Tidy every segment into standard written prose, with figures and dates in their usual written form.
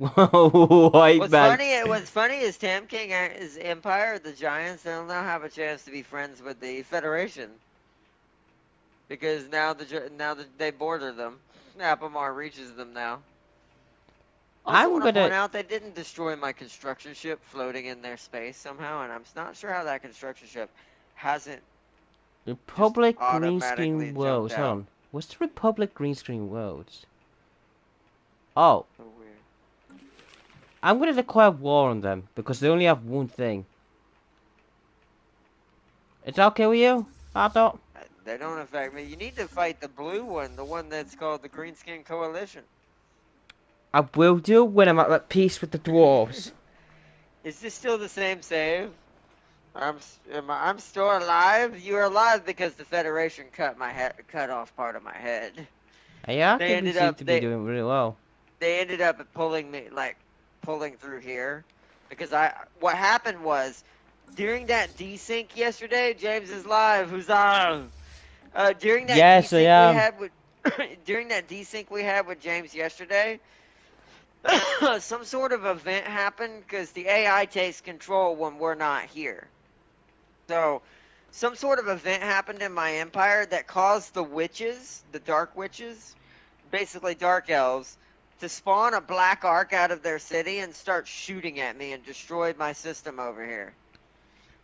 White What's man. funny? What's funny is Tam King is Empire. The Giants they'll now have a chance to be friends with the Federation because they border them. Applemar reaches them now. Also, I'm want to gonna point out they didn't destroy my construction ship floating in their space somehow, and I'm not sure how that construction ship hasn't just Republic green automatically screen jumped worlds. Hold out. on. What's the Republic green screen worlds? Oh, So weird. I'm gonna declare war on them because they only have one thing. It's okay with you? I thought. They don't affect me. You need to fight the blue one, the one that's called the Greenskin Coalition. I will do when I'm at peace with the dwarves. Is this still the same save? I'm still alive. You're alive because the Federation cut off part of my head. Yeah, I They think we ended seem up to be they doing really well. they ended up pulling me pulling through here because I what happened was during that desync yesterday. James is live. Who's on? During that Yes, I desync we am. had with during that desync we had with James yesterday, some sort of event happened because the AI takes control when we're not here. So, some sort of event happened in my empire that caused the witches, the dark witches, basically dark elves, to spawn a black arc out of their city and start shooting at me and destroyed my system over here.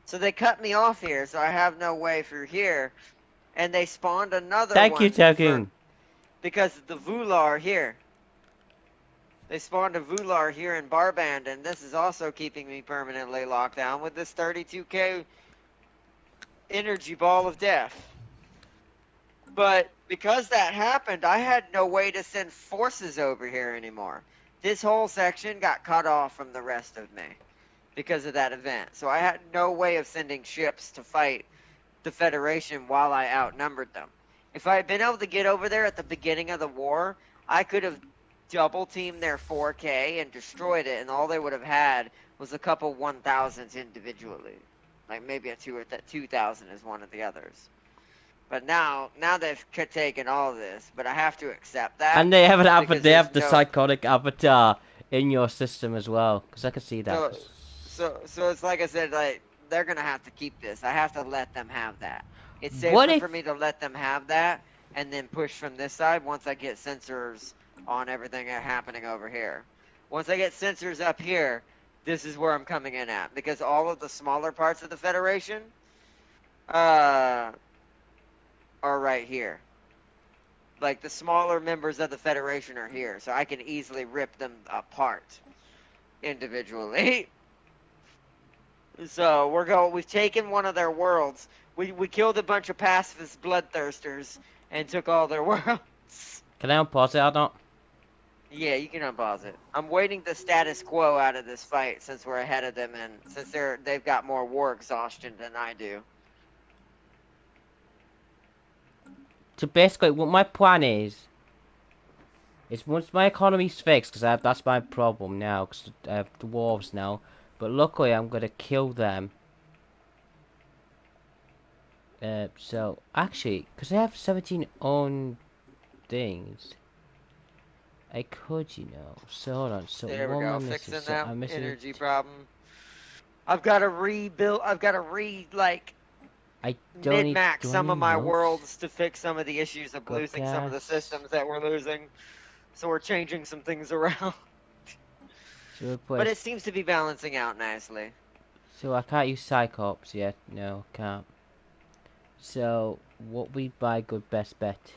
So they cut me off here, so I have no way through here. And they spawned another Thank you, one for Token. because of the Vular here. They spawned a Vular here in Barband, and this is also keeping me permanently locked down with this 32k energy ball of death. But because that happened, I had no way to send forces over here anymore. This whole section got cut off from the rest of me because of that event. So I had no way of sending ships to fight the Federation while I outnumbered them. If I had been able to get over there at the beginning of the war, I could have double teamed their 4K and destroyed it, and all they would have had was a couple 1,000s individually. Like maybe a 2,000 is one of the others. But now they've taken all of this, but I have to accept that And they have an avatar. because They there's have the no psychotic avatar in your system as well. Because I can see that. so so it's like I said, like they're gonna have to keep this. I have to let them have that. It's What safer if? for me to let them have that and then push from this side once I get sensors on everything happening over here. Once I get sensors up here, this is where I'm coming in at because all of the smaller parts of the Federation uh are right here. Like the smaller members of the Federation are here, so I can easily rip them apart individually. So we've taken one of their worlds. We killed a bunch of pacifist bloodthirsters and took all their worlds. Can I unpause it or not? Yeah, you can unpause it. I'm waiting the status quo out of this fight since we're ahead of them and since they've got more war exhaustion than I do. So basically, what my plan is once my economy's fixed, because that's my problem now, because I have dwarves now. But luckily, I'm gonna kill them. So actually, because I have 17 own things, I could, you know. So hold on. So There we what am I go, missing? fixing So that I'm missing. energy problem. I've got to rebuild. I've got to I don't need. mid-max Do I some of need my notes? worlds to fix some of the issues of Got losing some of the gas. systems that we're losing. So we're changing some things around. So But it replace. seems to be balancing out nicely. So I can't use Cyclops yet. No, can't. So what we buy good best bet?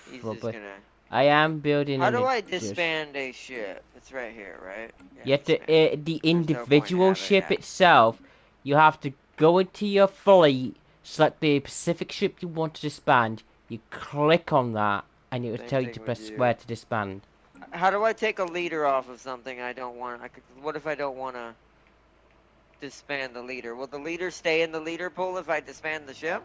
He's just Probably. gonna. I am building How an do I just. disband a ship? It's right here, right? Yeah, Yet disband. the There's no point individual having ship that. itself, you have to go into your fleet, select the specific ship you want to disband. You click on that, and it will Same tell you thing to with press you. square to disband. How do I take a leader off of something I don't want? What if I don't want to disband the leader? Will the leader stay in the leader pool if I disband the ship?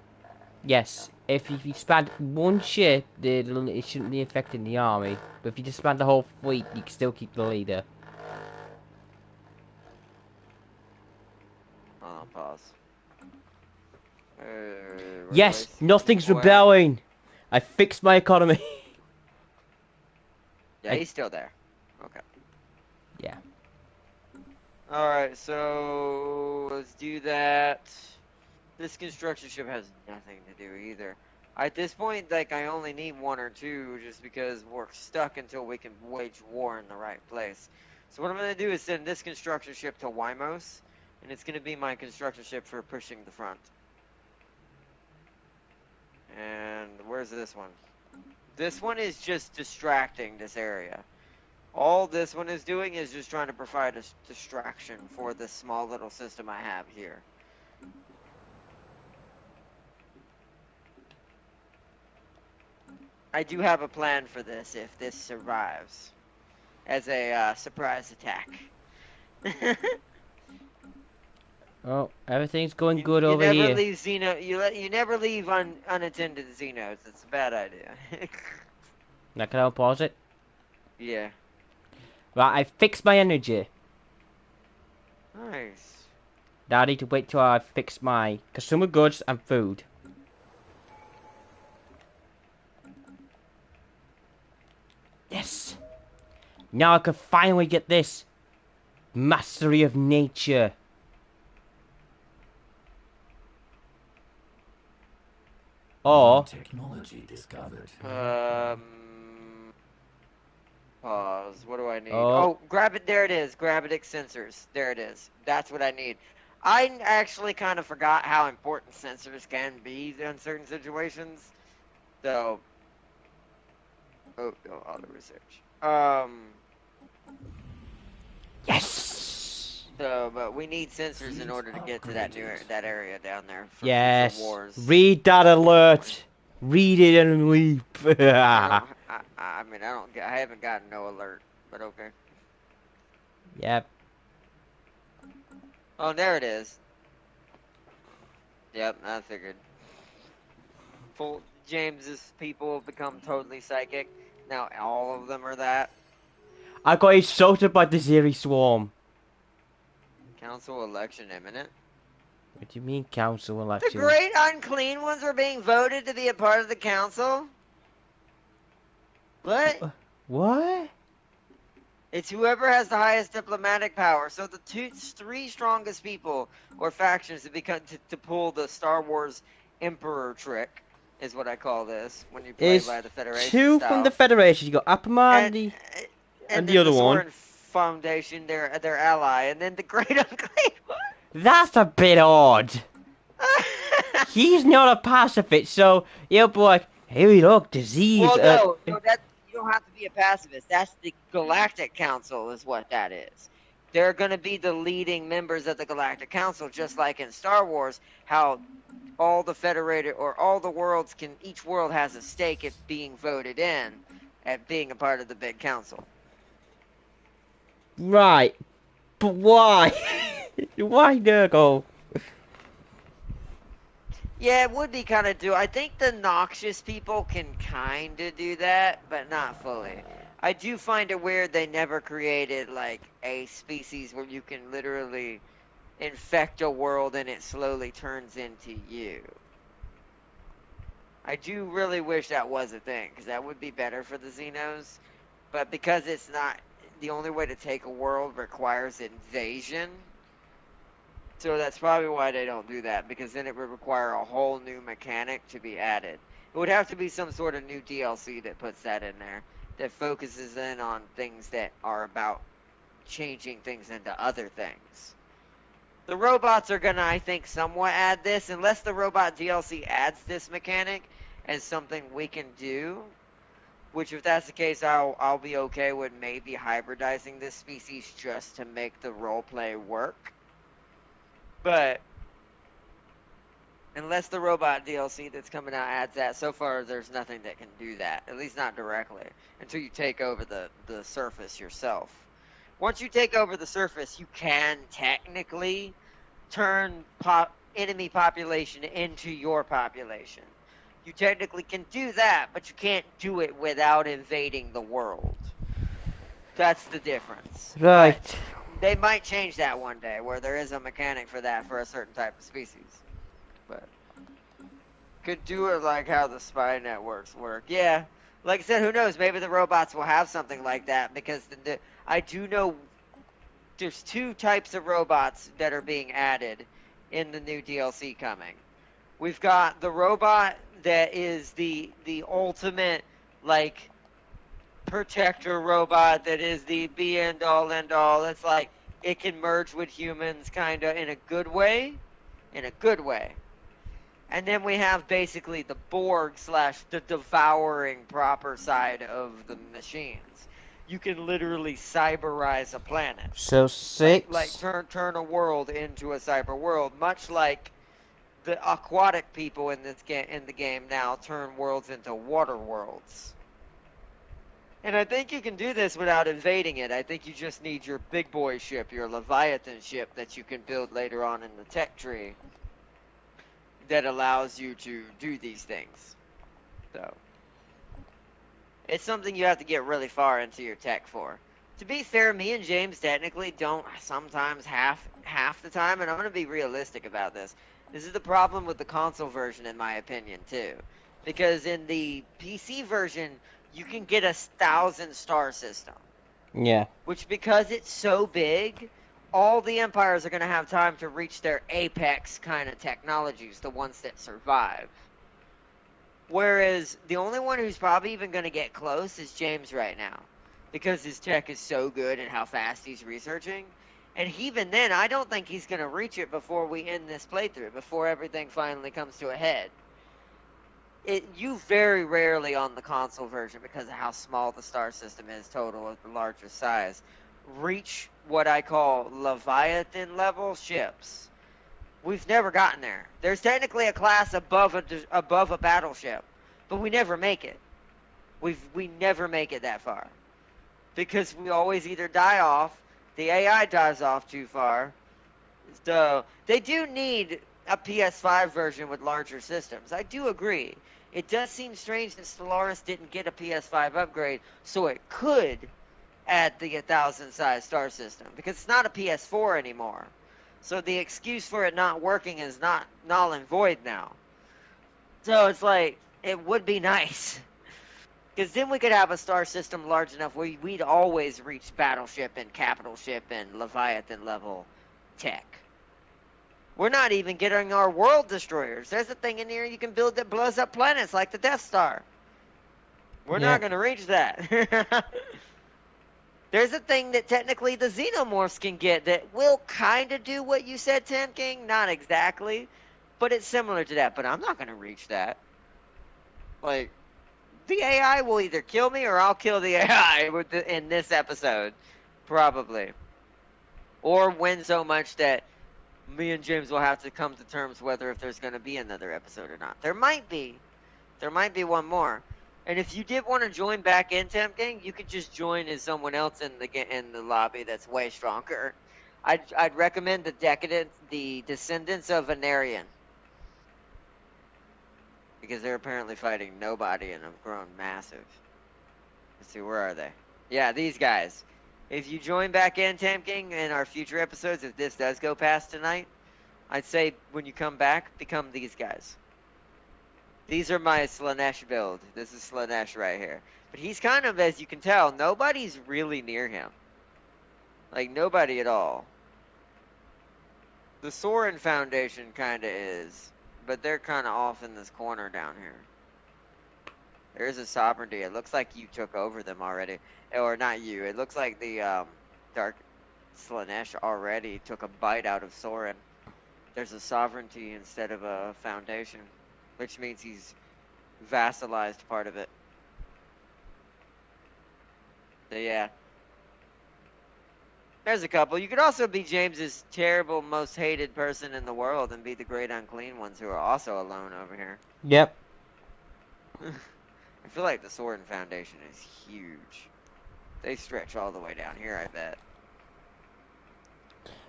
Yes, if you disband one ship, it shouldn't be affecting the army. But if you disband the whole fleet, you can still keep the leader. Oh, pause. Yes, Replace nothing's what? rebelling. I fixed my economy. Yeah, I he's still there. Okay. Alright, so let's do that. This construction ship has nothing to do either. At this point, like, I only need one or two just because we're stuck until we can wage war in the right place. So what I'm going to do is send this construction ship to Wymos, and it's going to be my construction ship for pushing the front. And where's this one? This one is just distracting this area. All this one is doing is just trying to provide a distraction for this small little system I have here. I do have a plan for this if this survives as a surprise attack. Oh, everything's going good You over never here. leave you never leave unattended Xenos. It's a bad idea. Now can I pause it? Yeah. Right, I fixed my energy. Nice. Now I need to wait till I fix my consumer goods and food. Yes! Now I can finally get this mastery of nature. Or technology discovered. Pause. What do I need? oh, Oh, grab it. There it is. Gravitic sensors. There it is. That's what I need. I actually kind of forgot how important sensors can be in certain situations. So, oh, auto research. yes! So, but we need sensors in order to get to that area down there for future Yes. wars. Read that alert. Read it and weep. I mean, I haven't gotten no alert, but okay. Yep. Oh, there it is. Yep, I figured. Full James's people have become totally psychic. Now all of them are that. I got insulted by the Zeri Swarm. Council election imminent. What do you mean council The election? great unclean ones are being voted to be a part of the council? What? What? It's whoever has the highest diplomatic power. So the three strongest people or factions to pull the Star Wars Emperor trick is what I call this when you play Is by the Federation two from the style. Federation. You got And Apamandi and and the then the other one. Soren Foundation, their ally, and then the Great Unclean That's a bit odd. One. He's not a pacifist, so he'll be like, hey look, disease. Well, no, that you don't have to be a pacifist. That's the Galactic Council, is what that is. They're going to be the leading members of the Galactic Council, just like in Star Wars, how all the federated or all the worlds each world has a stake at being voted in, at being a part of the big council. Right. But why? Why Nurgle? Yeah, it would be kind of I think the noxious people can kind of do that, but not fully. I do find it weird they never created, like, a species where you can literally infect a world and it slowly turns into you. I do really wish that was a thing, because that would be better for the Xenos. But because it's not, the only way to take a world requires invasion. So that's probably why they don't do that, because then it would require a whole new mechanic to be added. It would have to be some sort of new DLC that puts that in there, that focuses in on things that are about changing things into other things. The robots are gonna, I think, somewhat add this, unless the robot DLC adds this mechanic as something we can do. Which, if that's the case, I'll be okay with maybe hybridizing this species just to make the roleplay work. But unless the robot DLC that's coming out adds that, so far there's nothing that can do that. At least not directly. Until you take over the surface yourself. Once you take over the surface, you can technically turn enemy population into your population. You technically can do that, but you can't do it without invading the world. That's the difference. Right. But they might change that one day, where there is a mechanic for that for a certain type of species. But could do it like how the spy networks work. Yeah. Like I said, who knows? Maybe the robots will have something like that, because I do know there's two types of robots that are being added in the new DLC coming. We've got the robot that is the ultimate like protector robot that is the be end all end all. It's like it can merge with humans kind of in a good way, in a good way. And then we have basically the Borg slash the devouring proper side of the machines. You can literally cyberize a planet. So Like 6. turn a world into a cyber world, much like the aquatic people in the game now turn worlds into water worlds. And I think you can do this without invading it. I think you just need your big boy ship, your Leviathan ship that you can build later on in the tech tree that allows you to do these things. So it's something you have to get really far into your tech for. To be fair, me and James technically don't sometimes half the time, and I'm going to be realistic about this. This is the problem with the console version, in my opinion, too. Because in the PC version, you can get a 1,000-star system. Yeah. Which, because it's so big, all the empires are going to have time to reach their apex kind of technologies, the ones that survive. Whereas the only one who's probably even going to get close is James right now. Because his tech is so good and how fast he's researching. And even then, I don't think he's going to reach it before we end this playthrough, before everything finally comes to a head. You very rarely on the console version, because of how small the star system is total of the larger size, reach what I call Leviathan level ships. We've never gotten there. There's technically a class above a battleship, but we never make it. We never make it that far because we always either die off, the AI dies off too far. So they do need a PS5 version with larger systems. I do agree. It does seem strange that Stellaris didn't get a PS5 upgrade, so it could add the 1,000 size star system because it's not a PS4 anymore. So the excuse for it not working is not null and void now. So it's like, it would be nice. Because then we could have a star system large enough where we'd always reach battleship and capital ship and Leviathan level tech. We're not even getting our world destroyers. There's a thing in here you can build that blows up planets like the Death Star. We're not going to reach that. There's a thing that technically the Xenomorphs can get that will kind of do what you said, Tam King. Not exactly, but it's similar to that. But I'm not going to reach that. Like, the AI will either kill me or I'll kill the AI in this episode. Probably. Or win so much that me and James will have to come to terms whether if there's going to be another episode or not. There might be. There might be one more. And if you did want to join back in Temp Gang, you could just join as someone else in the lobby that's way stronger. I'd recommend the Descendants of Venerian. Because they're apparently fighting nobody and have grown massive. Let's see, where are they? Yeah, these guys. If you join back in Temp Gang in our future episodes, if this does go past tonight, I'd say when you come back, become these guys. These are my Slanesh build. This is Slanesh right here. But he's kind of, as you can tell, nobody's really near him. Like, nobody at all. The Soren Foundation kind of is. But they're kind of off in this corner down here. There's a sovereignty. It looks like you took over them already. Or not you. It looks like the Dark Slanesh already took a bite out of Soren. There's a sovereignty instead of a foundation. Which means he's vassalized part of it. So yeah. There's a couple. You could also be James's terrible, most hated person in the world and be the great unclean ones who are also alone over here. Yep. I feel like the Soren Foundation is huge. They stretch all the way down here, I bet.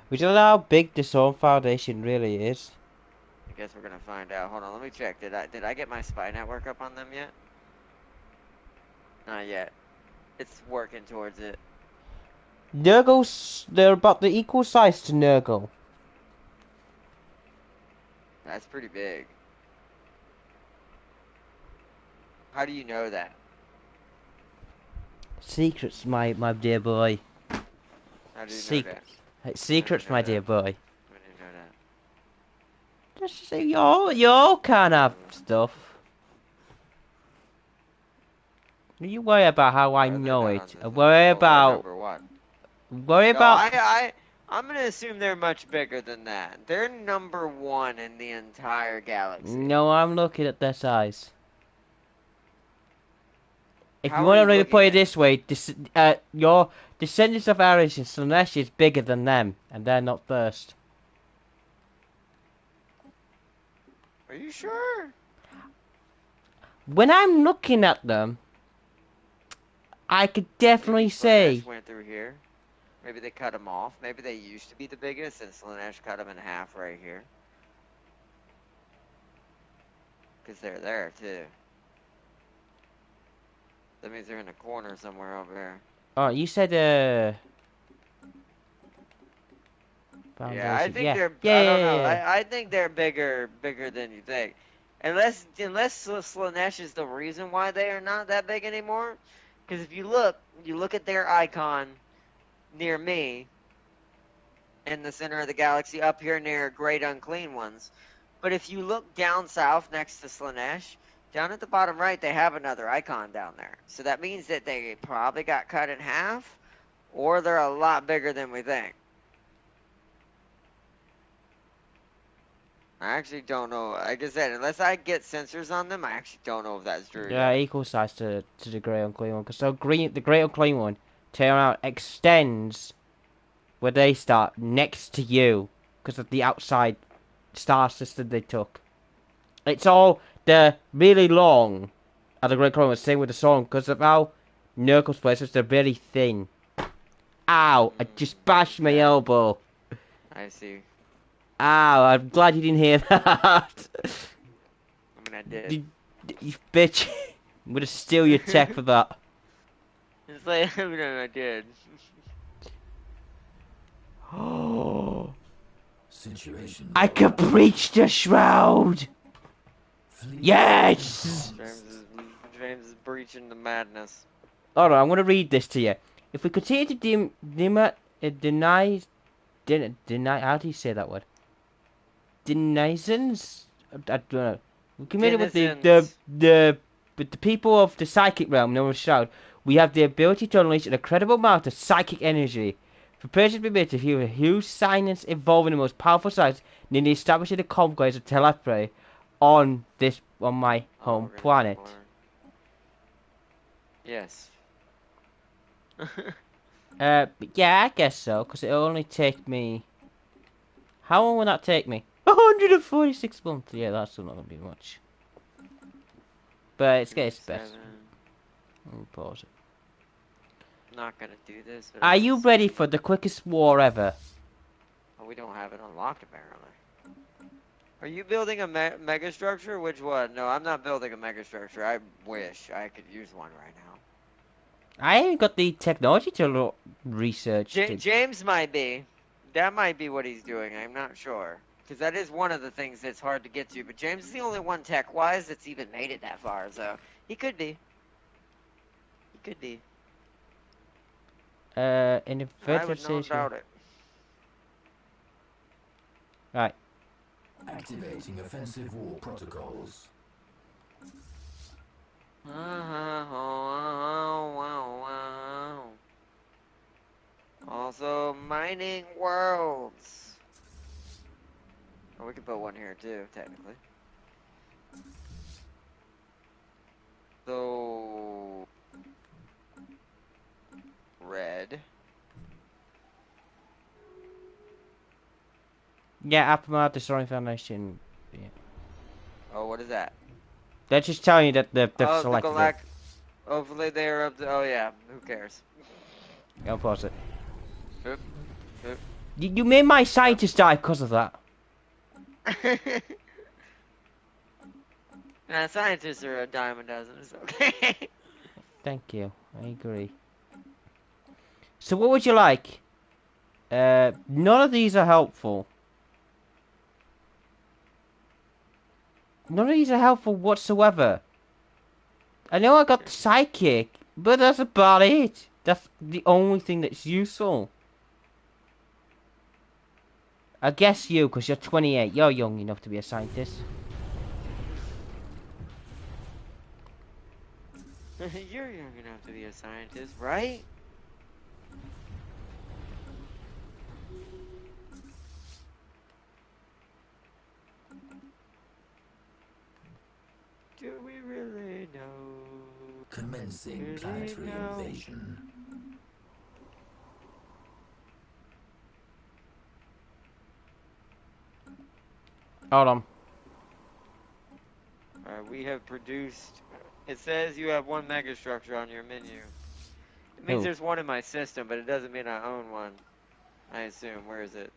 We don't know how big the Storm Foundation really is. I guess we're gonna find out. Hold on, let me check. Did I get my spy network up on them yet? Not yet. It's working towards it. Nurgle's, they're about the equal size to Nurgle. That's pretty big. How do you know that? Secrets, my dear boy. How do you know that? Secrets. Hey, How do you secrets, know my that? dear boy. How do you know that? Just say your kind of stuff. You worry about how I Are they know not it. on I this? worry Oh, they're about number one. worry No, about. I'm gonna assume they're much bigger than that. They're number one in the entire galaxy. No, I'm looking at their size. If you How are want to you really put looking it at? this way, your descendants of Aries and Slanesh is bigger than them, and they're not first. Are you sure? When I'm looking at them, I could Maybe definitely say, Slanesh went through here. Maybe they cut them off. Maybe they used to be the biggest, and Slanesh cut them in half right here. Because they're there, too. That means they're in a corner somewhere over there. oh, you said, Yeah, I foundation. think Yeah, they're, yeah, I yeah, don't know. yeah, yeah. I think they're bigger than you think. Unless Slanesh is the reason why they are not that big anymore. Because if you look at their icon near me, in the center of the galaxy, up here near Great Unclean Ones. But if you look down south next to Slanesh, down at the bottom right, they have another icon down there. So that means that they probably got cut in half, or they're a lot bigger than we think. I actually don't know. Like I said, unless I get sensors on them, I actually don't know if that's true Yeah, yet. equal size to the Great Unclean One. Because the Great Unclean One, turn around, extends where they start next to you. Because of the outside star system they took. It's all, they're really long at the Great Unclean One, same with the song. Because of how Nurkle's places, they're very thin. Ow, I just bashed my Okay, elbow. I see. Ow, I'm glad you didn't hear that. I mean, I did. You bitch. I'm gonna steal your tech for that. It's like, I mean, I did. Oh, Situation I log. could breach the shroud. Fleet Yes. James comms. is, James is breaching the madness. Alright, I'm gonna read this to you. If we continue to deny, how do you say that word? Denizens? I don't know. We committed with Denizens. with the people of the psychic realm known as Shroud. We have the ability to unleash an incredible amount of psychic energy. For persons to be able to hear a huge science involving the most powerful science, nearly establishing the conquest of telepathy on my Oh, home we're gonna need planet. more. Yes. Yeah, I guess so, because it'll only take me. How long will that take me? 146 months. Yeah, that's still not gonna be much. But it's getting its best. 27. Let me pause it. Not gonna do this, but I Are wanna you ready see. for the quickest war ever? Oh, we don't have it unlocked apparently. Are you building a mega structure? Which one? No, I'm not building a mega structure. I wish I could use one right now. I ain't got the technology to research. James might be. That might be what he's doing. I'm not sure. Because that is one of the things that's hard to get to. But James is the only one tech-wise that's even made it that far. So he could be. He could be. In a I virtual would not situation. doubt it. Right. Activating offensive war protocols. Also, mining worlds. Oh, we could put one here too, technically. So, red. Yeah, Apamar Destroying Foundation. Yeah. Oh, what is that? They're just telling you that they've Oh, the selected it. Hopefully they are up to. Oh yeah, who cares? I'll pause it. Oop, oop, You made my up. scientist die because of that. Nah, scientists are a dime a dozen. It's okay. Thank you. I agree. So what would you like? None of these are helpful. None of these are helpful whatsoever. I know I got the psychic, but that's about it. That's the only thing that's useful. I guess you, because you're 28. You're young enough to be a scientist. You're young enough to be a scientist, right? Do we really know? Commencing Really planetary know? invasion. Hold on. Alright, we have produced. It says you have one megastructure on your menu. It means Who? there's one in my system, but it doesn't mean I own one. I assume. Where is it?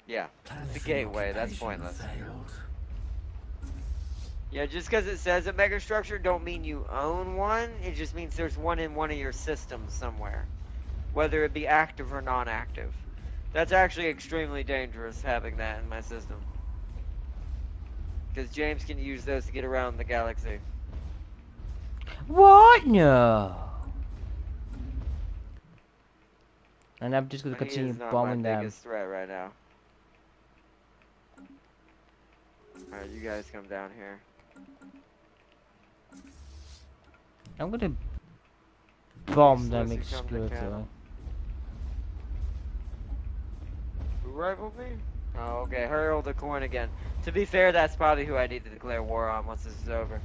Yeah, it's the Planetary gateway. That's occupation pointless. failed. Yeah, just because it says a megastructure don't mean you own one. It just means there's one in one of your systems somewhere, whether it be active or non-active. That's actually extremely dangerous having that in my system, because James can use those to get around the galaxy. What? No. And I'm just gonna But he continue is not my bombing them. biggest threat right now. Alright, you guys come down here. I'm gonna bomb them Useless, you come to exclusively. cattle. Who rivaled me? Oh, okay. Hurl the coin again. To be fair, that's probably who I need to declare war on once this is over.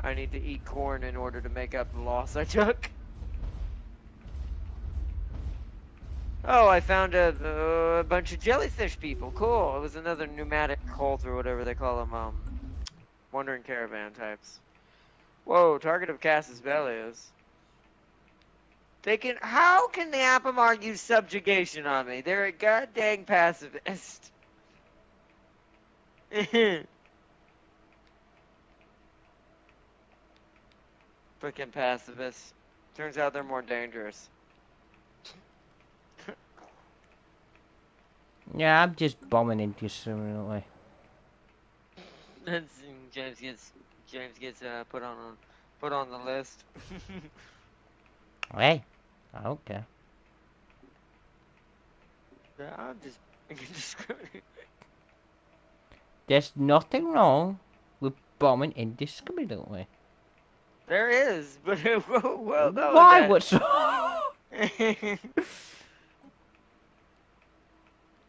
I need to eat corn in order to make up the loss I took. Oh, I found a bunch of jellyfish people. Cool. It was another pneumatic cult or whatever they call them. Wandering caravan types. Whoa, target of Cass's belly is. They can. How can the Apamar use subjugation on me? They're a goddamn pacifist. Freaking pacifists. Turns out they're more dangerous. Yeah, I'm just bombing indiscriminately. That's, James gets put on the list. Hey, I don't care. Yeah, I'm just indiscriminate. There's nothing wrong with bombing indiscriminately. There is, but well known Why? that. What's wrong?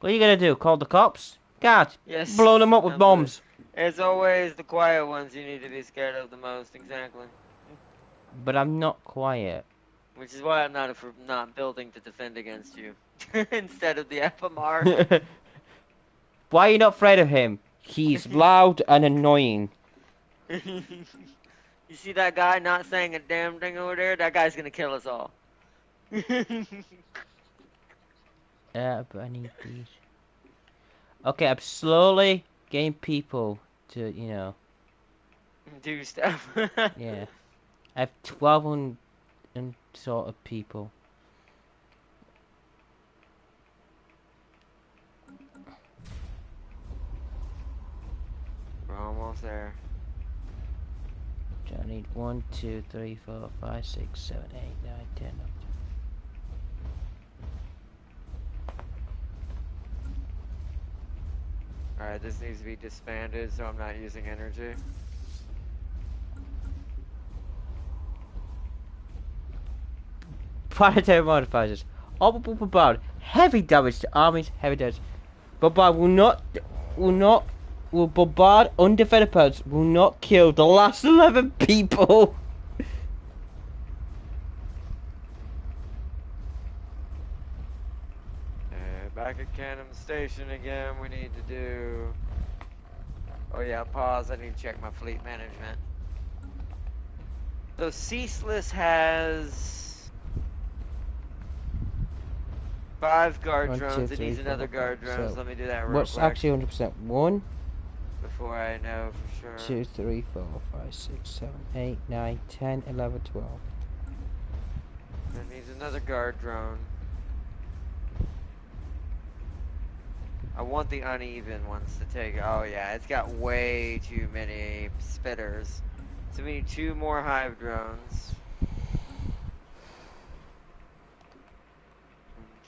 What are you gonna do? Call the cops? God, Yes, blow them up with absolutely. bombs. It's always the quiet ones you need to be scared of the most. Exactly. But I'm not quiet. Which is why I'm not building to defend against you instead of the FMR. Why are you not afraid of him? He's loud and annoying. You see that guy not saying a damn thing over there? That guy's gonna kill us all. But I need these. Okay, I'm slowly getting people to, you know. Do stuff. Yeah. I have 12 and sort of people. We're almost there. So I need 1, 2, 3, 4, 5, 6, 7, 8, 9, 10. Alright, this needs to be disbanded so I'm not using energy. Planetary modifiers. Orbital bombard. Heavy damage to armies. Heavy damage. Bombard will bombard undefended planets. Will not kill the last 11 people. Back at Canham Station again, we need to do... Oh yeah, pause, I need to check my fleet management. So Ceaseless has... 5 guard 1, drones, 2, it 3, needs 4, another 5. guard drone, so let me do that real What's quick. actually 100%? 1, Before I know for sure. 2, 3, 4, 5, 6, 7, 8, 9, 10, 11, 12. It needs another guard drone. I want the uneven ones to take. Oh yeah, it's got way too many spitters. So we need 2 more hive drones.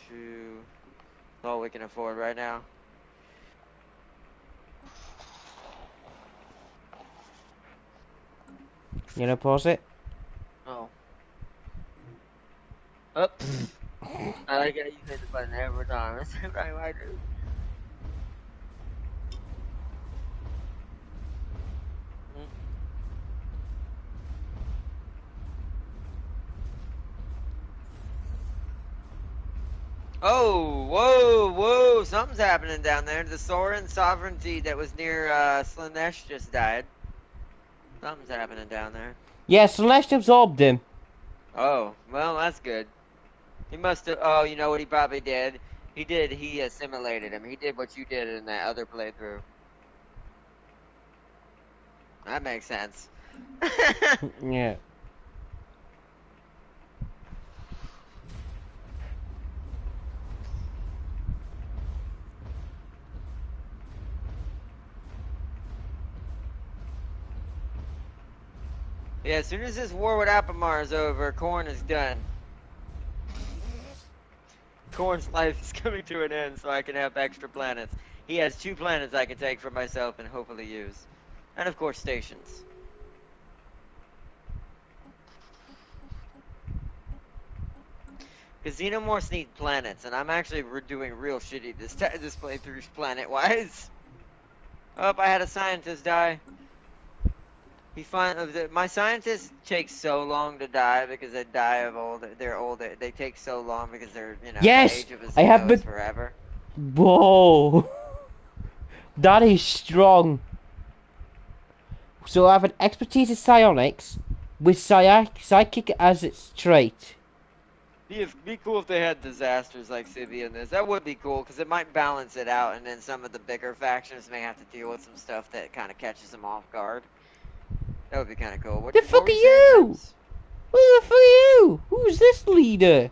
2. That's all we can afford right now. You know, pause it. Oh. Oops. I like how you hit the button every time. That's right, I do. Mm. Oh, whoa, something's happening down there. The Soren sovereignty that was near Slanesh just died. Something's happening down there. Yeah, Celeste absorbed him. Oh, well, that's good. He must have, oh, you know what he probably did? He assimilated him. He did what you did in that other playthrough. That makes sense. Yeah. Yeah, as soon as this war with Apamar is over, Korn is done. Korn's life is coming to an end so I can have extra planets. He has 2 planets I can take for myself and hopefully use. And of course, stations. Because Xenomorphs need planets, and I'm actually doing real shitty this playthrough planet-wise. Oh, I had a scientist die. My scientists take so long to die because they die of old. They're old. They take so long because they're, you know, the Yes, age of a I have Xeno is been. forever. Whoa, that is strong. So I have an expertise in psionics with psychic as its trait. Be cool if they had disasters like Civi in this. That would be cool because it might balance it out, and then some of the bigger factions may have to deal with some stuff that kind of catches them off guard. That would be kind of cool. The What fuck were are you saying, you? James? Who the fuck are you? Who's this leader?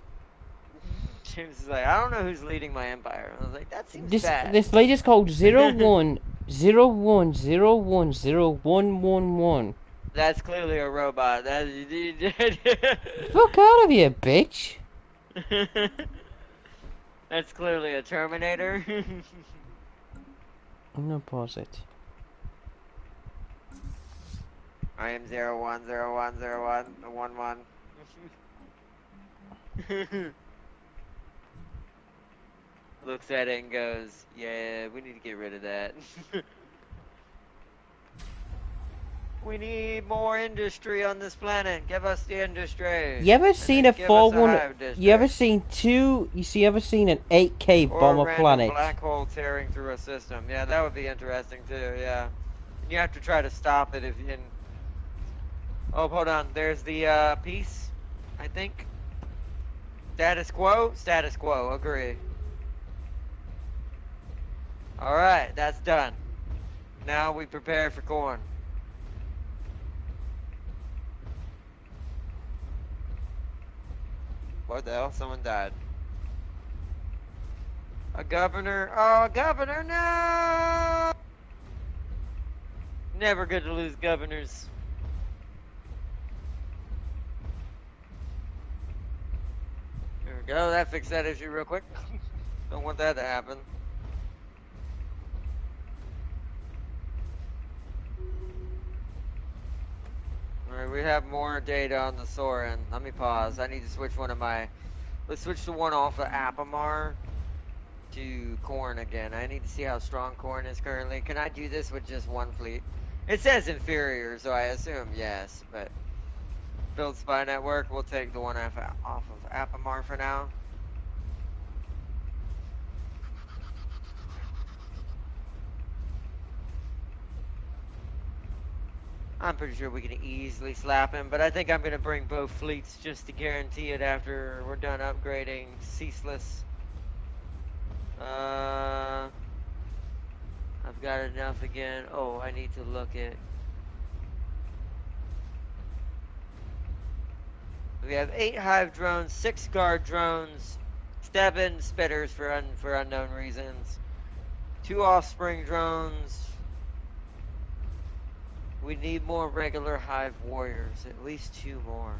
James is like, I don't know who's leading my empire. I was like, that seems bad. This leader's called 0101010111. That's clearly a robot. Fuck out of here, bitch. That's clearly a Terminator. I'm gonna pause it. I am 01010111. Looks at it and goes, yeah, we need to get rid of that. We need more industry on this planet. Give us the industry. You ever seen a give us a 4-1? hive district. You ever seen you ever seen an 8K or bomber a random planet? black hole tearing through a system. Yeah, that would be interesting too. Yeah, and you have to try to stop it if you. Oh, hold on. There's the piece. I think. Status quo. Status quo. Agree. All right, that's done. Now we prepare for corn. What the hell? Someone died. A governor. Oh, a governor, no! Never good to lose governors. There we go. That fixed that issue real quick. Don't want that to happen. Alright, we have more data on the Soren. Let me pause. I need to switch one of my... Let's switch the one off of Apamar to Korn again. I need to see how strong Korn is currently. Can I do this with just one fleet? It says inferior, so I assume yes, but... Build spy network, we'll take the one off of Apamar for now. I'm pretty sure we can easily slap him, but I think I'm going to bring both fleets just to guarantee it after we're done upgrading Ceaseless. I've got enough again. Oh, I need to look at... We have 8 hive drones, 6 guard drones, 7 spitters for unknown reasons, 2 offspring drones, We need more regular hive warriors. At least 2 more.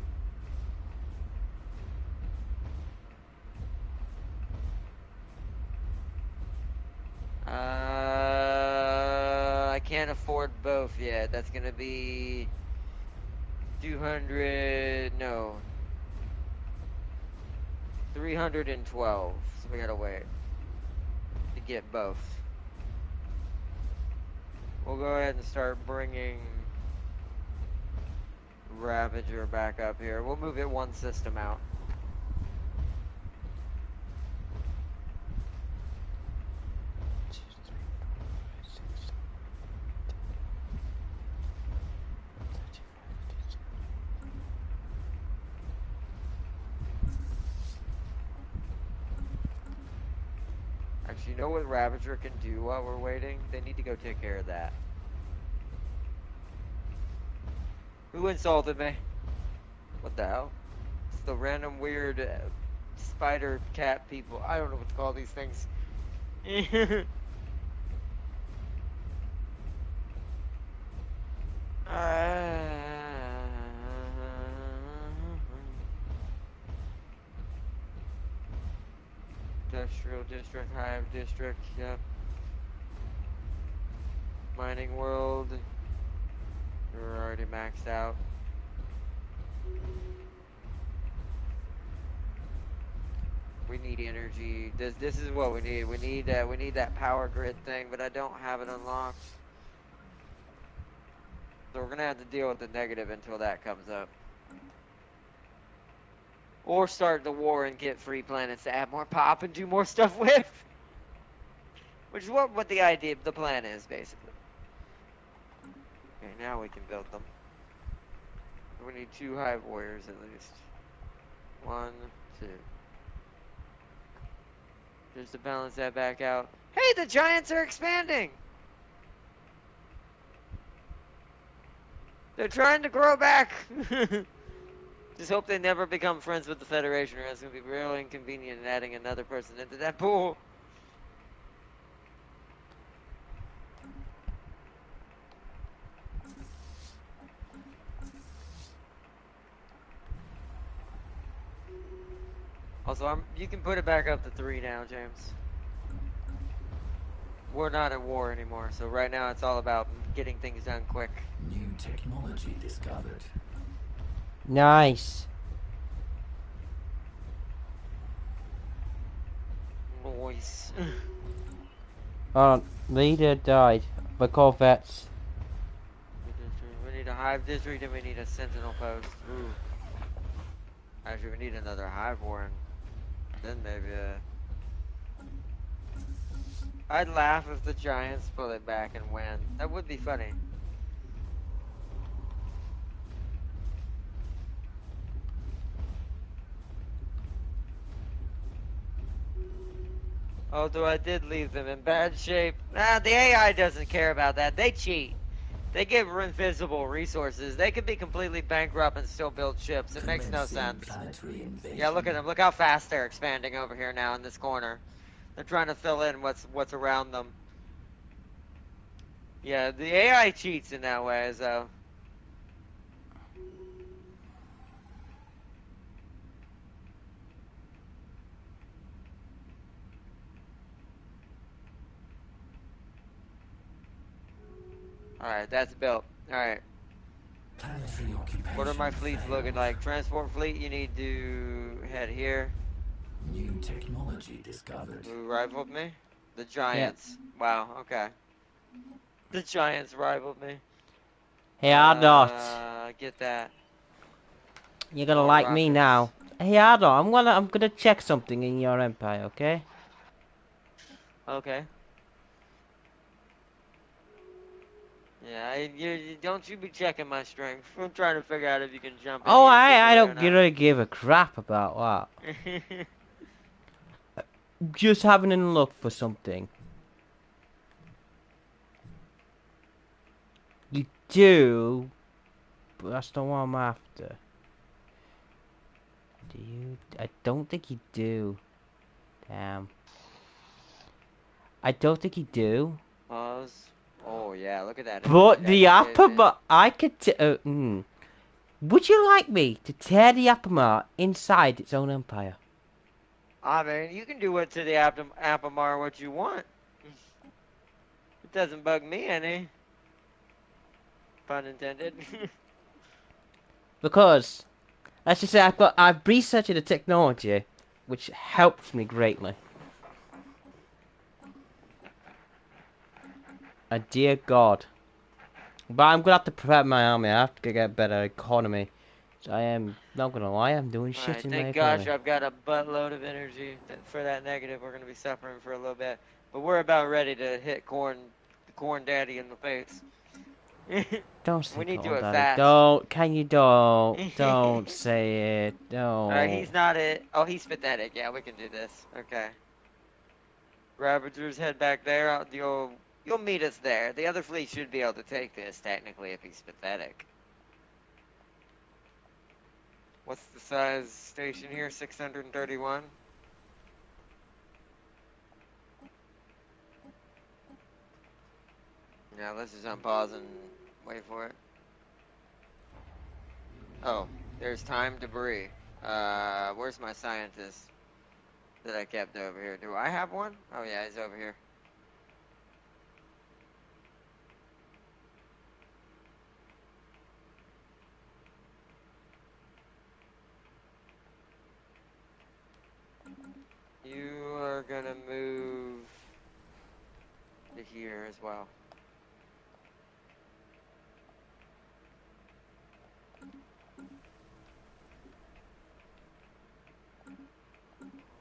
I can't afford both yet. That's gonna be 200. No, 312. So we gotta wait to get both. We'll go ahead and start bringing Ravager back up here. We'll move it one system out. Actually, you know what Ravager can do while we're waiting? They need to go take care of that. Who insulted me? What the hell? It's the random weird spider cat people. I don't know what to call these things. Industrial district, hive district, yep. Mining world. We're already maxed out. We need energy. This is what we need. We need that power grid thing, but I don't have it unlocked. So we're gonna have to deal with the negative until that comes up. Or start the war and get free planets to add more pop and do more stuff with. Which is what the plan is, basically. Okay, now we can build them. We need 2 hive warriors at least. 1, 2. Just to balance that back out. Hey, the giants are expanding! They're trying to grow back! Just hope they never become friends with the Federation, or it's going to be real inconvenient adding another person into that pool. Also, you can put it back up to 3 now, James. We're not at war anymore, so right now it's all about getting things done quick. New technology discovered. Nice. Noise. Oh, leader died. The Corvettes. We need a hive district and we need a sentinel post. Ooh. Actually, we need another hive warren. Then maybe I'd laugh if the giants pull it back and win. That would be funny. Although I did leave them in bad shape. Nah, the AI doesn't care about that. They cheat. They give invisible resources. They could be completely bankrupt and still build ships. It makes no sense. Yeah, look at them. Look how fast they're expanding over here now in this corner. They're trying to fill in what's around them. Yeah, the AI cheats in that way, so. Alright, that's built. Alright. What are my fleets looking like? Transport fleet, you need to head here. New technology discovered. Who rivaled me? The Giants. Yeah. Wow, okay. The Giants rivaled me. Hey, Ardot. Get that. You're gonna More like me rockets. now. Hey, Ardot, I'm gonna check something in your empire, okay? Okay. Yeah, don't you be checking my strength. I'm trying to figure out if you can jump in Oh, here I quickly or don't not. really give a crap about that. Just having a look for something. You do, but that's not what I'm after. Do you? I don't think you do. Damn. I don't think you do. Pause. Oh yeah, look at that energy. But That the vision. Apamar, I could. Would you like me to tear the Apamar inside its own empire? I mean, you can do it to the Apamar what you want. It doesn't bug me any. Pun intended. Because, let's just say I've researched the technology, which helps me greatly. Dear God. But I'm gonna have to prepare my army. I have to get better economy. So I am not gonna lie. I'm doing shit Alright, in my thank gosh economy. I've got a buttload of energy for that negative. We're gonna be suffering for a little bit. But we're about ready to hit the corn daddy in the face. Don't We say need to Corn do it Daddy. fast. Don't. Can you don't say it. Alright, Don't. he's not it. Oh, he's pathetic. Yeah, we can do this. Okay. Ravagers head back there. You'll meet us there. The other fleet should be able to take this, technically, if he's pathetic. What's the size station here? 631? Yeah, let's just unpause and wait for it. Oh, there's time debris. Where's my scientist that I kept over here? Do I have one? Oh yeah, he's over here. You are gonna move to here as well.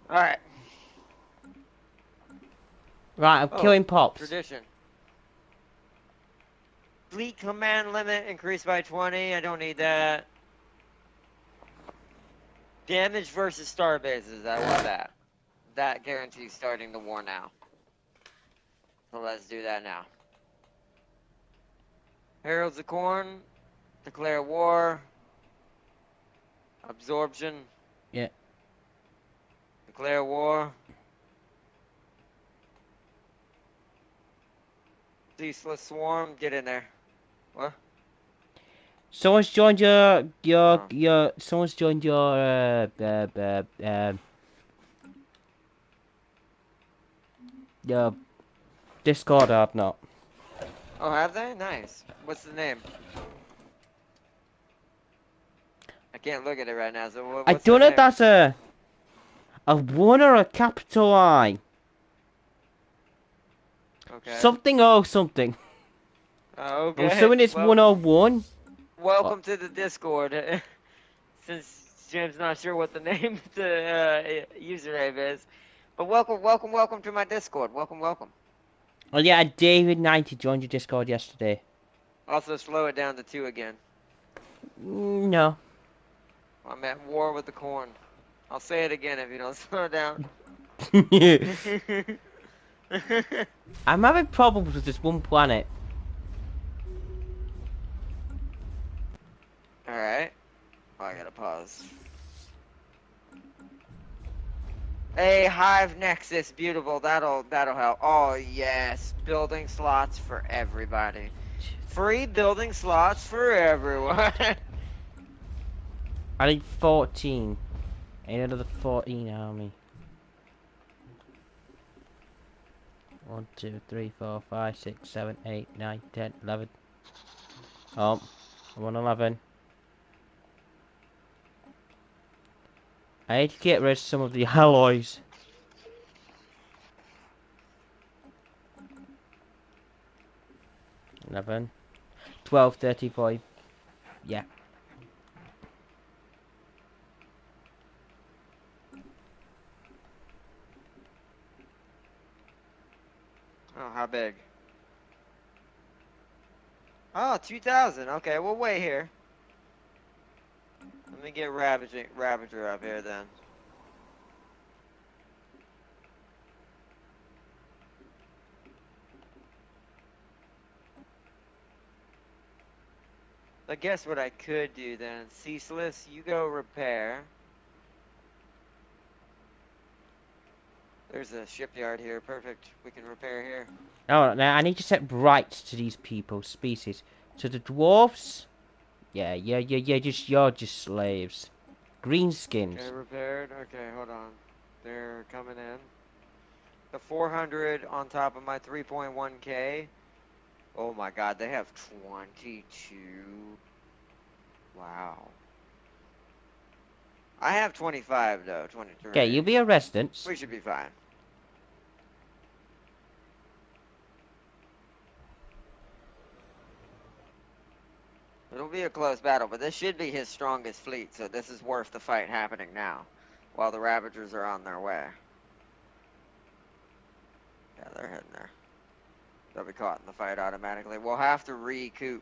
Alright. Right, I'm Oh, killing Pops. tradition. Fleet command limit increased by 20. I don't need that. Damage versus star bases. I want that. That guarantees starting the war now. So let's do that now. Heralds of Corn. Declare war. Absorption. Yeah. Declare war. Ceaseless swarm. Get in there. What? Someone's joined Oh. someone's joined your Discord. I've not. Oh, have they? Nice. What's the name? I can't look at it right now. So I what's their don't know if name? that's a one or a capital I. Okay. Something or something. I'm Okay. assuming it's Well, 101. Oh, welcome to the Discord. Since Jim's not sure what the name of the username is. But welcome to my Discord. Welcome. oh yeah, David90 joined your Discord yesterday. Also, slow it down to 2 again. No. I'm at war with the corn. I'll say it again if you don't slow it down. I'm having problems with this one planet. Alright. Oh, I gotta pause. A hive nexus, beautiful. That'll help. Oh yes, building slots for everybody. Free building slots for everyone. I need 14. I need another 14 army. 1, 2, 3, 4, 5, 6, 7, 8, 9, 10, 11. Oh, I'm on 11. I need to get rid of some of the alloys. 11, 12, 13, 14. Yeah. Oh, how big? Oh, 2,000. Okay, we'll wait here. Let me get Ravager up here then. I guess what I could do then, Ceaseless, you go repair. There's a shipyard here. Perfect. We can repair here. Oh, now I need to set rights to these people's species. So the dwarves, yeah, you're just slaves. Okay, Greenskins. repaired. Okay, hold on. They're coming in. The 400 on top of my 3.1K. Oh my god, they have 22. Wow. I have 25 though, 23. Okay, you'll be a resident. We should be fine. It'll be a close battle, but this should be his strongest fleet, so this is worth the fight happening now, while the Ravagers are on their way. Yeah, they're heading there. They'll be caught in the fight automatically. We'll have to recoup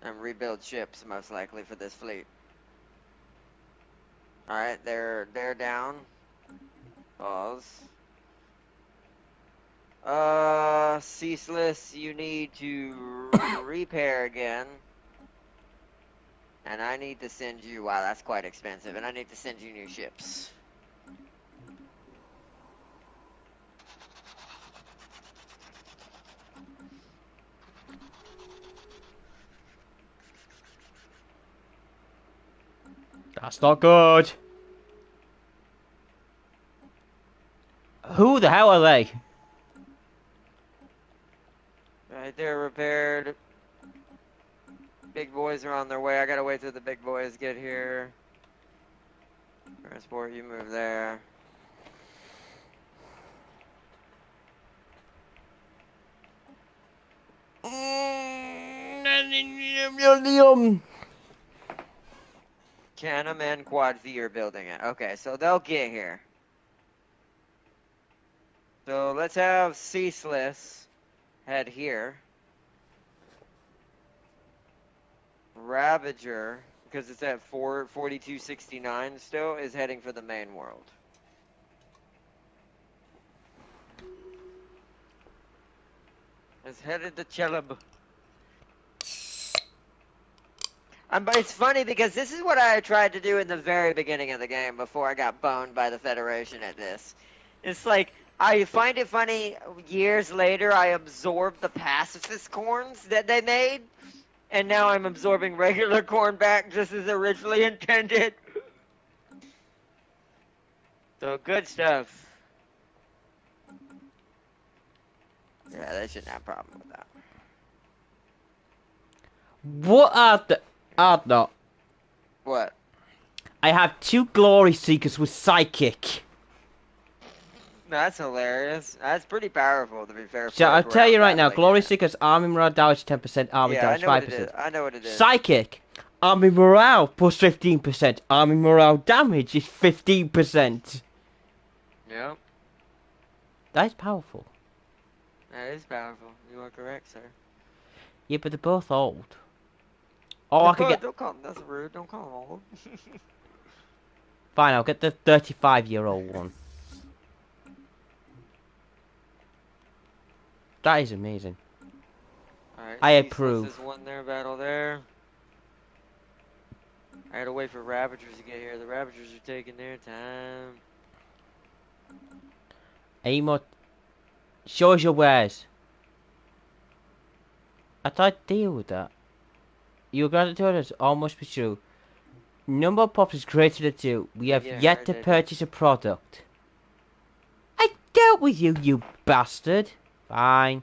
and rebuild ships, most likely, for this fleet. Alright, they're down. Pause. Ceaseless, you need to repair again. And I need to send you, wow, that's quite expensive, and I need to send you new ships. That's not good. Who the hell are they? Right, they're repaired. Big boys are on their way. I gotta wait till the big boys get here. Transport, you move there. Canham and Quad V are building it. Okay, so they'll get here. So let's have Ceaseless head here. Ravager, because it's at 4269 still, is heading for the main world. Is headed to Chelub. But it's funny because this is what I tried to do in the very beginning of the game before I got boned by the Federation at this. It's like, I find it funny, years later I absorbed the pacifist corns that they made, and now I'm absorbing regular corn back just as originally intended. So, good stuff. Yeah, they shouldn't have a problem with that. What are the... not. What? I have 2 glory seekers with psychic. That's hilarious. That's pretty powerful, to be fair. So I'll tell you right now, glory seekers. seekers army morale damage 10%, army Yeah, I damage know what it 5%. is. I know what it is. Psychic, army morale plus 15%, army morale damage is 15%. Yep. That is powerful. That is powerful. You are correct, sir. Yeah, but they're both old. Oh, I could get... Don't call them. That's rude. Don't call them old. Fine, I'll get the 35-year-old one. That is amazing. Alright, I Ceaseless approve. is won their battle there. I had to wait for Ravagers to get here. The Ravagers are taking their time. Any more... Show us your wares. I thought I'd deal with that. Your gratitude is almost be true. Number of pops is greater than 2. We have Yeah, yet right to there. purchase a product. I dealt with you, you bastard. Fine.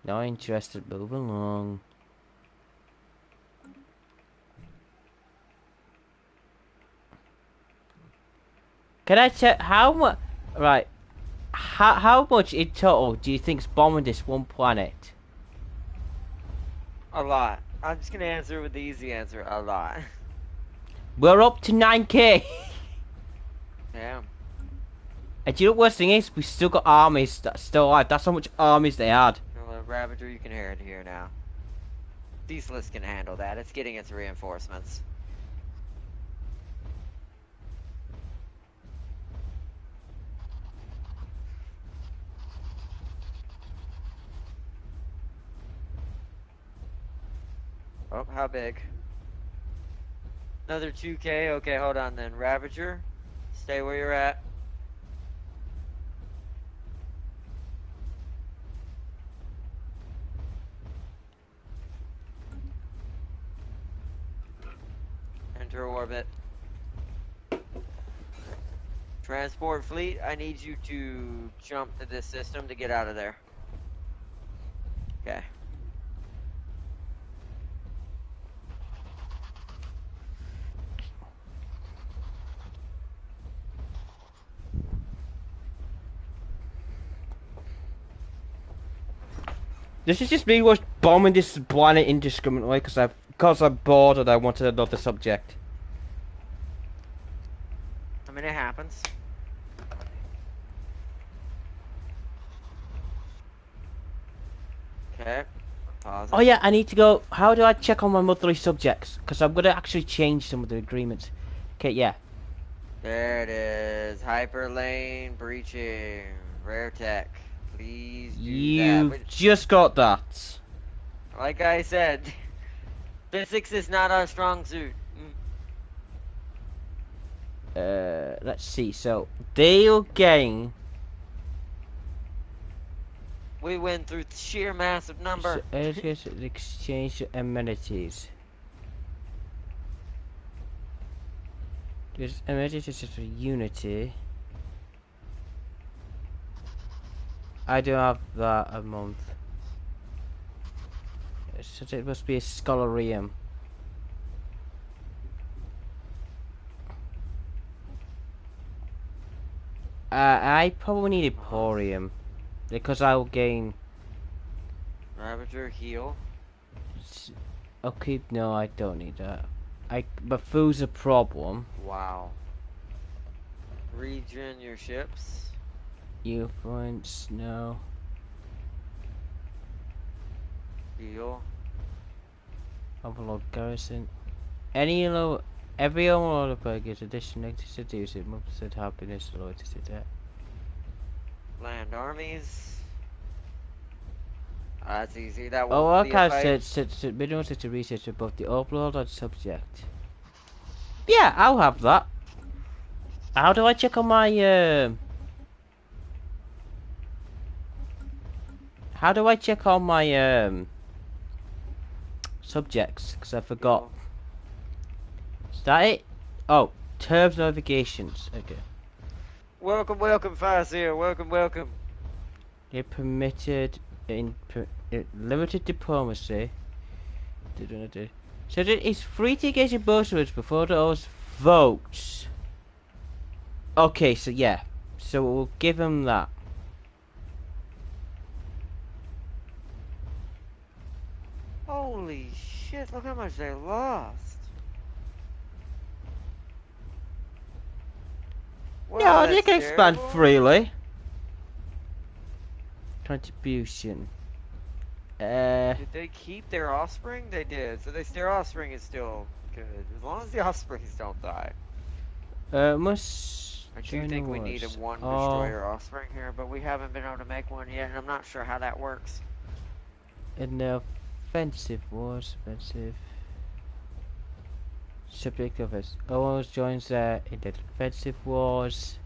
Not interested. Move along. Can I check how much? Right. How much in total do you think's bombing this one planet? A lot. I'm just gonna answer with the easy answer. A lot. We're up to 9k. Damn. And do you know what the worst thing is? We still got armies that's still alive. That's how much armies they had. Well, Ravager, you can hear it here now. Ceaseless can handle that. It's getting its reinforcements. Oh, how big? Another 2k? Okay, hold on then. Ravager, stay where you're at. Enter orbit. Transport fleet, I need you to jump to this system to get out of there. Okay. This is just me was bombing this planet indiscriminately because I'm bored and I wanted another subject. I mean, it happens. Okay. Pause Oh it. yeah, I need to go. How do I check on my monthly subjects? Because I'm gonna actually change some of the agreements. Okay, yeah. There it is. Hyperlane breaching. Rare tech. Please do that. But You've just got that. like I said, physics is not our strong suit. Let's see. So they'll gain. We win through sheer massive number. Exchange amenities. There's amenities is just for Unity. I do have that a month. So it must be a scholarium. I probably need Emporium because I'll gain. Ravager heal. Okay, no, I don't need that. But food's a problem. Wow. Regen your ships. Influence, no. Heal. Overload garrison. Any low. Every overload bug is addition negative seduce it must have happiness loyalty to that. Land armies. That's easy. That Oh, won't be a okay, fight. minimum to research about the overload and subject. Yeah, I'll have that. How do I check on my How do I check on my subjects? Because I forgot. Heal. Is that it? Oh, terms navigations. Okay. Welcome, welcome, Farseer. Welcome, welcome. You're permitted in limited diplomacy. So that it's free to engage in buzzwords before those votes. Okay, so yeah. So we'll give him that. Holy shit, look how much they lost. Well, Yeah, they that's can expand terrible. freely. Contribution. Did they keep their offspring? They did. So their offspring is still good. As long as the offsprings don't die. Must I do join the think we need a wars. one Oh, destroyer offspring here, but we haven't been able to make one yet, and I'm not sure how that works. in the offensive wars, offensive. Subject of us. Almost joins in the defensive wars.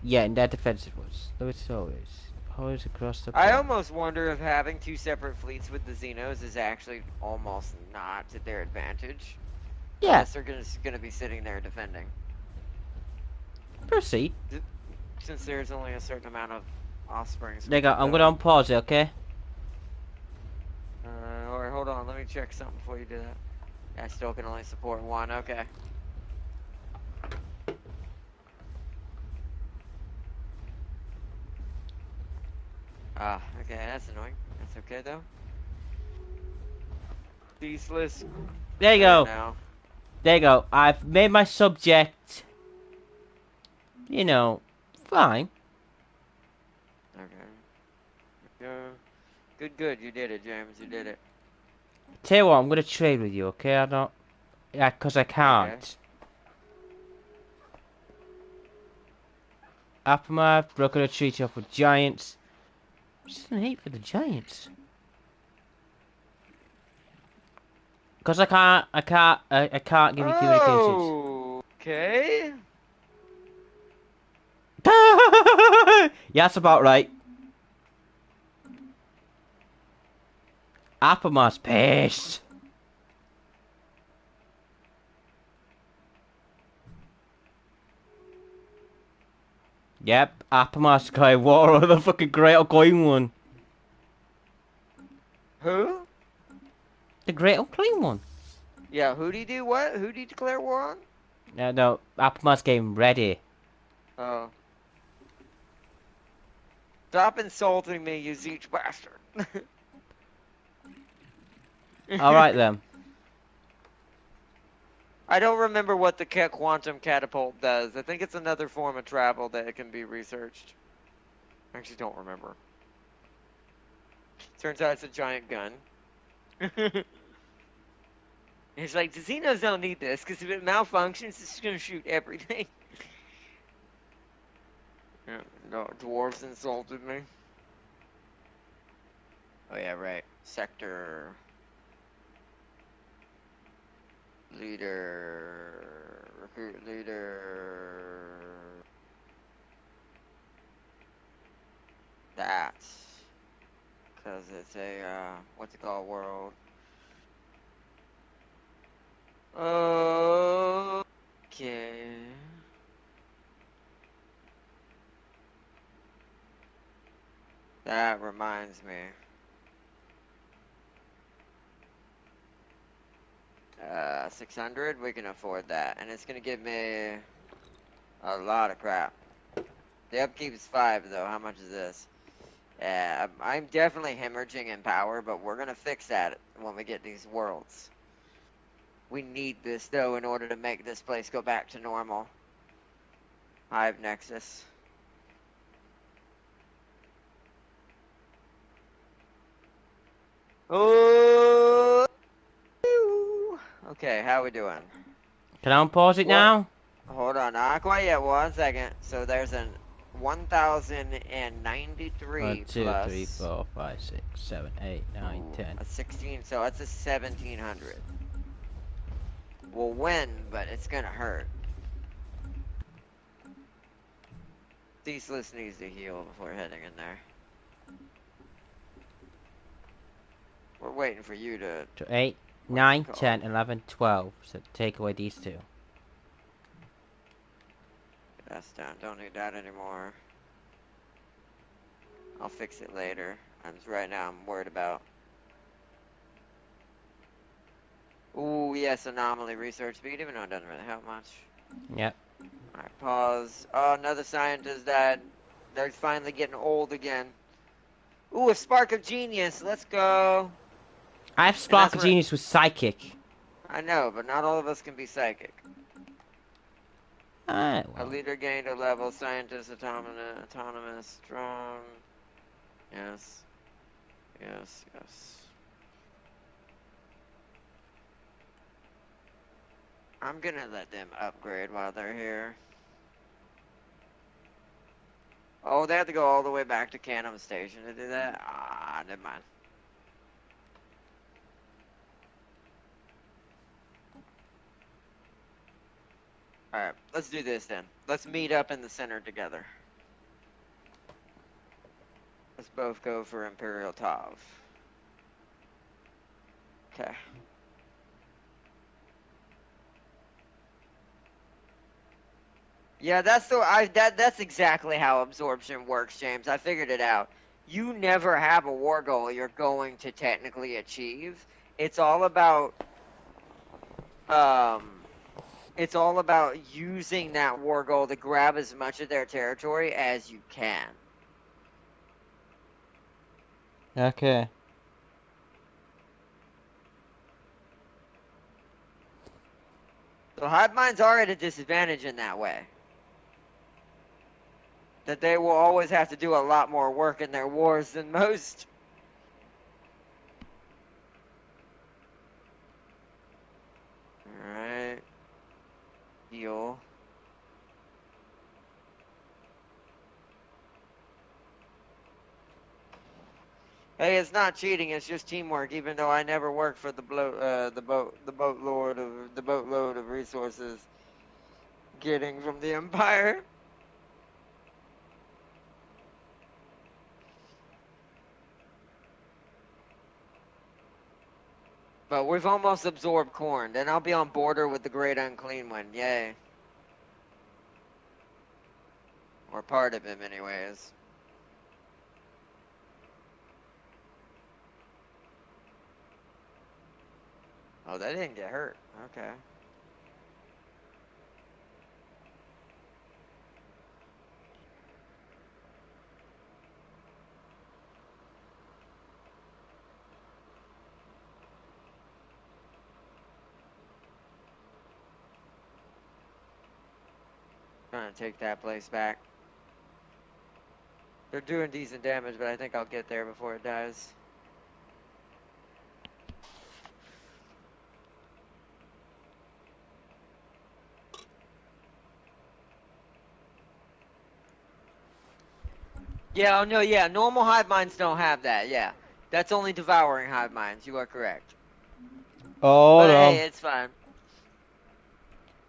Yeah, in that defensive wars. Though it's always across the I planet. almost wonder if having two separate fleets with the Xenos is actually almost not to their advantage. Yeah, Unless they're gonna be sitting there defending. proceed. Since there's only a certain amount of offsprings. There you go. I'm gonna unpause it, okay? Or hold on, let me check something before you do that. I still can only support one, okay. Ah, okay, that's annoying. That's okay though. Ceaseless. There you go. Now. There you go. I've made my subject. You know, fine. Okay. Good. You did it, James. You did it. Tell you what, I'm gonna trade with you, okay? I don't. Yeah, cause I can't. Okay. Aftermath, broken a treaty off with giants. Just an hate for the giants. Cause I can't give you communications. Okay. Yeah, that's about right. Aftermath's pissed. Yep, Appamas Sky War or the fucking Great Unclean One. Who? The Great Unclean One. Yeah, who do you do what? Who do you declare war on? No, Appamas game ready. Oh. Stop insulting me, you Zeech bastard. Alright then. I don't remember what the quantum catapult does. I think it's another form of travel that it can be researched. I actually don't remember. Turns out it's a giant gun. It's like, the Xenos don't need this, because if it malfunctions, it's just going to shoot everything. Yeah, no, dwarves insulted me. Oh yeah, right. Sector... Leader... Recruit leader... That's... Because it's a, what's it called, world. Okay. That reminds me. 600, we can afford that. And it's gonna give me a lot of crap. The upkeep is 5 though, how much is this? I'm definitely hemorrhaging in power, but we're gonna fix that when we get these worlds. We need this though in order to make this place go back to normal. Hive Nexus. Oh, okay, how we doing? Can I unpause it What? now? Hold on, not quite yet. 1 second. So there's an 1,093 1, 2, plus 3, 4, 5, 6, 7, 8, 9, 10. a 16. So that's a 1,700. We'll win, but it's gonna hurt. Ceaseless needs to heal before heading in there. We're waiting for you to. 8, What's 9, it called? 10, 11, 12. So take away these two. That's done. Don't need that anymore. I'll fix it later. Right now I'm worried about. Ooh, yes, anomaly research speed, even though it doesn't really help much. Yep. Alright, pause. Oh, another scientist died. They're finally getting old again. Ooh, a spark of genius. Let's go. I have Spark of Genius with Psychic. I know, but not all of us can be psychic. Alright, A well. leader gained a level. Scientist, autonomous, strong. Yes. Yes, yes. I'm gonna let them upgrade while they're here. Oh, they have to go all the way back to Canham Station to do that? Ah, never mind. Alright, let's do this then. Let's meet up in the center together. Let's both go for Imperial Tav. Okay. Yeah, that's exactly how absorption works, James. I figured it out. You never have a war goal you're going to technically achieve. It's all about um it's all about using that war goal to grab as much of their territory as you can. Okay. So hive minds are at a disadvantage in that way. That they will always have to do a lot more work in their wars than most. Alright. Heal. Hey, it's not cheating, it's just teamwork, even though I never worked for the boatload of resources getting from the Empire. But we've almost absorbed corn. Then I'll be on border with the Great Unclean One. Yay. Or part of him, anyways. Oh, they didn't get hurt. Okay. Trying to take that place back. They're doing decent damage, but I think I'll get there before it dies. Yeah, oh no, yeah, normal hive minds don't have that, yeah. That's only devouring hive minds, you are correct. Hold But on. hey, it's fine.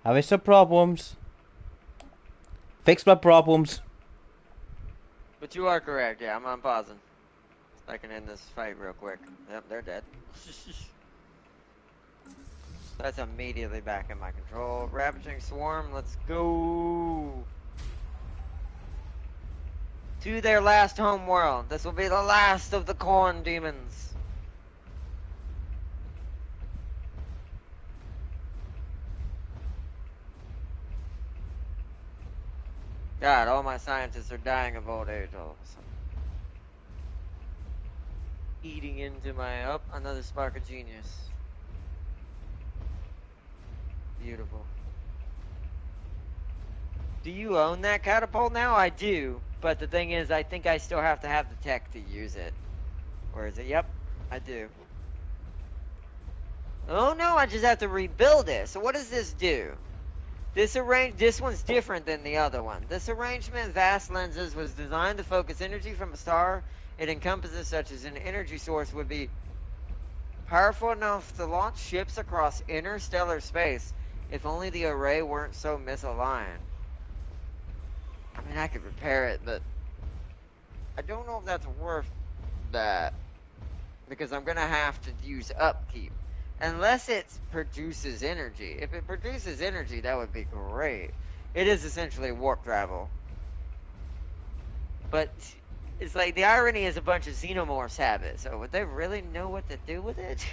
Having some problems. Fix my problems. But you are correct, yeah, I'm unpausing. I can end this fight real quick. Yep, they're dead. That's immediately back in my control. Ravaging Swarm, let's go. To their last home world. This will be the last of the corn demons. God, all my scientists are dying of old age all of a sudden. Eating into my... Oh, another spark of genius. Beautiful. Do you own that catapult now? I do. But the thing is, I think I still have to have the tech to use it. Or is it? Yep, I do. Oh no, I just have to rebuild it. So what does this do? This one's different than the other one. This arrangement, vast lenses, was designed to focus energy from a star. It encompasses such as an energy source would be powerful enough to launch ships across interstellar space, if only the array weren't so misaligned. I mean, I could repair it, but I don't know if that's worth that, because I'm gonna have to use upkeep. Unless it produces energy. If it produces energy, that would be great. It is essentially warp travel. But it's like the irony is a bunch of xenomorphs have it, so would they really know what to do with it?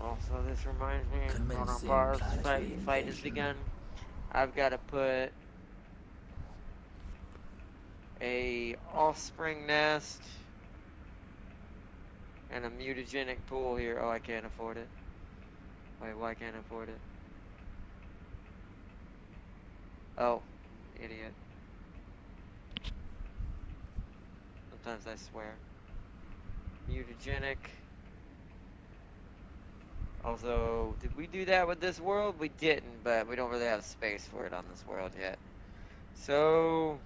Also, this reminds me, hold on, Commencing pause, planetary fight has invasion. begun. I've got to put a offspring nest and a mutagenic pool here. Oh, I can't afford it. Wait, why can't I afford it? Oh, idiot. Sometimes I swear. Mutagenic. Also, did we do that with this world? We didn't, but we don't really have space for it on this world yet. So,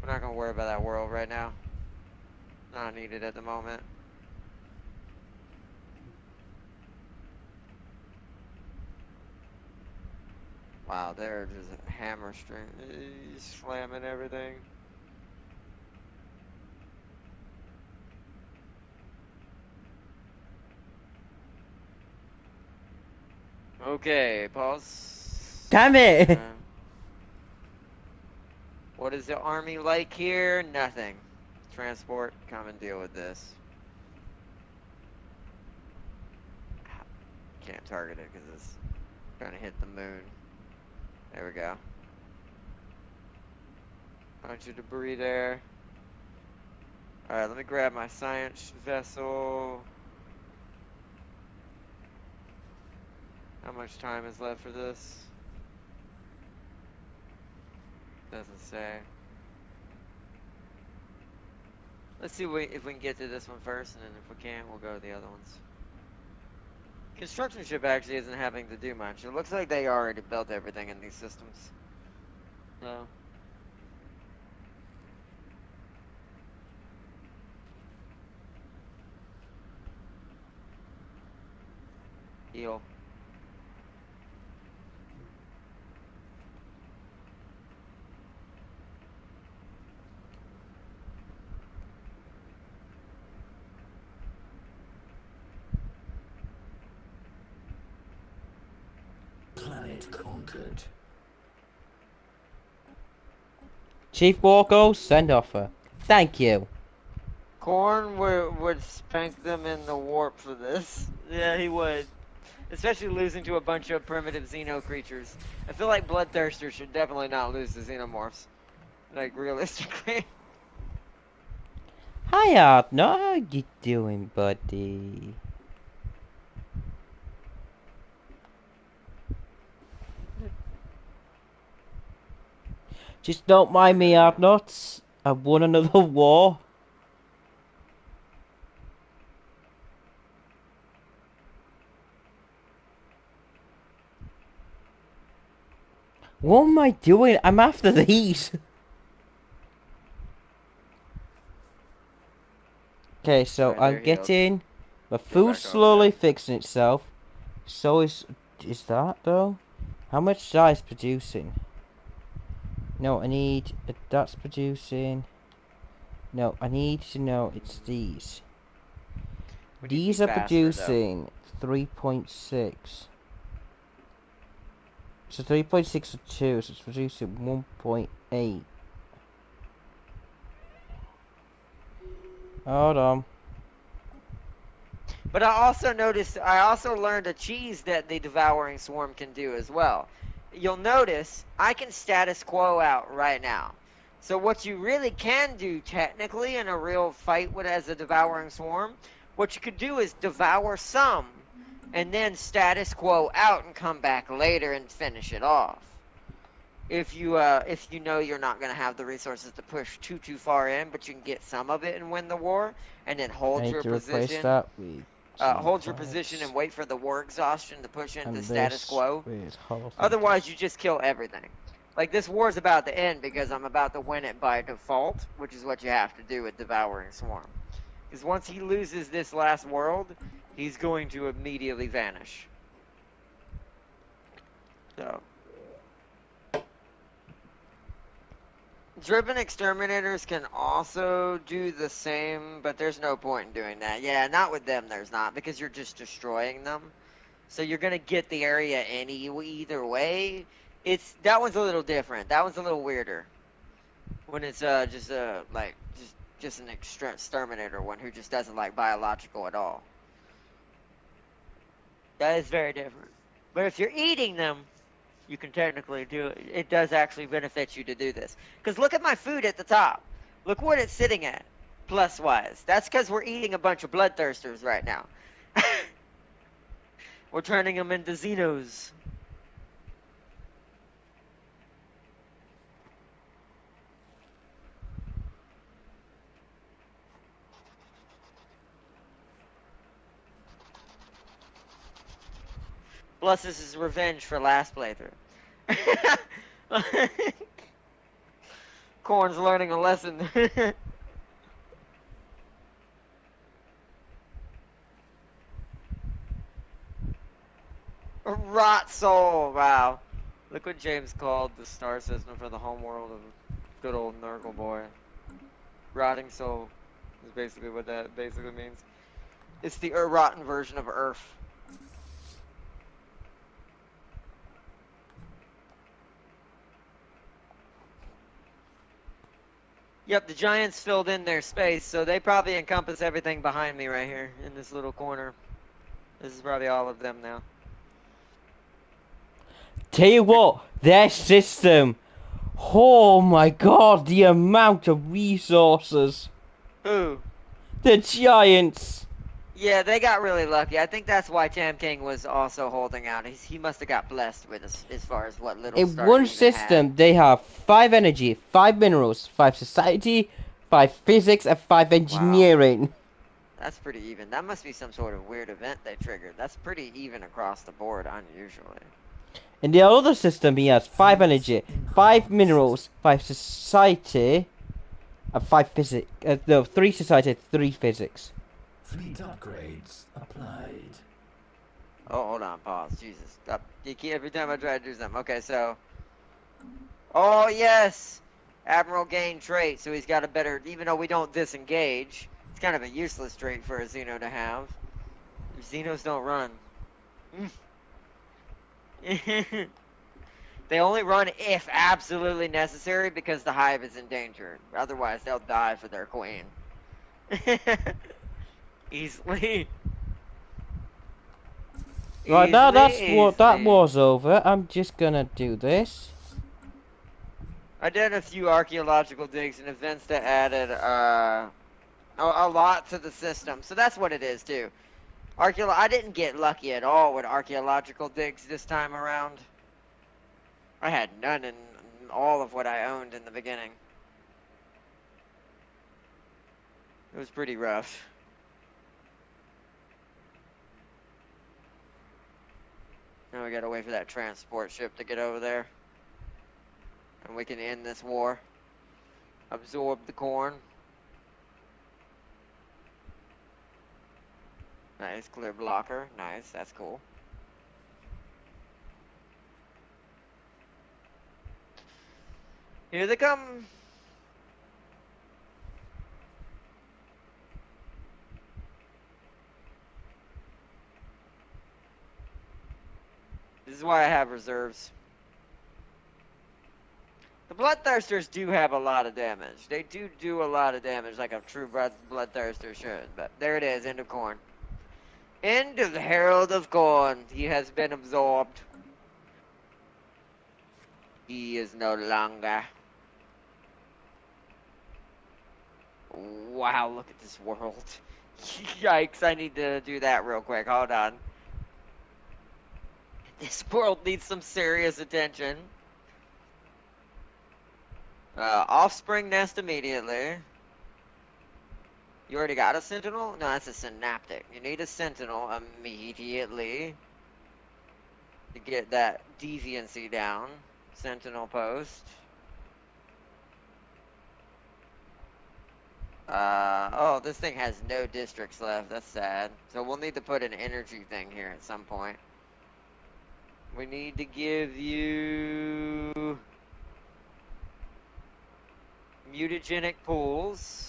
we're not going to worry about that world right now. Not needed at the moment. Wow, they're just hammer string, slamming everything. Okay, pause. Damn it! What is the army like here? Nothing. Transport, come and deal with this. Can't target it because it's trying to hit the moon. There we go. Bunch of debris there. Alright, let me grab my science vessel. How much time is left for this? Doesn't say. Let's see if we can get to this one first, and then if we can't, we'll go to the other ones. Construction ship actually isn't having to do much. It looks like they already built everything in these systems. So. Heal. Planet conquered. Chief Walko, send offer. Thank you. Korn would spank them in the warp for this. Yeah, he would. Especially losing to a bunch of primitive Xeno creatures. I feel like Bloodthirster should definitely not lose to Xenomorphs. Like, realistically. Hi, Art. No, how you doing, buddy? Just don't mind me, Art. I won another war. What am I doing? I'm after these. Okay, so Alright, they're I'm healed. getting my Go food back over slowly there. fixing itself. So is that though? How much size producing? No, I need that's producing. No, I need to know it's these. We need to be These are faster, though. producing 3.6. So 3.6 or 2, so it's producing 1.8. Hold on. But I also learned a cheese that the Devouring Swarm can do as well. You'll notice, I can status quo out right now. So what you really can do, technically, in a real fight with as a Devouring Swarm, what you could do is devour some, and then status quo out and come back later and finish it off. If you know you're not going to have the resources to push too far in, but you can get some of it and win the war, and then I hold need your to replace position. that with Hold your position and G-Flex. wait for the war exhaustion to push into And status this quo. with Hollow Otherwise, Thinkers. you just kill everything. Like, this war's about to end because I'm about to win it by default, which is what you have to do with Devouring Swarm. Because once he loses this last world, he's going to immediately vanish. So. Driven exterminators can also do the same, but there's no point in doing that. Yeah, not with them, there's not, because you're just destroying them. So you're gonna get the area either way. That one's a little different. That one's a little weirder. When it's just an exterminator one who just doesn't like biological at all. That is very different. But if you're eating them, you can technically do it. It does actually benefit you to do this. Because look at my food at the top. Look what it's sitting at, plus-wise. That's because we're eating a bunch of bloodthirsters right now. We're turning them into Xenos. Plus, this is revenge for last playthrough. Corn's learning a lesson. Rot soul, wow. Look what James called the star system for the homeworld of good old Nurgle boy. Rotting soul is basically what that basically means. It's the rotten version of Earth. Yep, the giants filled in their space, so they probably encompass everything behind me right here in this little corner. This is probably all of them now. Tell you what, their system. Oh my god, the amount of resources. Who? The giants. Yeah, they got really lucky. I think that's why Tam King was also holding out. He must have got blessed with as far as what little In start one he even had. system, they have 5 energy, 5 minerals, 5 society, 5 physics, and 5 Wow. engineering. That's pretty even. That must be some sort of weird event they triggered. That's pretty even across the board, unusually. In the other system, he has 5 energy, 5 minerals, 5 society, and 5 physics. No, 3 society, 3 physics. Fleet upgrades applied. Oh, hold on, pause. Jesus. You keep, every time I try to do something. Okay, so. Oh, yes! Admiral gained trait, so he's got a better. Even though we don't disengage, it's kind of a useless trait for a Xeno to have. Xenos don't run. They only run if absolutely necessary because the hive is endangered. Otherwise, they'll die for their queen. Easily. Right now, that Easily. war's over. I'm just gonna do this. I did a few archaeological digs and events that added a lot to the system. So that's what it is too. I didn't get lucky at all with archaeological digs this time around. I had none in all of what I owned in the beginning. It was pretty rough. Now we gotta wait for that transport ship to get over there. And we can end this war. Absorb the corn. Nice, clear blocker. Nice, that's cool. Here they come. This is why I have reserves. The Bloodthirsters do have a lot of damage. They do a lot of damage like a true Bloodthirster should. But there it is, end of corn. End of the Herald of Corn. He has been absorbed. He is no longer. Wow, look at this world. Yikes, I need to do that real quick. Hold on. This world needs some serious attention. Offspring nest immediately. You already got a sentinel? No, that's a synaptic. You need a sentinel immediately to get that deviancy down. Sentinel post. Oh, this thing has no districts left. That's sad. So we'll need to put an energy thing here at some point. We need to give you mutagenic pools.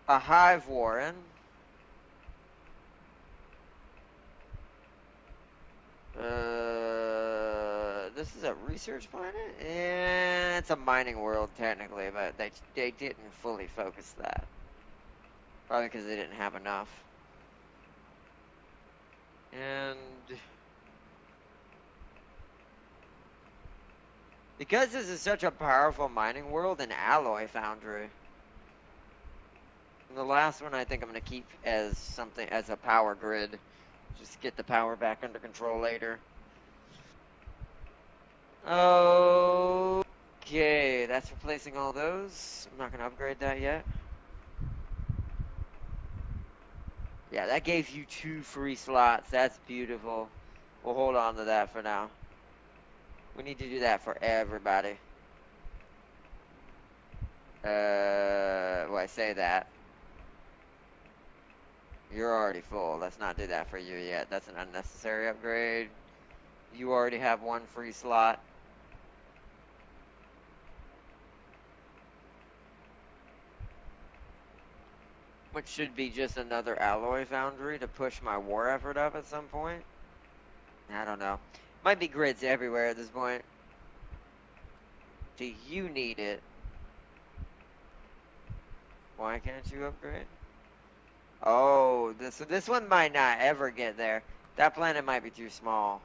A hive warren. This is a research planet? Yeah, it's a mining world technically, but they didn't fully focus that. Probably because they didn't have enough. And because this is such a powerful mining world, an alloy foundry. And the last one I think I'm gonna keep as something as a power grid. Just get the power back under control later. Okay, that's replacing all those. I'm not gonna upgrade that yet. Yeah, that gave you 2 free slots. That's beautiful. We'll hold on to that for now. We need to do that for everybody. Well, I say that. You're already full. Let's not do that for you yet. That's an unnecessary upgrade. You already have 1 free slot. Which should be just another alloy foundry to push my war effort up at some point. I don't know. Might be grids everywhere at this point. Do you need it? Why can't you upgrade? Oh, this one might not ever get there. That planet might be too small.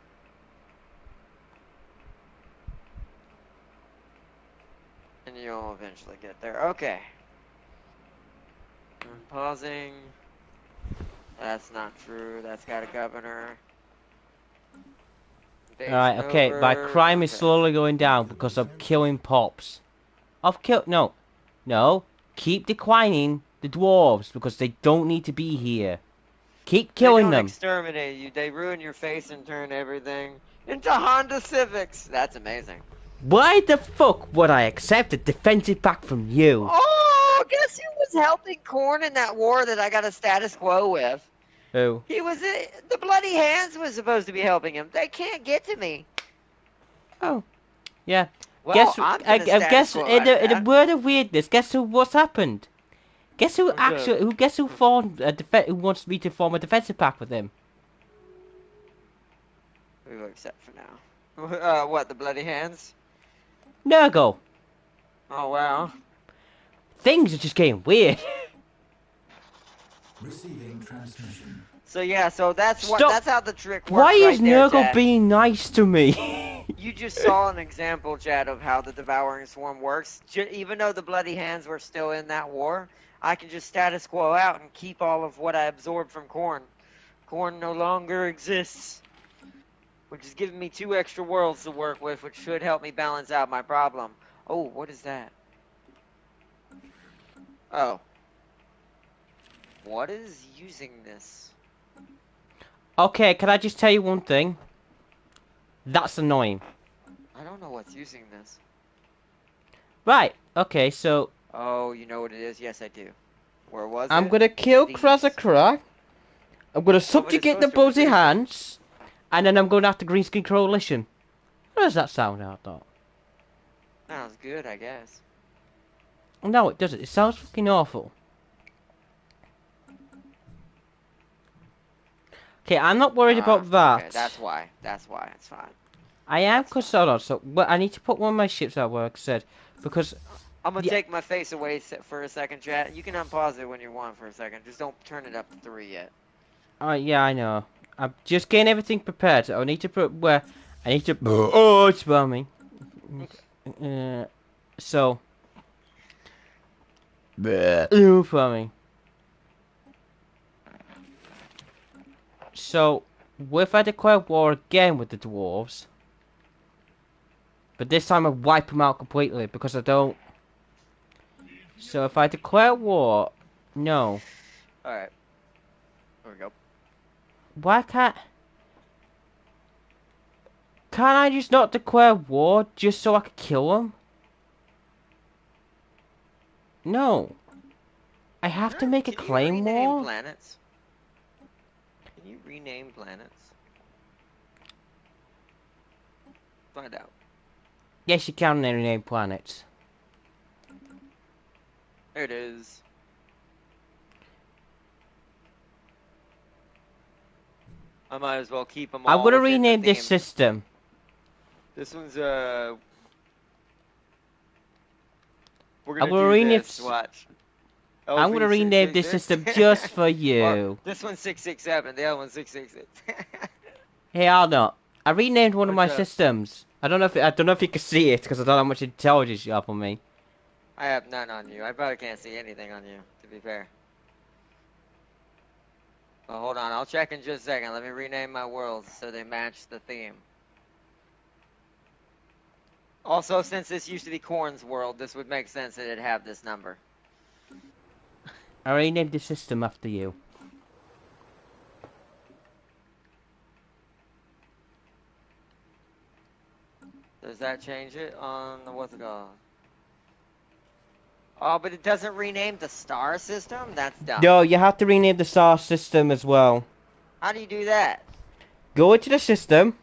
And you'll eventually get there. Okay. I'm pausing. That's not true. That's got a governor. Alright, okay, my crime is slowly going down because I'm killing pops. No. Keep declining the dwarves because they don't need to be here. Keep killing them. They don't exterminate you. They ruin your face and turn everything into Honda Civics. That's amazing. Why the fuck would I accept a defensive back from you? Oh, guess who was helping Korn in that war that I got a status quo with? Who? He was the Bloody Hands was supposed to be helping him. They can't get to me. Oh, yeah. Well, Guess in a word of weirdness, guess what's happened? Guess who What's actually? up? Guess who formed a who wants me to form a defensive pact with him? We will accept for now. What, the bloody hands? Nurgle. Oh, wow. Things are just getting weird. Receiving transmission. So yeah, so Stop. that's how the trick Why works is right there, Nurgle chat. being nice to me? You just saw an example, Chad, of how the Devouring Swarm works. Even though the Bloody Hands were still in that war, I can just status quo out and keep all of what I absorbed from Corn. Corn no longer exists, which is giving me 2 extra worlds to work with, which should help me balance out my problem. Oh, what is that? Oh. What is using this? Okay, can I just tell you one thing? That's annoying. I don't know what's using this. Right. Okay, so Oh, you know what it is? Yes, I do. Where was I'm it? gonna kill These. Krazakra. I'm gonna Oh, but it's subjugate the supposed to Buzzy produce it. Hands, and then I'm going after Green Screen Coalition. How does that sound out, though? Sounds good, I guess. No, it doesn't. It sounds fucking awful. Okay, I'm not worried about Okay, that. that's why. That's why. It's fine. I am, That's cause fine. hold on. So, I need to put one of my ships out where I said because I'm gonna the take my face away for a second, chat. You can unpause it when you want for a second. Just don't turn it up to 3 yet. yeah, I know. I'm just getting everything prepared. So I need to put where I need to. Oh, it's me. So. Ooh, for me. So, if I declare war again with the dwarves, but this time I wipe them out completely because I don't. So if I declare war, no. Alright. There we go. Why can't? Can't I just not declare war just so I can kill them? No. I have to make a Can you rename claymore? planets? Can you rename planets? Find out. Yes, you can rename planets. There it is. I might as well keep them I'm all gonna within the rename this theme. system. This one's, we're I'm gonna gonna do rename. this. Watch. I'm gonna rename this system just for Or you. this one's 667. The other one's 666. Hey, Arno. I renamed one of What's my up? systems. I don't know if you can see it because I don't know how much intelligence you have on me. I have none on you. I probably can't see anything on you, to be fair. Well, hold on. I'll check in just a second. Let me rename my worlds so they match the theme. Also, since this used to be Corn's world, this would make sense that it'd have this number. I renamed the system after you. Does that change it on the, what's it called? Oh, but it doesn't rename the star system? That's dumb. No, you have to rename the star system as well. How do you do that? Go into the system.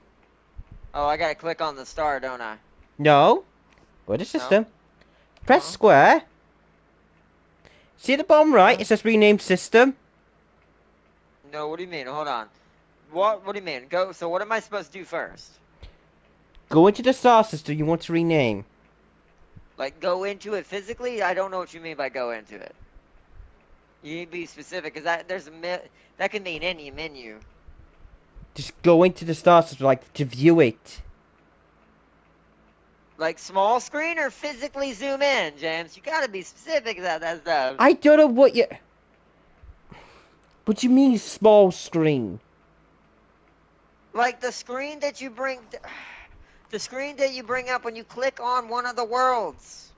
Oh, I gotta click on the star, don't I? No. Go to No? system. Press square. See at the bottom right, it says rename system. No, what do you mean? Hold on. What do you mean? Go. So what am I supposed to do first? Go into the star system you want to rename. Like go into it physically? I don't know what you mean by go into it. You need to be specific, because that can mean any menu. Just go into the star system, like, to view it. Like small screen or physically zoom in, James? You gotta be specific about that stuff. I don't know what you... What do you mean small screen? Like the screen that you bring... The screen that you bring up when you click on one of the worlds.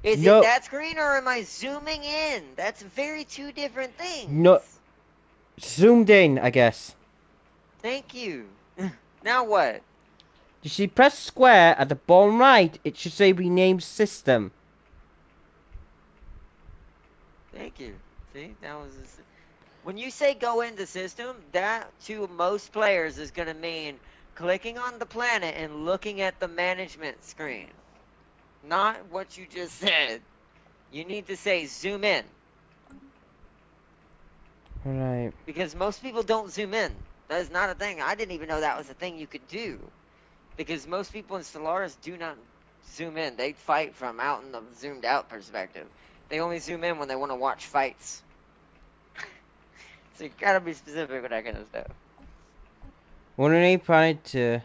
Is it that screen or am I zooming in? That's very 2 different things. No. Zoomed in, I guess. Thank you. Now what? You see, press square at the bottom right. It should say rename system. Thank you. See, that was... When you say go into system, that to most players is going to mean clicking on the planet and looking at the management screen. Not what you just said. You need to say zoom in. Right. Because most people don't zoom in. That is not a thing. I didn't even know that was a thing you could do. Because most people in Stellaris do not zoom in. They fight from out in the zoomed out perspective. They only zoom in when they want to watch fights. So you gotta be specific with that kind of stuff. What are you planning to?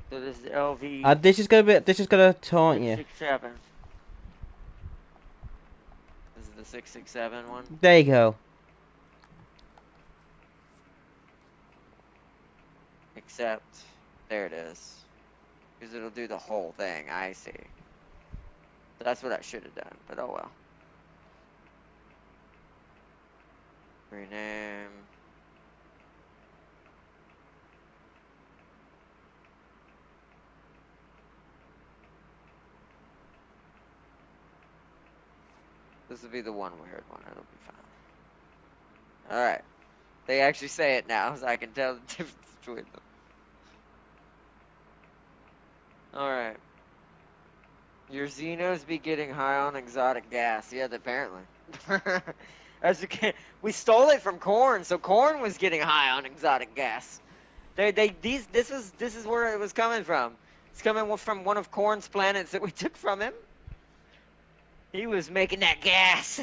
So this is LV This is gonna be. This is gonna taunt you. 667. This is the 667 one. There you go. Except, there it is. Because it'll do the whole thing. I see. So that's what I should have done. But oh well. Rename. This will be the one weird one. It'll be fine. Alright. They actually say it now, so I can tell the difference between them. Alright. Your Xenos be getting high on exotic gas. Yeah, apparently. As you can, we stole it from Corn, so Corn was getting high on exotic gas. This is where it was coming from. It's coming from one of Corn's planets that we took from him. He was making that gas.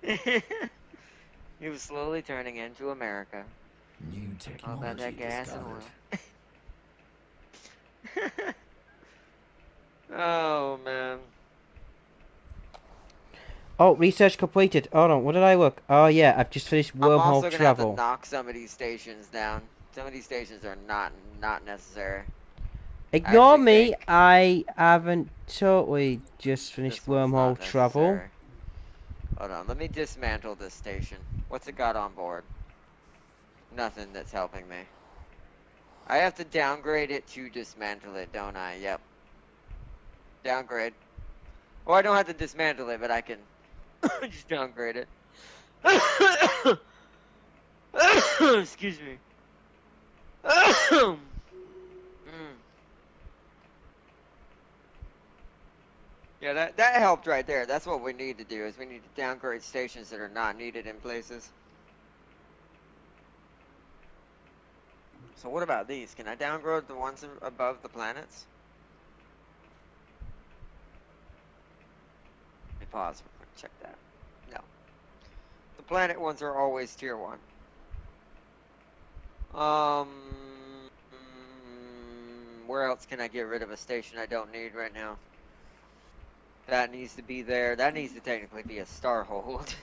He was slowly turning into America. New All about that technology gas and discovered. oil. Oh man. Oh, research completed. Hold on. What did I look? Oh yeah, I've just finished I'm wormhole also gonna have to travel. knock some of these stations down. Some of these stations are not necessary. I Ignore actually me. think I haven't totally just this finished one's not wormhole travel. necessary. Hold on, let me dismantle this station. What's it got on board? Nothing that's helping me. I have to downgrade it to dismantle it, don't I? Yep. Downgrade. Well, I don't have to dismantle it, but I can just downgrade it. Excuse me. Mm. Yeah, that helped right there. That's what we need to do, is we need to downgrade stations that are not needed in places. So what about these? Can I downgrade the ones above the planets? Let me pause real quick, check that. No. The planet ones are always tier 1. Where else can I get rid of a station I don't need right now? That needs to be there. That needs to technically be a star hold.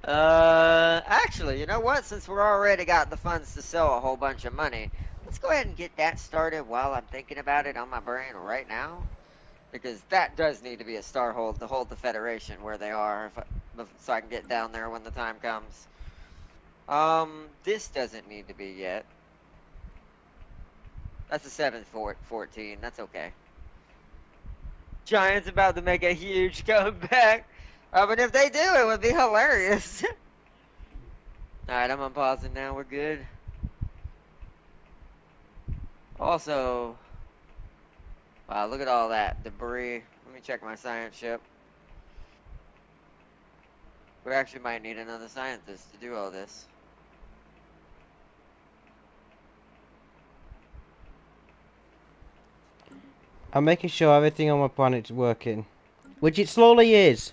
Actually, you know what? Since we're already got the funds to sell a whole bunch of money, let's go ahead and get that started while I'm thinking about it on my brain right now. Because that does need to be a star hold to hold the Federation where they are, so I can get down there when the time comes. This doesn't need to be yet. That's a 714. That's okay. Giants about to make a huge comeback. But if they do, it would be hilarious. Alright, I'm unpausing now. We're good. Also, wow, look at all that debris. Let me check my science ship. We actually might need another scientist to do all this. I'm making sure everything on my planet's working, which it slowly is.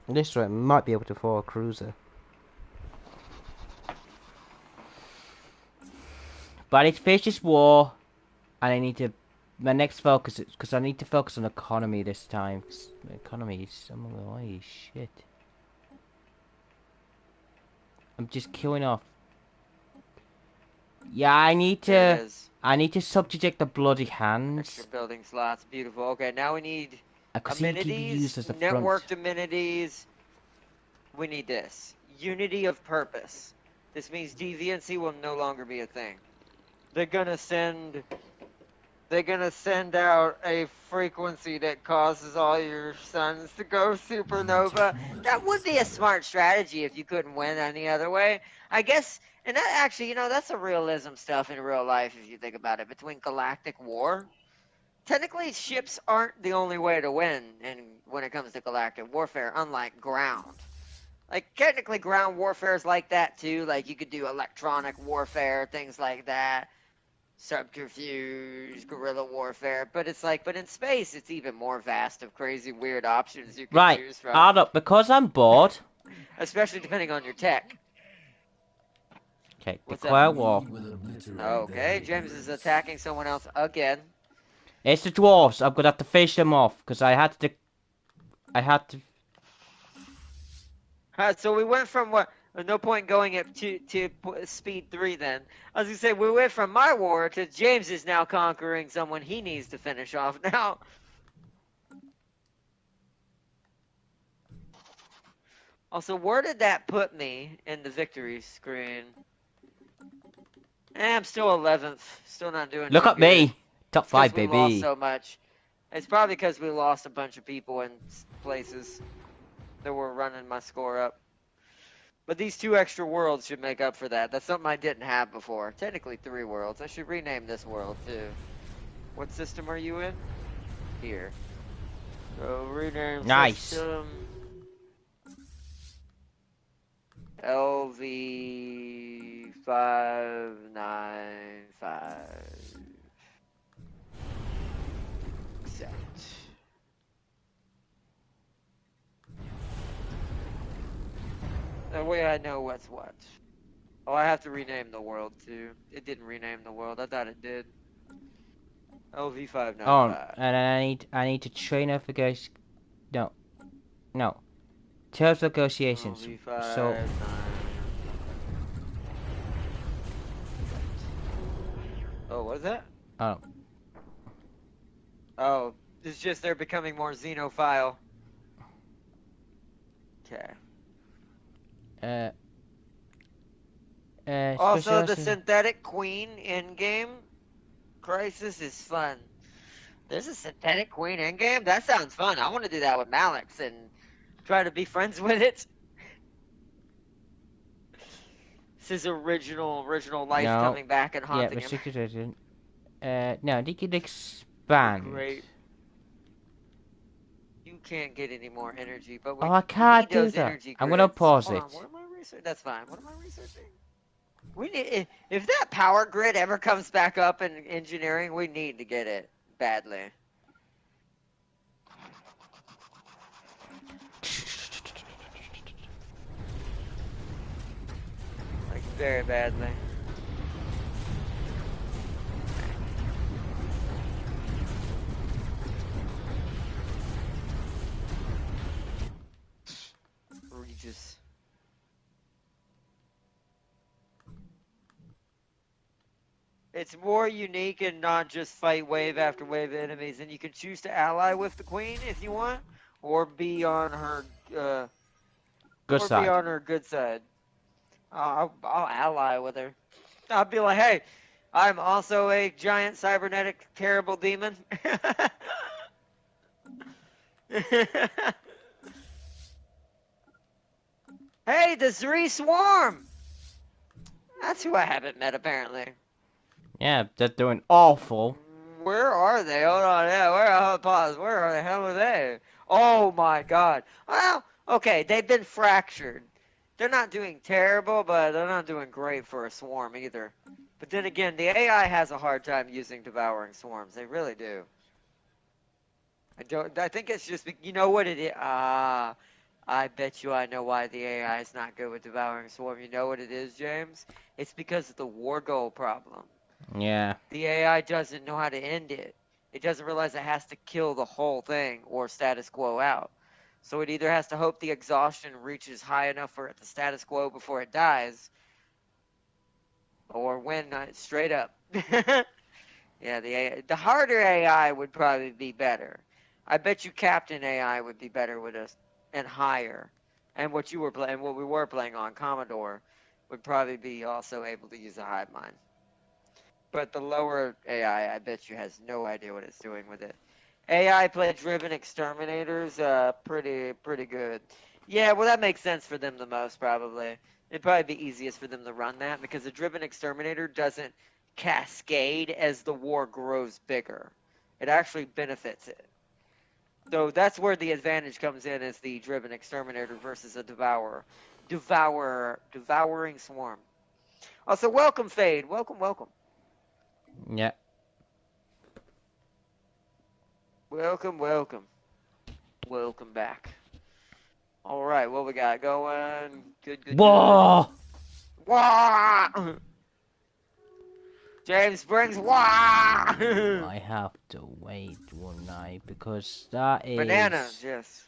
This way, I might be able to follow a cruiser. But I need to finish this war, and I need to. My next focus is because I need to focus on economy this time. 'Cause the economy is, I'm gonna lie, shit. I'm just killing off. Yeah, I need There it to. is. I need to subjugate the bloody Extra hands. building slots. Beautiful. Okay, now we need Because he can be amenities, used as a front. networked amenities. We need this. Unity of purpose. This means deviancy will no longer be a thing. They're gonna send out a frequency that causes all your suns to go New supernova. technology That would be a discovered. smart strategy if you couldn't win any other way. I guess, and that actually, that's a realism stuff in real life if you think about it. Between galactic war, technically ships aren't the only way to win when it comes to galactic warfare, unlike ground. Like, technically ground warfare is like that too. Like, you could do electronic warfare, things like that. Subterfuge, guerrilla warfare. But it's like, but in space, it's even more vast of crazy, weird options you can Right, choose from. hold up, because I'm bored. Especially depending on your tech. Okay, What's up? declare war. We will obliterate Okay, their James is ignorance. attacking someone else again. It's the dwarves. I'm gonna have to finish them off because I had to. So we went from what? No point going at to speed 3 then. I was gonna say we went from my war to James is now conquering someone he needs to finish off now. Also, where did that put me in the victory screen? I'm still 11th. Still not doing Look too at good. me, top It's because 5, we lost baby. so much. It's probably because we lost a bunch of people in places that were running my score up. But these 2 extra worlds should make up for that. That's something I didn't have before. Technically 3 worlds. I should rename this world too. What system are you in? Here. So rename Nice. system LV595. Set. That way I know what's what. Oh, I have to rename the world too. It didn't rename the world. I thought it did. Oh, LV595. and I need to train up against. No, no. Terms negotiations. So, LV595. Oh, what is that? oh, Oh, it's just they're becoming more xenophile. Okay. uh, Also, the specialization. synthetic queen in-game crisis is fun. There's a synthetic queen in-game? That sounds fun. I want to do that with Malix and try to be friends with it. This is original life No. coming back and Yeah, haunting him. restricted. No, they can The expand. great. You can't get any more energy, but Oh, we I need can't do those that. energy I'm gonna grids. pause Hold on, it. what am I researching? That's fine. What am I researching? We need if that power grid ever comes back up in engineering, we need to get it badly. Like very badly. Regis. It's more unique and not just fight wave after wave of enemies, and you can choose to ally with the queen if you want, or be on her Good side. good side. I'll ally with her. I'll be like, hey, I'm also a giant cybernetic terrible demon. Hey, the Zree Swarm! That's who I haven't met, apparently. Yeah, they're doing awful. Where are they? Hold on, yeah, pause. Where are the hell are they? Oh my god. Well, okay, they've been fractured. They're not doing terrible, but they're not doing great for a swarm either. But then again, the AI has a hard time using devouring swarms. They really do. I think it's just, you know what it is? I bet you I know why the AI is not good with devouring swarm. You know what it is, James? It's because of the war goal problem. Yeah. The AI doesn't know how to end it. It doesn't realize it has to kill the whole thing or status quo out. So it either has to hope the exhaustion reaches high enough for it to status quo before it dies, or win straight up. Yeah, the harder AI would probably be better. I bet you Captain AI would be better with us and higher. And what we were playing on Commodore would probably be also able to use a hive mind. But the lower AI, I bet you has no idea what it's doing with it. AI play driven exterminators, pretty good. Yeah, well that makes sense for them the most probably. It'd probably be easiest for them to run that because a driven exterminator doesn't cascade as the war grows bigger. It actually benefits it. So that's where the advantage comes in as the driven exterminator versus a devourer. Devouring swarm. Also, welcome, Fade. Welcome, welcome. Yeah. Welcome, welcome. Welcome back. All right, what we got going? Good. Whoa! Wah! James brings wah! I have to wait one night because that is. Bananas, yes.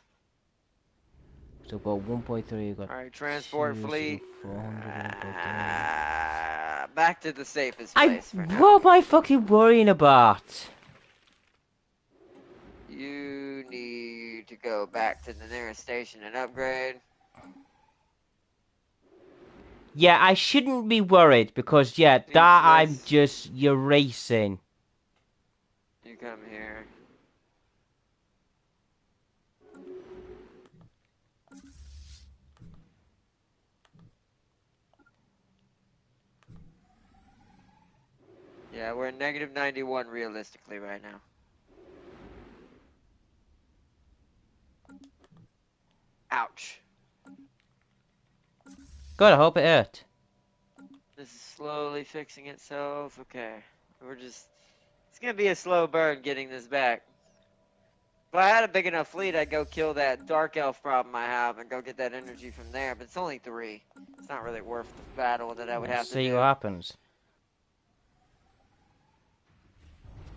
So we've got 1.3, we've got All right, transport 2, so we've fleet. got 400, Back to the safest place for now. What am I fucking worrying about? You need to go back to the nearest station and upgrade. Yeah, I shouldn't be worried because, yeah, Need that I'm this. just erasing. You come here. Yeah, we're at -91 realistically right now. Ouch. God, I hope it hurt. This is slowly fixing itself. Okay. It's gonna be a slow burn getting this back. If I had a big enough fleet, I'd go kill that dark elf problem I have and go get that energy from there, but it's only 3. It's not really worth the battle that I would We'll have to see do. what happens.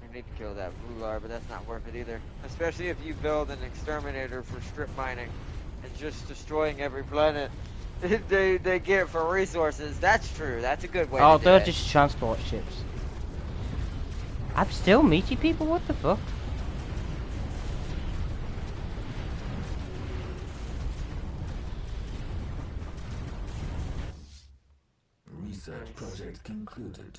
I need to kill that Vular, but that's not worth it either. Especially if you build an exterminator for strip mining and just destroying every planet they get for resources. That's true. That's a good way Oh, to do they're it. just transport ships. I'm still meeting people? What the fuck? Research project concluded.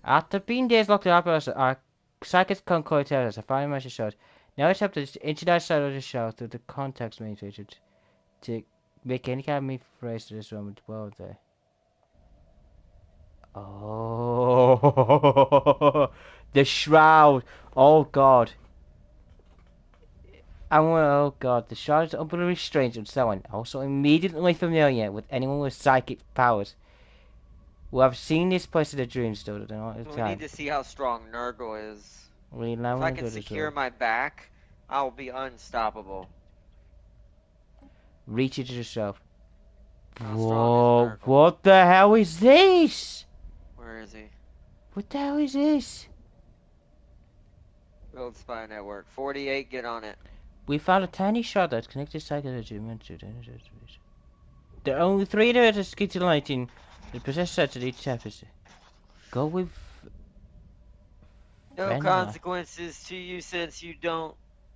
After being days locked up, our psychic concord tells us a final message showed. Now it's up to the internet side of the show through the context matrix to make any kind of me phrase to this moment well there. Oh, the shroud. Oh god. Oh god, the shroud is unbelievably strange and so on. Also immediately familiar with anyone with psychic powers. Well, I've seen this place in a dream still at all the We need time. to see how strong Nurgle is. We If now I want to can go to secure the my back, I'll be unstoppable. reach it to yourself. How strong is Whoa, Nurgle? what the hell is this? Where is he? What the hell is this? Build spy network. 48, get on it. We found a tiny shard that's connected psychology to the there are only 3 layers of lighting the possessed sets at each surface. Go with No Venma. consequences to you since you don't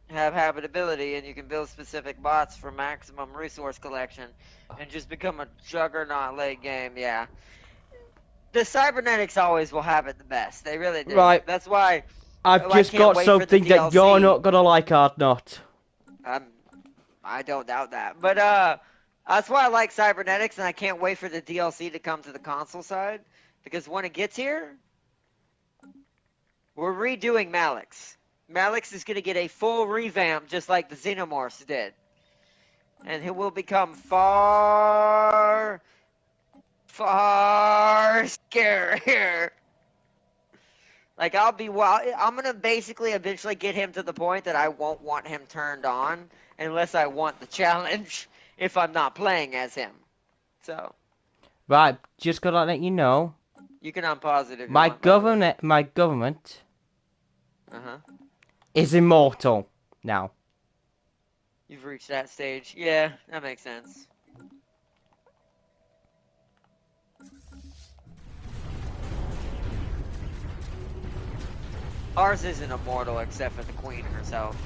have habitability and you can build specific bots for maximum resource collection and just become a juggernaut late game, yeah. The cybernetics always will have it the best. They really do. Right, That's why I've I just can't got wait for the something that you're DLC. not gonna like, Art not. I don't doubt that. But that's why I like cybernetics and I can't wait for the DLC to come to the console side because when it gets here, we're redoing Malix. Malix is going to get a full revamp just like the Xenomorphs did. And he will become far scarier. Like, I'm going to basically eventually get him to the point that I won't want him turned on unless I want the challenge if I'm not playing as him. So. Right, just gotta let you know. You can unpause it if you want, by the way. My government Uh-huh. is immortal now. You've reached that stage. Yeah, that makes sense. Ours isn't immortal except for the queen herself.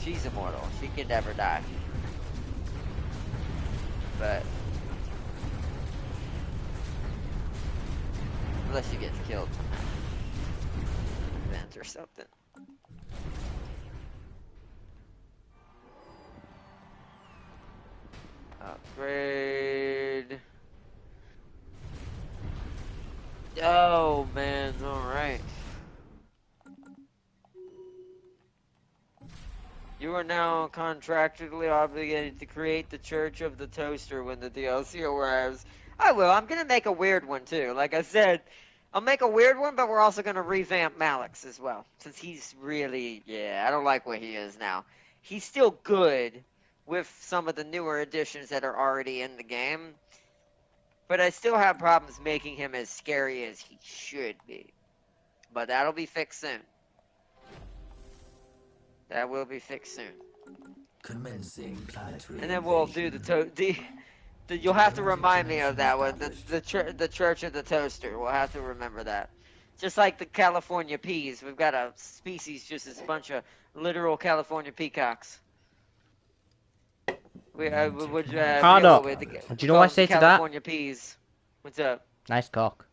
She's immortal. She can never die. But unless she gets killed from event or something. Upgrade. Oh man, alright. You are now contractually obligated to create the Church of the Toaster when the DLC arrives. I will. I'm gonna make a weird one too. Like I said, I'll make a weird one, but we're also gonna revamp Malix as well. Since he's really, yeah, I don't like what he is now. He's still good with some of the newer additions that are already in the game, but I still have problems making him as scary as he should be. But that'll be fixed soon. That will be fixed soon. Commencing planetary And then we'll do invasion. you'll have to Diplomatic remind me of connection that one. established. The Church of the Toaster. We'll have to remember that. Just like the California peas, we've got a species just as a bunch of literal California peacocks. New I technology Hold forget what up. established. Do we you know what I call them, the say to that? California peas. What's up? Nice cock.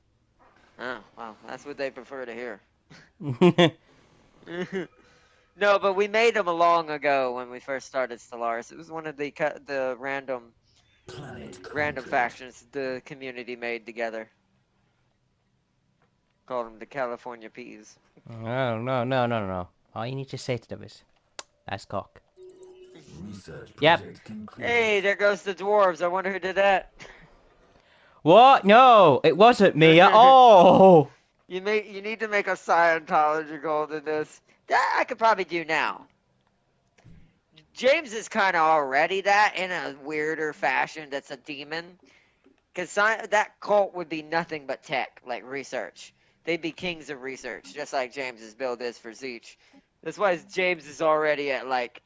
Oh, wow, that's what they prefer to hear. No, but we made them long ago when we first started Stellaris. It was one of the Planet random conquered. factions the community made together. Called them the California peas. No, no, no, no, no. All you need to say to them is, nice cock. Research Yep. project concluded. Hey, there goes the dwarves. I wonder who did that. What? No, it wasn't me at all. You need to make a Scientology goal to this. That I could probably do now. James is kind of already that in a weirder fashion. That's a demon. Because that cult would be nothing but tech, like research. They'd be kings of research, just like James's build is for Zeech. That's why James is already at like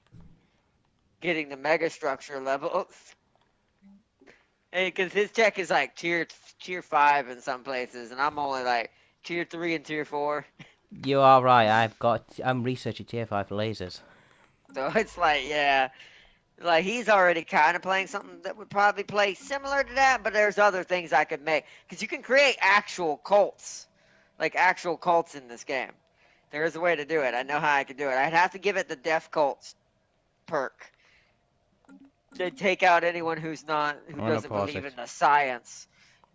getting the mega structure levels. Hey, because his tech is like tier 5 in some places, and I'm only like tier 3 and tier 4. You are right. I'm researching tier 5 lasers. So it's like, yeah, like he's already kind of playing something that would probably play similar to that, but there's other things I could make. Because you can create actual cults, like actual cults in this game. There is a way to do it. I know how I could do it. I'd have to give it the Death Cults perk to take out anyone who I'm gonna doesn't pause believe it. in the science.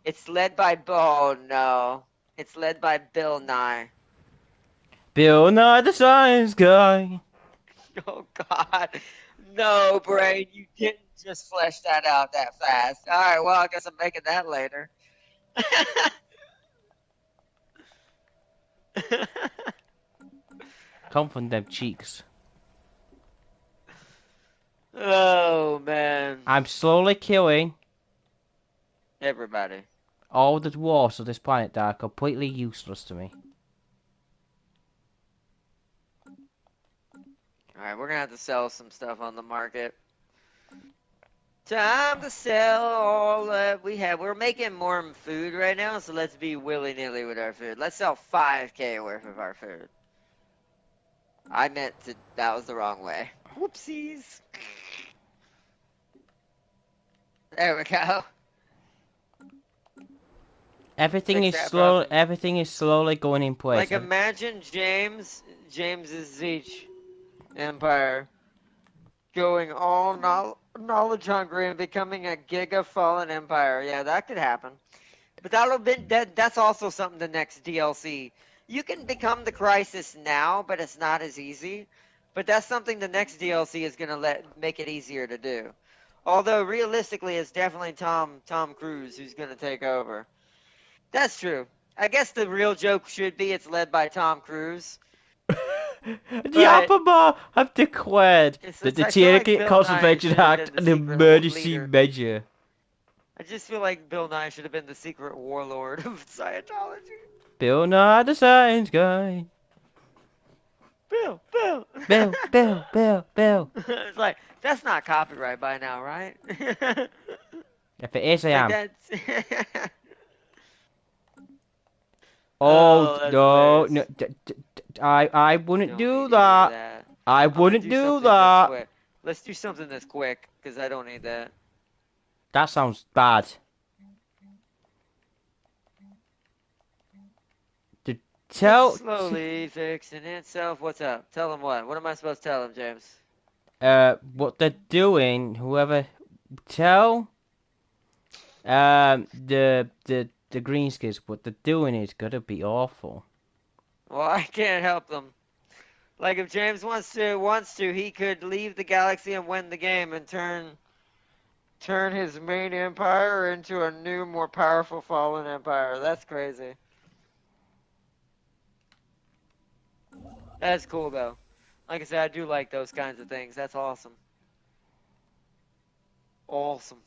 It's led by, oh no, it's led by Bill Nye. Bill Nye the Science Guy. Oh God, no, Brain, you didn't just flesh that out that fast. All right, well, I guess I'm making that later. Come from them cheeks. Oh man, I'm slowly killing everybody. all the dwarfs of this planet that are completely useless to me. All right, we're gonna have to sell some stuff on the market. Time to sell all that we have. We're making more food right now, so let's be willy-nilly with our food. Let's sell 5K worth of our food. I meant to, that was the wrong way. Whoopsies. There we go. Everything Fix is that slow. problem. Everything is slowly going in place. Like imagine James's Zeech Empire going all knowledge hungry and becoming a giga fallen empire. Yeah, that could happen. But that's also something the next DLC. You can become the Crisis now, but it's not as easy. But that's something the next DLC is gonna make it easier to do. Although realistically, it's definitely Tom Cruise who's gonna take over. That's true. I guess the real joke should be it's led by Tom Cruise. The But Alphabet have declared that the I feel like Tierney Bill Nye Conservation should have Act been the an secret emergency leader. measure. I just feel like Bill Nye should have been the secret warlord of Scientology. Bill Nye the Science Guy. Bill. Bill, Bill, Bill, Bill. It's like that's not copyright by now, right? If it is, I Like am. that's Oh oh, that's no, hilarious. no, I wouldn't Don't need do any of that. that. I I'm gonna wouldn't do do something that's that. quick. Let's do something that's quick because I don't need that. That sounds bad. To It's tell, slowly fixing itself. What's up? Tell him what? What am I supposed to tell him, James? what they're doing. Whoever tell, the greenskins what they're doing is gonna be awful. Well, I can't help them. Like if James wants to, he could leave the galaxy and win the game and turn his main empire into a new, more powerful fallen empire. That's crazy. That's cool though. Like I said, I do like those kinds of things. That's awesome. Awesome.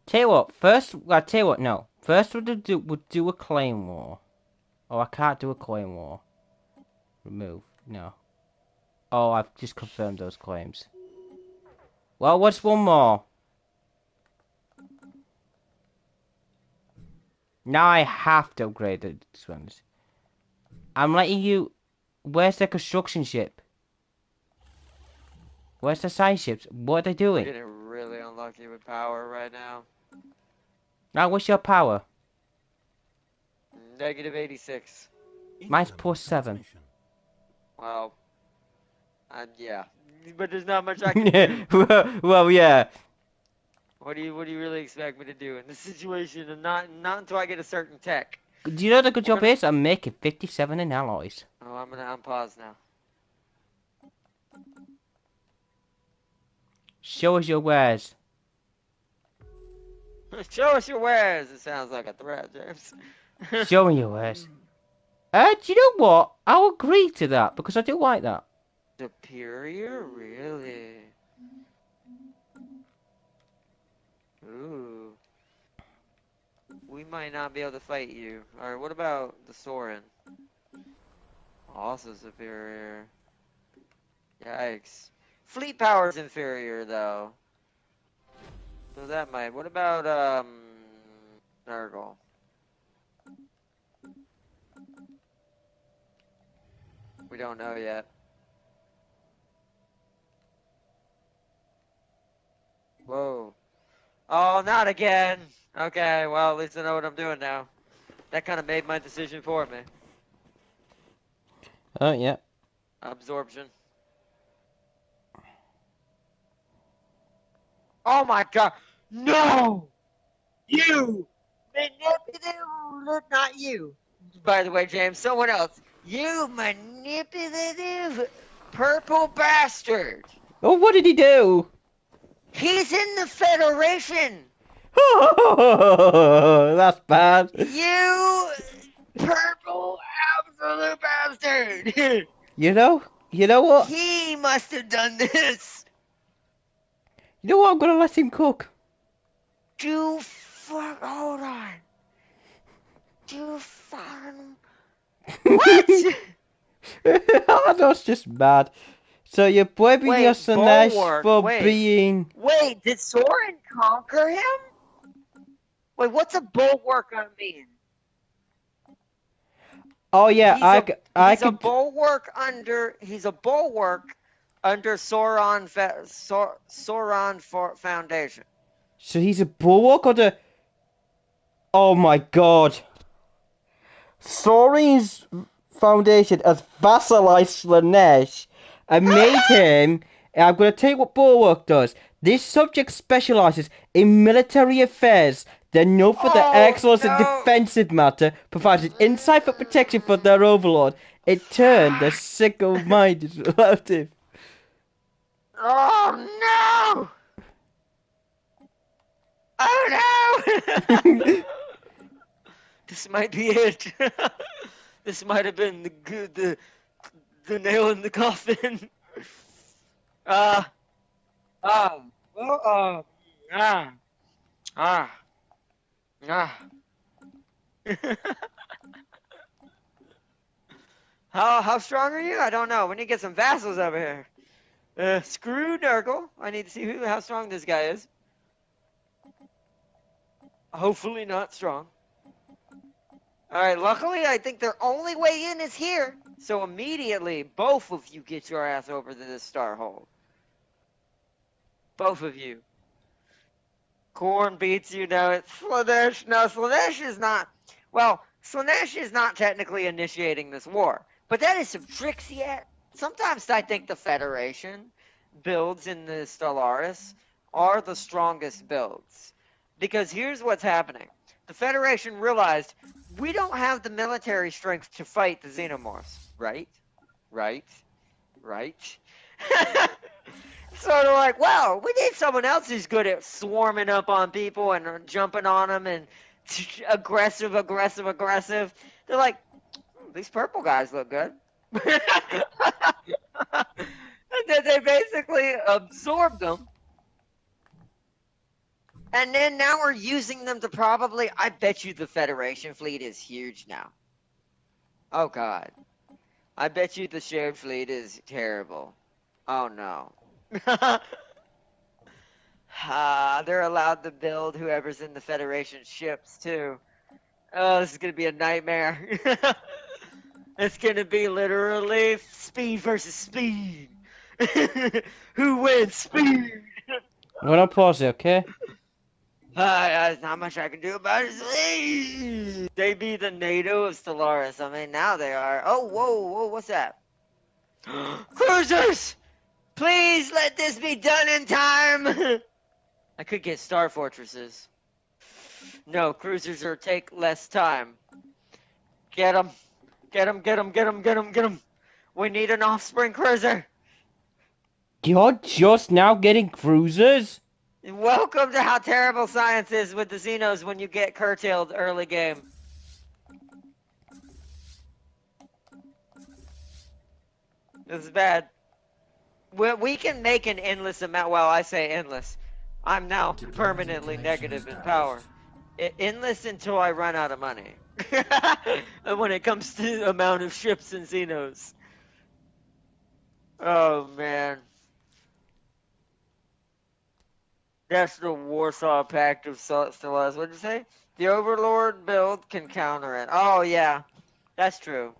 Tell you what, first, I tell you what, no. First we'll do a claim war. Oh, I can't do a claim war. Remove, no. Oh, I've just confirmed those claims. Well, what's one more? Now I have to upgrade this ones. I'm letting you... Where's the construction ship? Where's the science ships? What are they We're doing? getting really unlucky with power right now. Now, what's your power? Negative 86. Mine's +7. Well, yeah. But there's not much I can do. well, yeah. What do you really expect me to do in this situation? And not until I get a certain tech. Do you know what the good We're job is? I'm making 57 in alloys. Oh, I'm gonna unpause now. Show us your wares. Show us your wares. It sounds like a threat, James. Show me your wares. Do you know what? I'll agree to that because I do like that. Superior, really? Ooh. We might not be able to fight you. Alright, what about the Soren? Also superior. Yikes. Fleet power's inferior, though. So that might. What about, Nurgle? We don't know yet. Whoa. Oh, not again. Okay, well, at least I know what I'm doing now. That kind of made my decision for me. Oh, yeah. Absorption. Oh my god. No! You! Manipulative, not you. By the way, James, someone else. You manipulative purple bastard. Oh, what did he do? He's in the Federation. That's bad. You purple absolute bastard. You know what? He must have done this. You know what? I'm gonna let him cook. Hold on. What? That's just bad. So you're blaming Wait, your Slanesh Bulwark, for wait. being... Wait, did Soren conquer him? Wait, what's a bulwark I mean? Oh yeah, He's a bulwark under Sauron Foundation. So he's a bulwark or the... Oh my god. Sauron's foundation has vassalized Slanesh and made him... I'm going to tell you what Bulwark does. This subject specializes in military affairs. They're known for their excellence in defensive matter, providing insight for protection for their overlord. In turn, they're single-minded relative. Oh no! Oh no! This might be it. This might have been the nail in the coffin. How strong are you? I don't know. We need to get some vassals over here. Screw Nurgle. I need to see how strong this guy is. Hopefully not strong. Alright, luckily I think their only way in is here. So immediately, both of you get your ass over to this star hole. Both of you. Korn beats you now. It's Slanesh. No, Slanesh is not... Well, Slanesh is not technically initiating this war. But that is some tricks yet. Sometimes I think the Federation builds in the Stellaris are the strongest builds. Because here's what's happening. The Federation realized we don't have the military strength to fight the Xenomorphs, right? Right? right? Sort of like, well, we need someone else who's good at swarming up on people and jumping on them and aggressive. They're like, these purple guys look good. And then they basically absorbed them. And then now we're using them to probably, I bet you the Federation fleet is huge now. Oh, God. I bet you the shared fleet is terrible. Oh, no. They're allowed to build whoever's in the Federation ships, too. Oh, this is going to be a nightmare. It's going to be literally speed versus speed. Who wins? Speed! I'm gonna pause it, okay? There's not much I can do about it. They be the NATO of Stellaris. I mean, now they are. Oh, whoa, what's that? Cruisers! Please let this be done in time! I could get star fortresses. No, cruisers are take less time. Get them. Get them. We need an offspring cruiser. You're just now getting cruisers? Welcome to how terrible science is with the Xenos when you get curtailed early game. This is bad. We can make an endless amount. Well, I say endless. I'm now permanently negative in power. Endless until I run out of money. When it comes to the amount of ships and Xenos. Oh, man. That's the Warsaw Pact of Stellaris. What did you say? The Overlord build can counter it. Oh, yeah. That's true.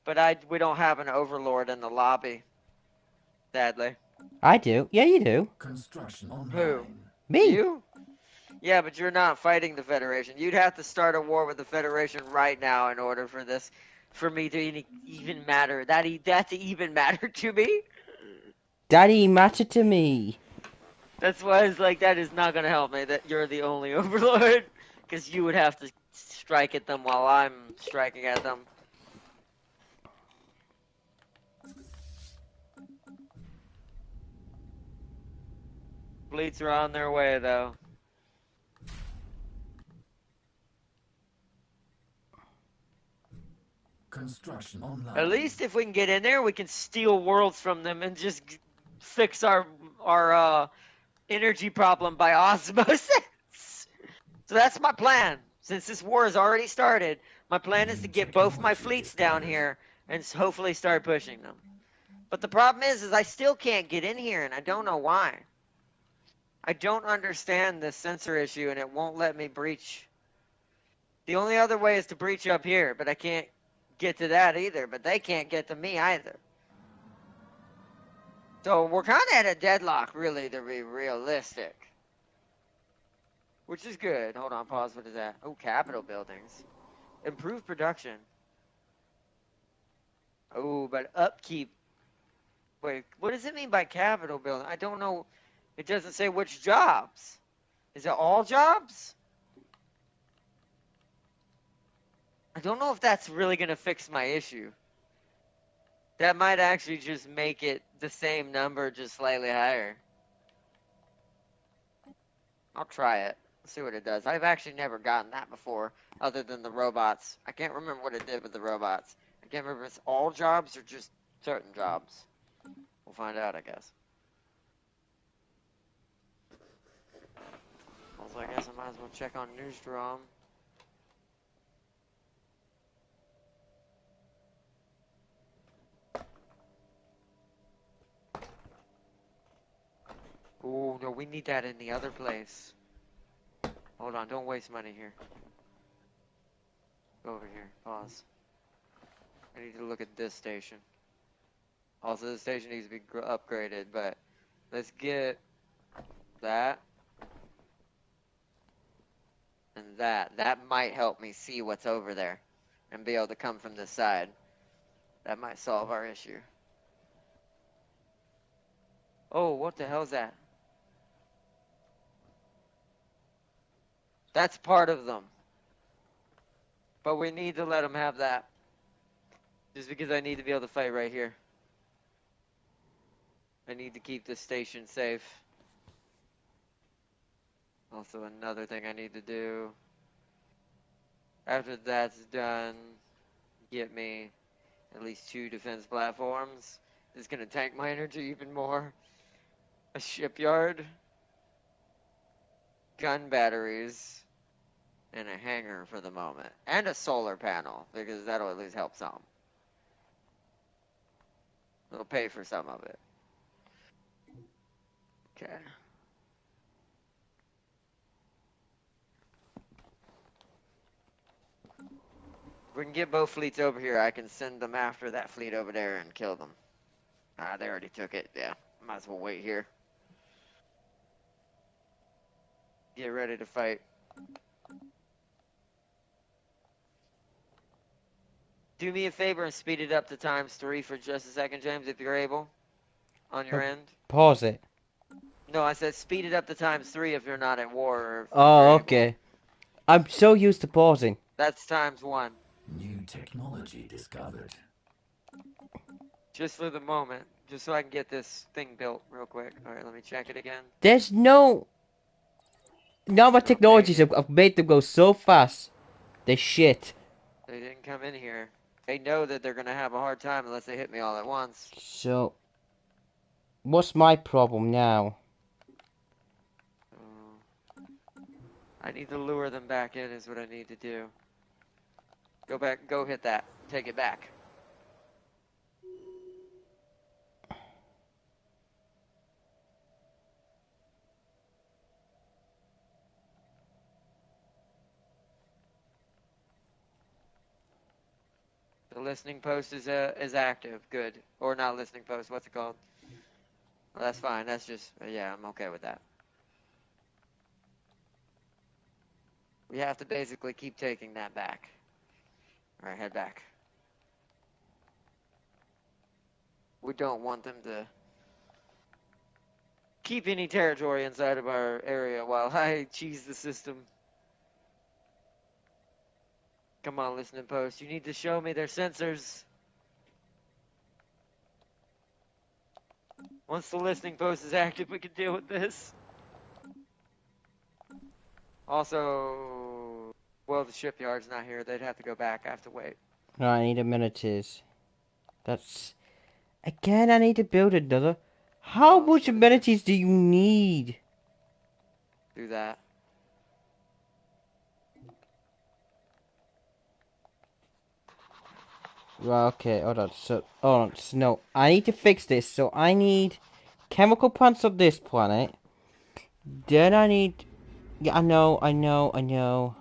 But we don't have an Overlord in the lobby. Sadly. I do. Yeah, you do. Construction Who? online. Me. You? Yeah, but you're not fighting the Federation. You'd have to start a war with the Federation right now in order for this, for me to even matter. That to even matter to me? Daddy matter to me. That's why it's like, that is not going to help me, that you're the only Overlord. Because you would have to strike at them while I'm striking at them. Fleets are on their way, though. Construction online. At least if we can get in there, we can steal worlds from them and just fix our energy problem by osmosis. So that's my plan. Since this war has already started, my plan is to get both my fleets down here and hopefully start pushing them. But the problem is I still can't get in here, and I don't know why. I don't understand this sensor issue, and it won't let me breach. The only other way is to breach up here, but I can't get to that either. But they can't get to me either. So we're kind of at a deadlock, really, to be realistic. Which is good. Hold on, pause. What is that? Oh, Capitol buildings. Improve production. Oh, but upkeep. Wait, what does it mean by Capitol building? I don't know. It doesn't say which jobs. Is it all jobs? I don't know if that's really going to fix my issue. That might actually just make it the same number, just slightly higher. I'll try it. See what it does. I've actually never gotten that before, other than the robots. I can't remember what it did with the robots. I can't remember if it's all jobs or just certain jobs. We'll find out, I guess. Also, I guess I might as well check on Newsdrom. Oh, no, we need that in the other place. Hold on, don't waste money here. Go over here, pause. I need to look at this station. Also, this station needs to be upgraded, but let's get that and that. That might help me see what's over there and be able to come from this side. That might solve our issue. Oh, what the hell is that? That's part of them. But we need to let them have that. Just because I need to be able to fight right here. I need to keep this station safe. Also, another thing I need to do. After that's done, get me at least 2 defense platforms. This is gonna tank my energy even more. A shipyard, gun batteries, and a hangar for the moment. And a solar panel, because that'll at least help some. It'll pay for some of it. Okay. If we can get both fleets over here, I can send them after that fleet over there and kill them. Ah, they already took it. Yeah, might as well wait here. Get ready to fight. Do me a favor and speed it up to ×3 for just a second, James, if you're able, on your end. Pause it. No, I said speed it up to ×3 if you're not at war or if you're Oh, able. okay. I'm so used to pausing. That's ×1. New technology discovered. Just for the moment. Just so I can get this thing built real quick. Alright, let me check it again. There's no... Now my technologies Updated. have made them go so fast. They're shit. They didn't come in here. They know that they're gonna have a hard time unless they hit me all at once. So... What's my problem now? I need to lure them back in is what I need to do. Go back, go hit that. Take it back. The listening post is active. Good. Or not listening post. What's it called? Well, that's fine. That's just, yeah, I'm okay with that. We have to basically keep taking that back. Alright, head back. We don't want them to keep any territory inside of our area while I cheese the system. Come on, listening post. You need to show me their sensors. Once the listening post is active, we can deal with this. Also, well, the shipyard's not here. They'd have to go back. I have to wait. No, I need amenities. That's... Again, I need to build another. How Oh, much so amenities do you need? do that. Well, okay, hold on. So, hold on. So, no, I need to fix this. So, I need chemical plants on this planet. Then I need... Yeah, I know.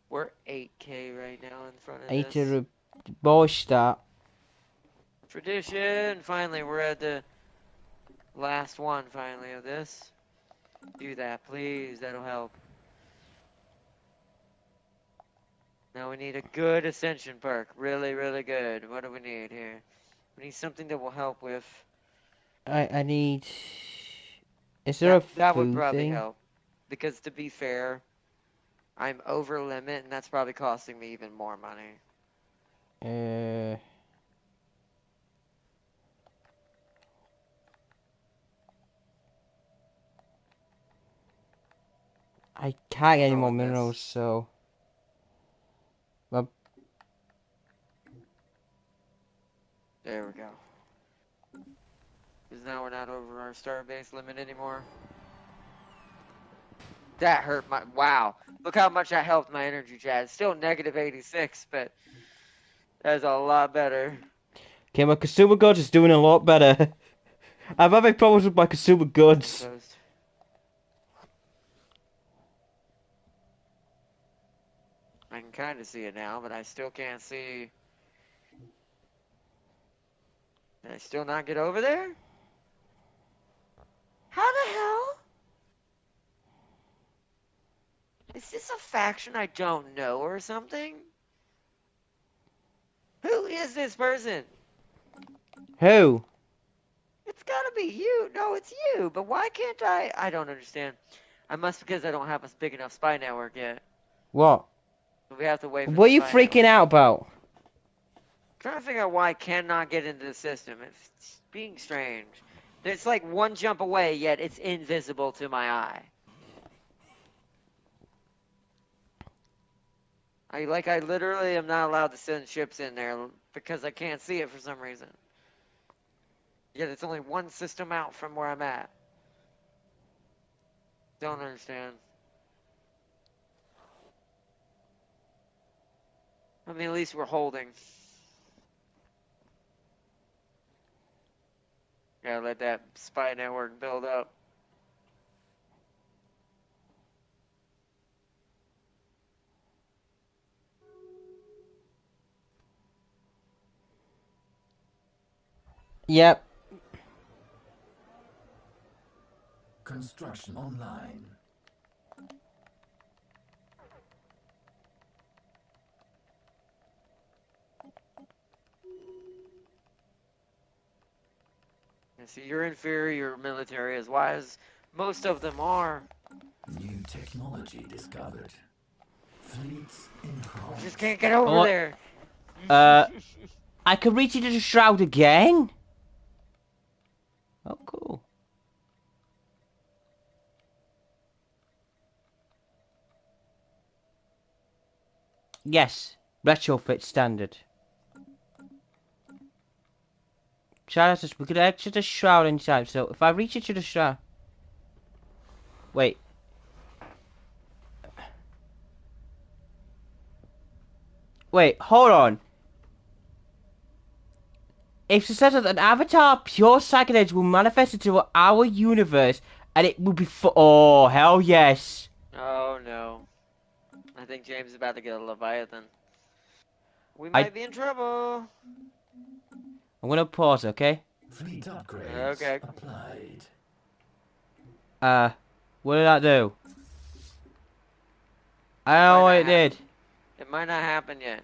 We're 8K right now in front of I need this. to abolish that. Tradition! Finally, we're at the last one, finally, of this. Do that, please. That'll help. Now we need a good ascension perk. Really, really good. What do we need here? We need something that will help with... I need... Is there a That would food probably thing? help. Because to be fair, I'm over limit, and that's probably costing me even more money. I can't get any Go more with this. minerals, so... Well, There we go. Because now we're not over our star base limit anymore. That hurt my... Wow. Look how much that helped my energy, Chad. It's still negative 86, but that's a lot better. okay, my consumer goods is doing a lot better. I'm having problems with my consumer goods. Post. I can kind of see it now, but I still can't see... Did I still not get over there? How the hell? Is this a faction I don't know or something? Who is this person? Who? It's gotta be you. No, it's you. But why can't I? I don't understand. I must because I don't have a big enough spy network yet. What? We have to wait for What the are you spy freaking network. out about? Trying to figure out why I cannot get into the system. It's being strange. It's like one jump away, yet it's invisible to my eye. I literally am not allowed to send ships in there because I can't see it for some reason. Yet it's only one system out from where I'm at. Don't understand. I mean, at least we're holding. Gotta let that spy network build up. Yep. Construction online. And see, you're inferior military as wise most of them are. New technology discovered. Fleets I just enhanced. can't get over Oh, there. I can reach into the shroud again? Oh, cool. Yes. Retrofit standard. Charles, we could exit the shroud anytime, so if I reach into the shroud... Wait. Wait, hold on. If it says that an avatar pure psychedelics will manifest into our universe, and it will be oh, hell yes. Oh no. I think James is about to get a Leviathan. We I'm might be in trouble. gonna pause, okay? Fleet upgrades Okay. applied. What did that do? I don't know what it did. It might not happen yet.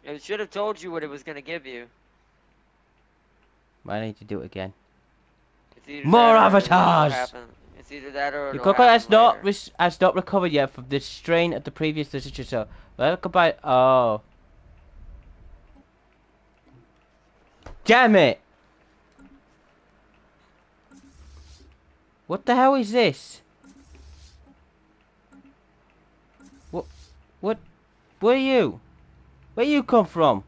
It should have told you what it was going to give you. I need to do it again. It's either More that or it'll avatars! happen. It's either that or The it'll coconut happen later. has not recovered yet from the strain of the previous literature, so let's go by. Oh. Damn it! What the hell is this? What? What? Where are you? Where you come from?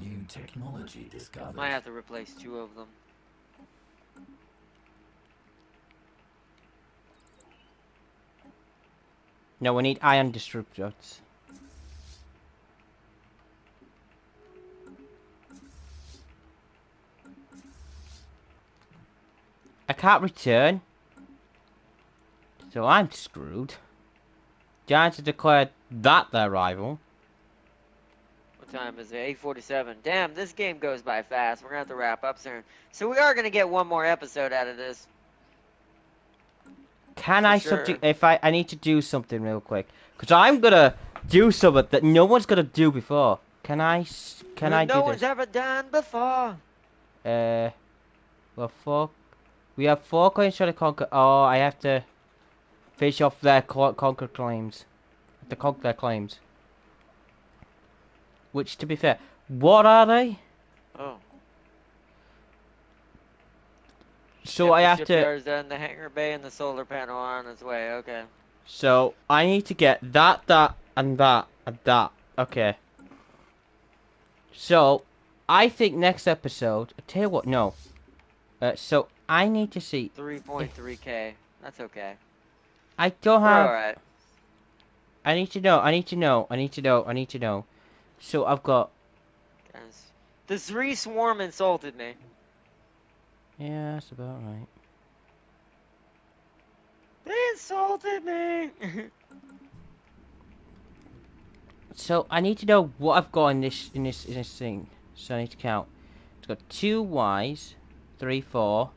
New technology discovered. Might have to replace 2 of them. No, we need ion disruptors. I can't return. So I'm screwed. Giants have declared that their rival. What time is it? 8:47. Damn, this game goes by fast. We're going to have to wrap up soon. So we are going to get one more episode out of this. Can For I sure. if I need to do something real quick, because I'm gonna do something that no one's gonna do before. Can I No do one's this? ever done before. Well, we have 4 coins to conquer. Oh, I have to finish off their conquer claims. To conquer their claims. Which, to be fair, what are they? Oh. So Yep, I the have to. shipyard's done. The hangar bay and the solar panel are on its way. Okay. So I need to get that, and that, and that. Okay. So I think next episode. I tell you what, no. So I need to see if 3.3K. That's okay. I don't We're have. alright. I need to know. I need to know. I need to know. I need to know. So I've got. Guys. The 3 swarm insulted me. Yeah, that's about right. They insulted me. So I need to know what I've got in this thing. So I need to count. It's got 2 Ys, 3, 4,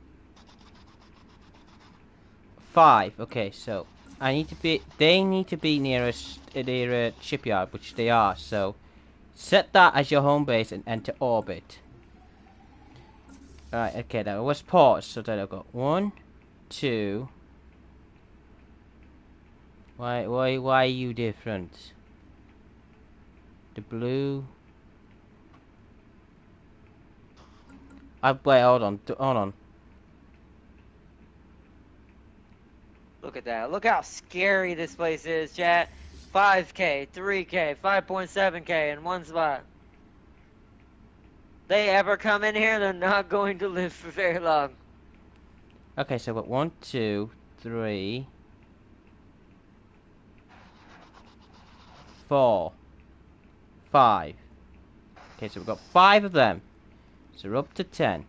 5. Okay, so I need to be. They need to be near a shipyard, which they are. So Set that as your home base and enter orbit. Right, okay, now let's pause. So then I've got 1, 2. Why are you different? The blue. Wait, hold on. Look at that. Look how scary this place is, chat. 5K, 3K, 5.7K in one spot. They ever come in here, they're not going to live for very long. Okay, so I've got 1, 2, 3, 4, 5. Okay, so we've got 5 of them. So we're up to 10.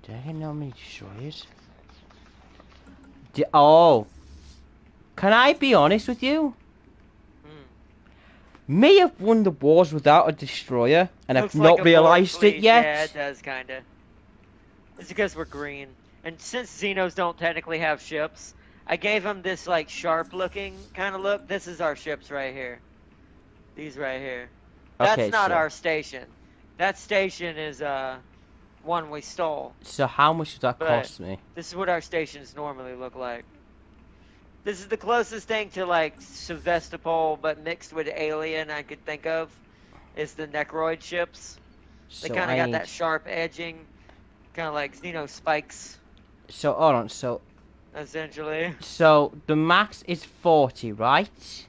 Do I know how many destroyers? Oh. Can I be honest with you? May have won the wars without a destroyer, and Looks I've like not a bored realised it fleet. yet. Yeah, it does, kinda. It's because we're green. And since Xenos don't technically have ships, I gave them this, like, sharp-looking kind of look. This is our ships right here. These right here. That's Okay, not so our station. That station is, one we stole. so how much does that But cost me? this is what our stations normally look like. This is the closest thing to, like, Sevastopol, but mixed with alien I could think of, is the Necroid ships. They So kind of I got need. that sharp edging, kind of like, spikes, So hold on. So essentially. the max is 40, right?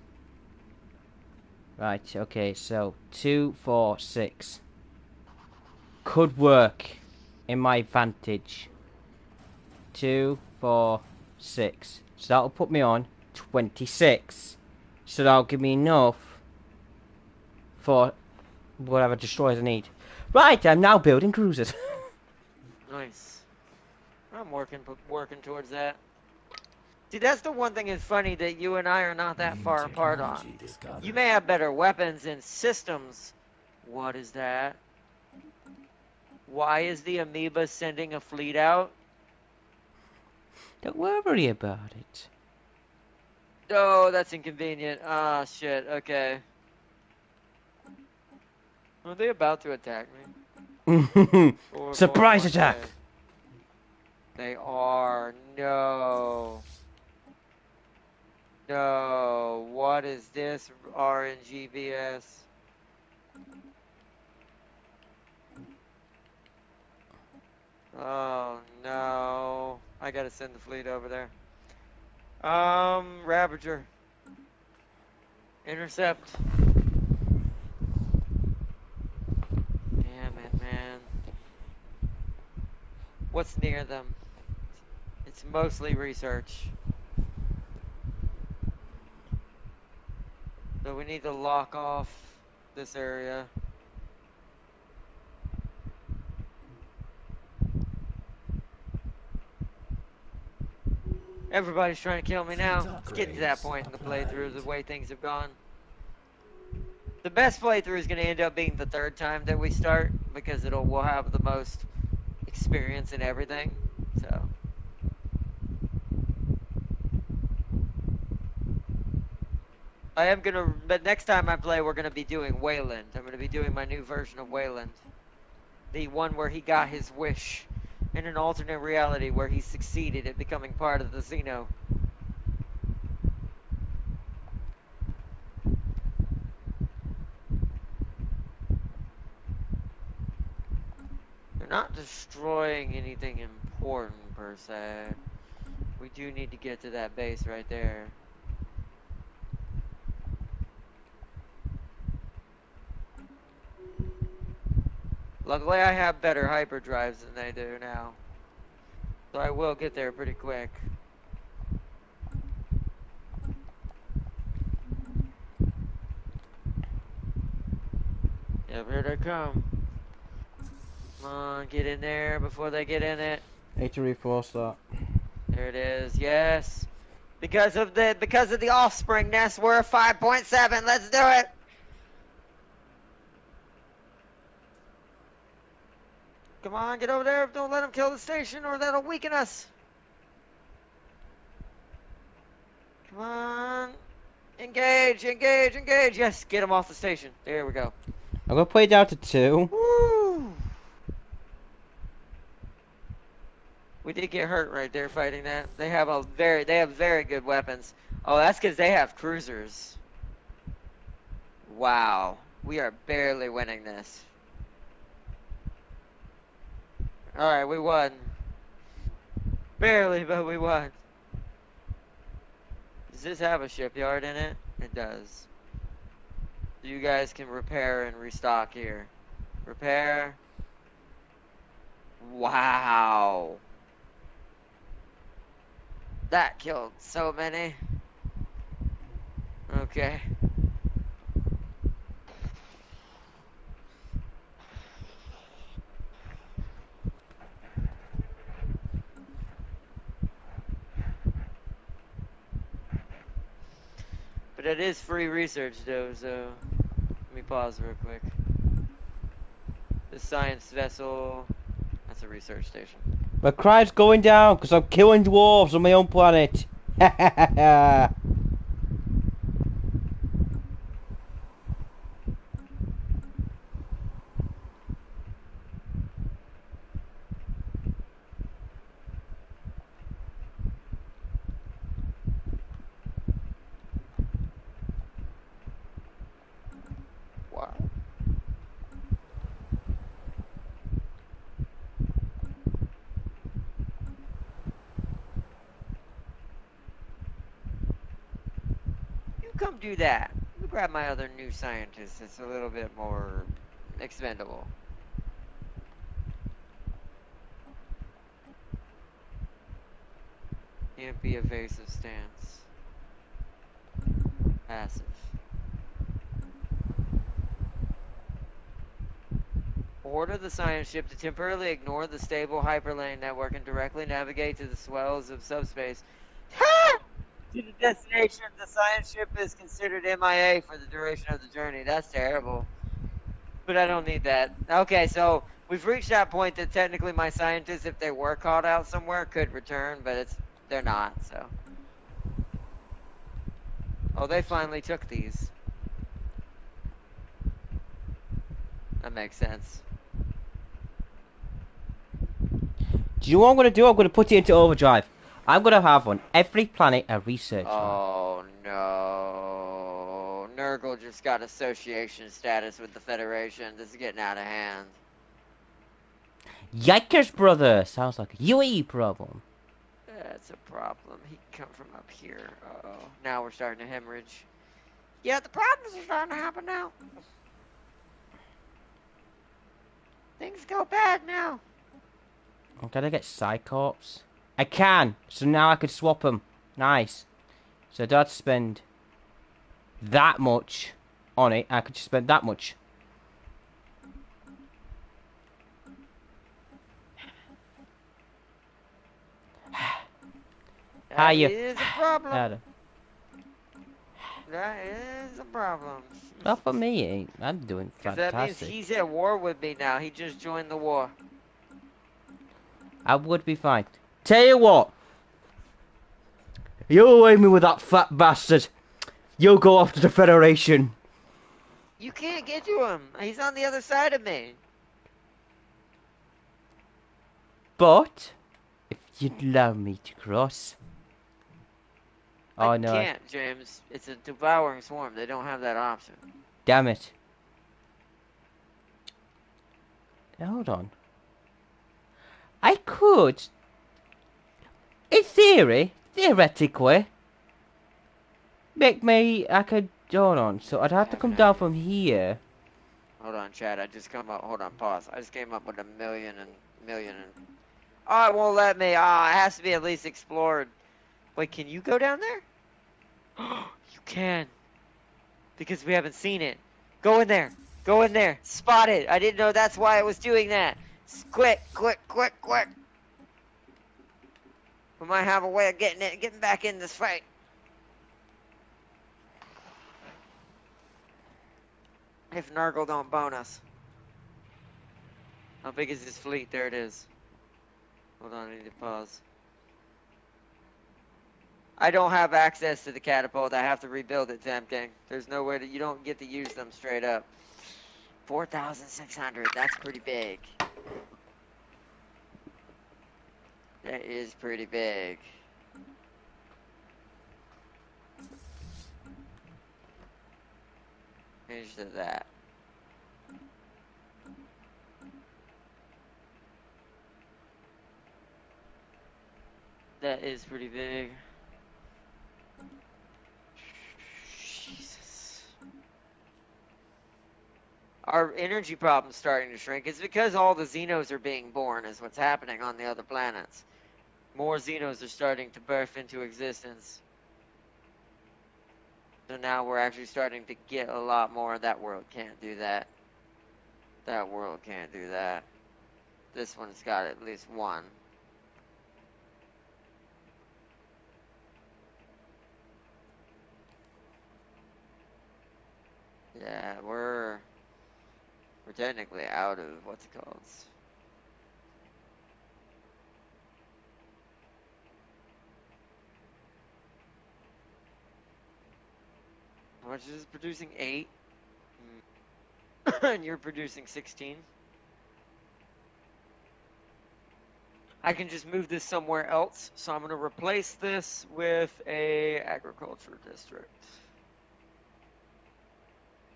Right. Okay. So 2, 4, 6 could work in my advantage. 2, 4, 6. So that'll put me on 26. So that'll give me enough for whatever destroyers I need. Right, I'm now building cruisers. Nice. I'm working towards that. See, that's the one thing that's funny that you and I are not that New far apart on. technology discovered. You may have better weapons and systems. What is that? Why is the amoeba sending a fleet out? Don't worry about it. Oh, that's inconvenient. Ah, shit. Okay. Are they about to attack me? Surprise attack! They are. No. No. What is this RNGBS? Oh, no. I gotta send the fleet over there. Ravager. Intercept. Damn it, man. What's near them? It's mostly research. So we need to lock off this area. Everybody's trying to kill me now. It's getting to that point in the playthrough, the way things have gone. The best playthrough is going to end up being the third time that we start, because we'll have the most experience in everything. So I am gonna, but next time I play, we're gonna be doing Wayland. I'm gonna be doing my new version of Wayland, the one where he got his wish in an alternate reality where he succeeded at becoming part of the Xeno. They're not destroying anything important per se. We do need to get to that base right there. Luckily I have better hyperdrives than they do now, so I will get there pretty quick. Yep, here they come. Come on, get in there before they get in it. Need to reinforce that. There it is. Yes. Because of the offspring nest, we're a 5.7. Let's do it. Come on, get over there. Don't let them kill the station or that'll weaken us. Come on. Engage, engage, engage. Yes, get them off the station. There we go. I'm gonna put it down to 2. Woo! We did get hurt right there fighting that. They have very good weapons. Oh, that's because they have cruisers. Wow. We are barely winning this. Alright, we won. Barely, but we won. Does this have a shipyard in it? It does. You guys can repair and restock here. Repair. Wow. That killed so many. Okay. But it is free research though, so let me pause real quick. The science vessel, that's a research station. My crime's going down because I'm killing dwarves on my own planet. Wow. You come do that. Let me grab my other new scientist. It's a little bit more expendable. Can't be evasive stance. Passive. Order the science ship to temporarily ignore the stable hyperlane network and directly navigate to the swells of subspace. To the destination, the science ship is considered MIA for the duration of the journey. That's terrible. But I don't need that. Okay, so we've reached that point that technically my scientists, if they were called out somewhere, could return, but they're not, so. Oh, they finally took these. That makes sense. Do you know what I'm gonna do? I'm gonna put it into overdrive. I'm gonna have on every planet a research lab. Oh no. Nurgle just got association status with the Federation. This is getting out of hand. Yikers, brother! Sounds like a UE problem. That's a problem. He can come from up here. Uh-oh. Now we're starting to hemorrhage. Yeah, the problems are starting to happen now. Things go bad now. Can I get Cyclops? I can! So now I could swap them. Nice. So I don't have to spend that much on it. I could just spend that much. That Hiya. is a problem. Adam. That is a problem. Not for me, it ain't. I'm doing Because that means fantastic. he's at war with me now. He just joined the war. I would be fine. Tell you what. You away me with that fat bastard. You go off to the Federation. You can't get to him. He's on the other side of me. But if you'd allow me to cross. Oh I no. can't, James. It's a devouring swarm. They don't have that option. Damn it. Hold on. I could, in theory, theoretically, I could, hold on, so I'd have to come down from here. Hold on, Chad. I just come up. Hold on, pause. I just came up with a million and. Oh, it won't let me. Ah, it has to be at least explored. Wait, can you go down there? You can. Because we haven't seen it. Go in there. Go in there. Spot it. I didn't know that's why it was doing that. Quick. We might have a way of getting back in this fight. If Nurgle don't bone us. How big is this fleet? There it is. Hold on, I need to pause. I don't have access to the catapult. I have to rebuild it, Tam King. There's no way that you don't get to use them straight up. 4,600. That's pretty big. That is pretty big. Change to that. That is pretty big. Jesus. Our energy problem's starting to shrink. It's because all the Xenos are being born is what's happening on the other planets. More Xenos are starting to birth into existence. So now we're actually starting to get a lot more. That world can't do that. That world can't do that. This one's got at least one. Yeah, we're technically out of what's it called. How much is this producing? 8. And you're producing 16. I can just move this somewhere else. So I'm going to replace this with a agriculture district.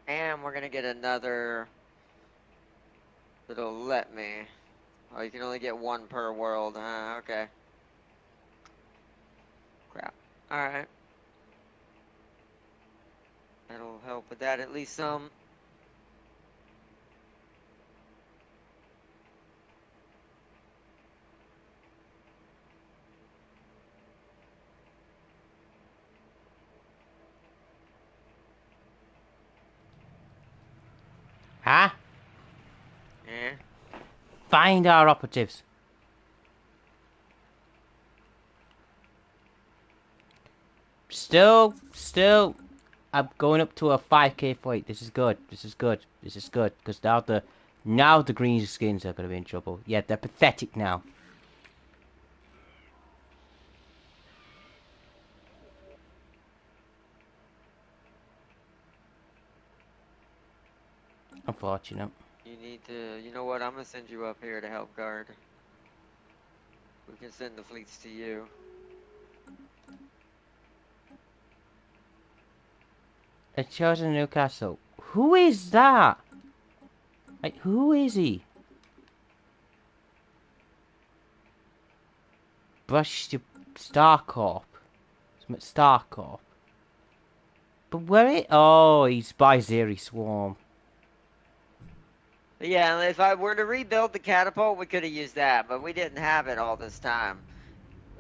And we're going to get another that'll let me. Oh, you can only get one per world. Okay. Crap. Alright. That'll help with that at least some. Huh? Yeah. Find our operatives. Still, I'm going up to a 5k fight. This is good. This is good. This is good. Because now the green skins are going to be in trouble. Yeah, they're pathetic now. Unfortunate. You need to, you know what, I'm going to send you up here to help guard. We can send the fleets to you. A chosen Newcastle. Who is that? Like, who is he? Brush to Starcorp. Starcorp. But where it? Oh, he's by Zeri Swarm. Yeah, and if I were to rebuild the catapult, we could have used that, but we didn't have it all this time.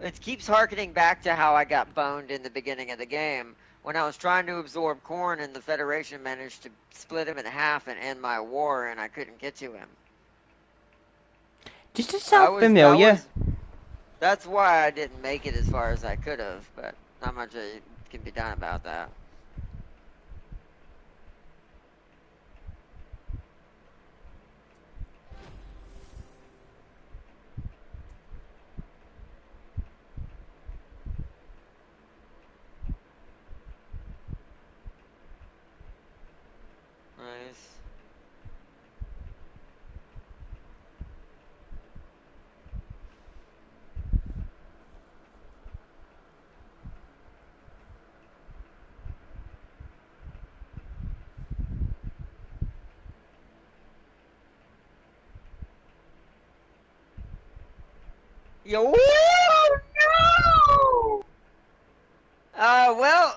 It keeps harkening back to how I got boned in the beginning of the game, when I was trying to absorb Corn and the Federation managed to split him in half and end my war, and I couldn't get to him. Just to sound familiar. That's why I didn't make it as far as I could have, but not much can be done about that. Nice. Yo, no! Well,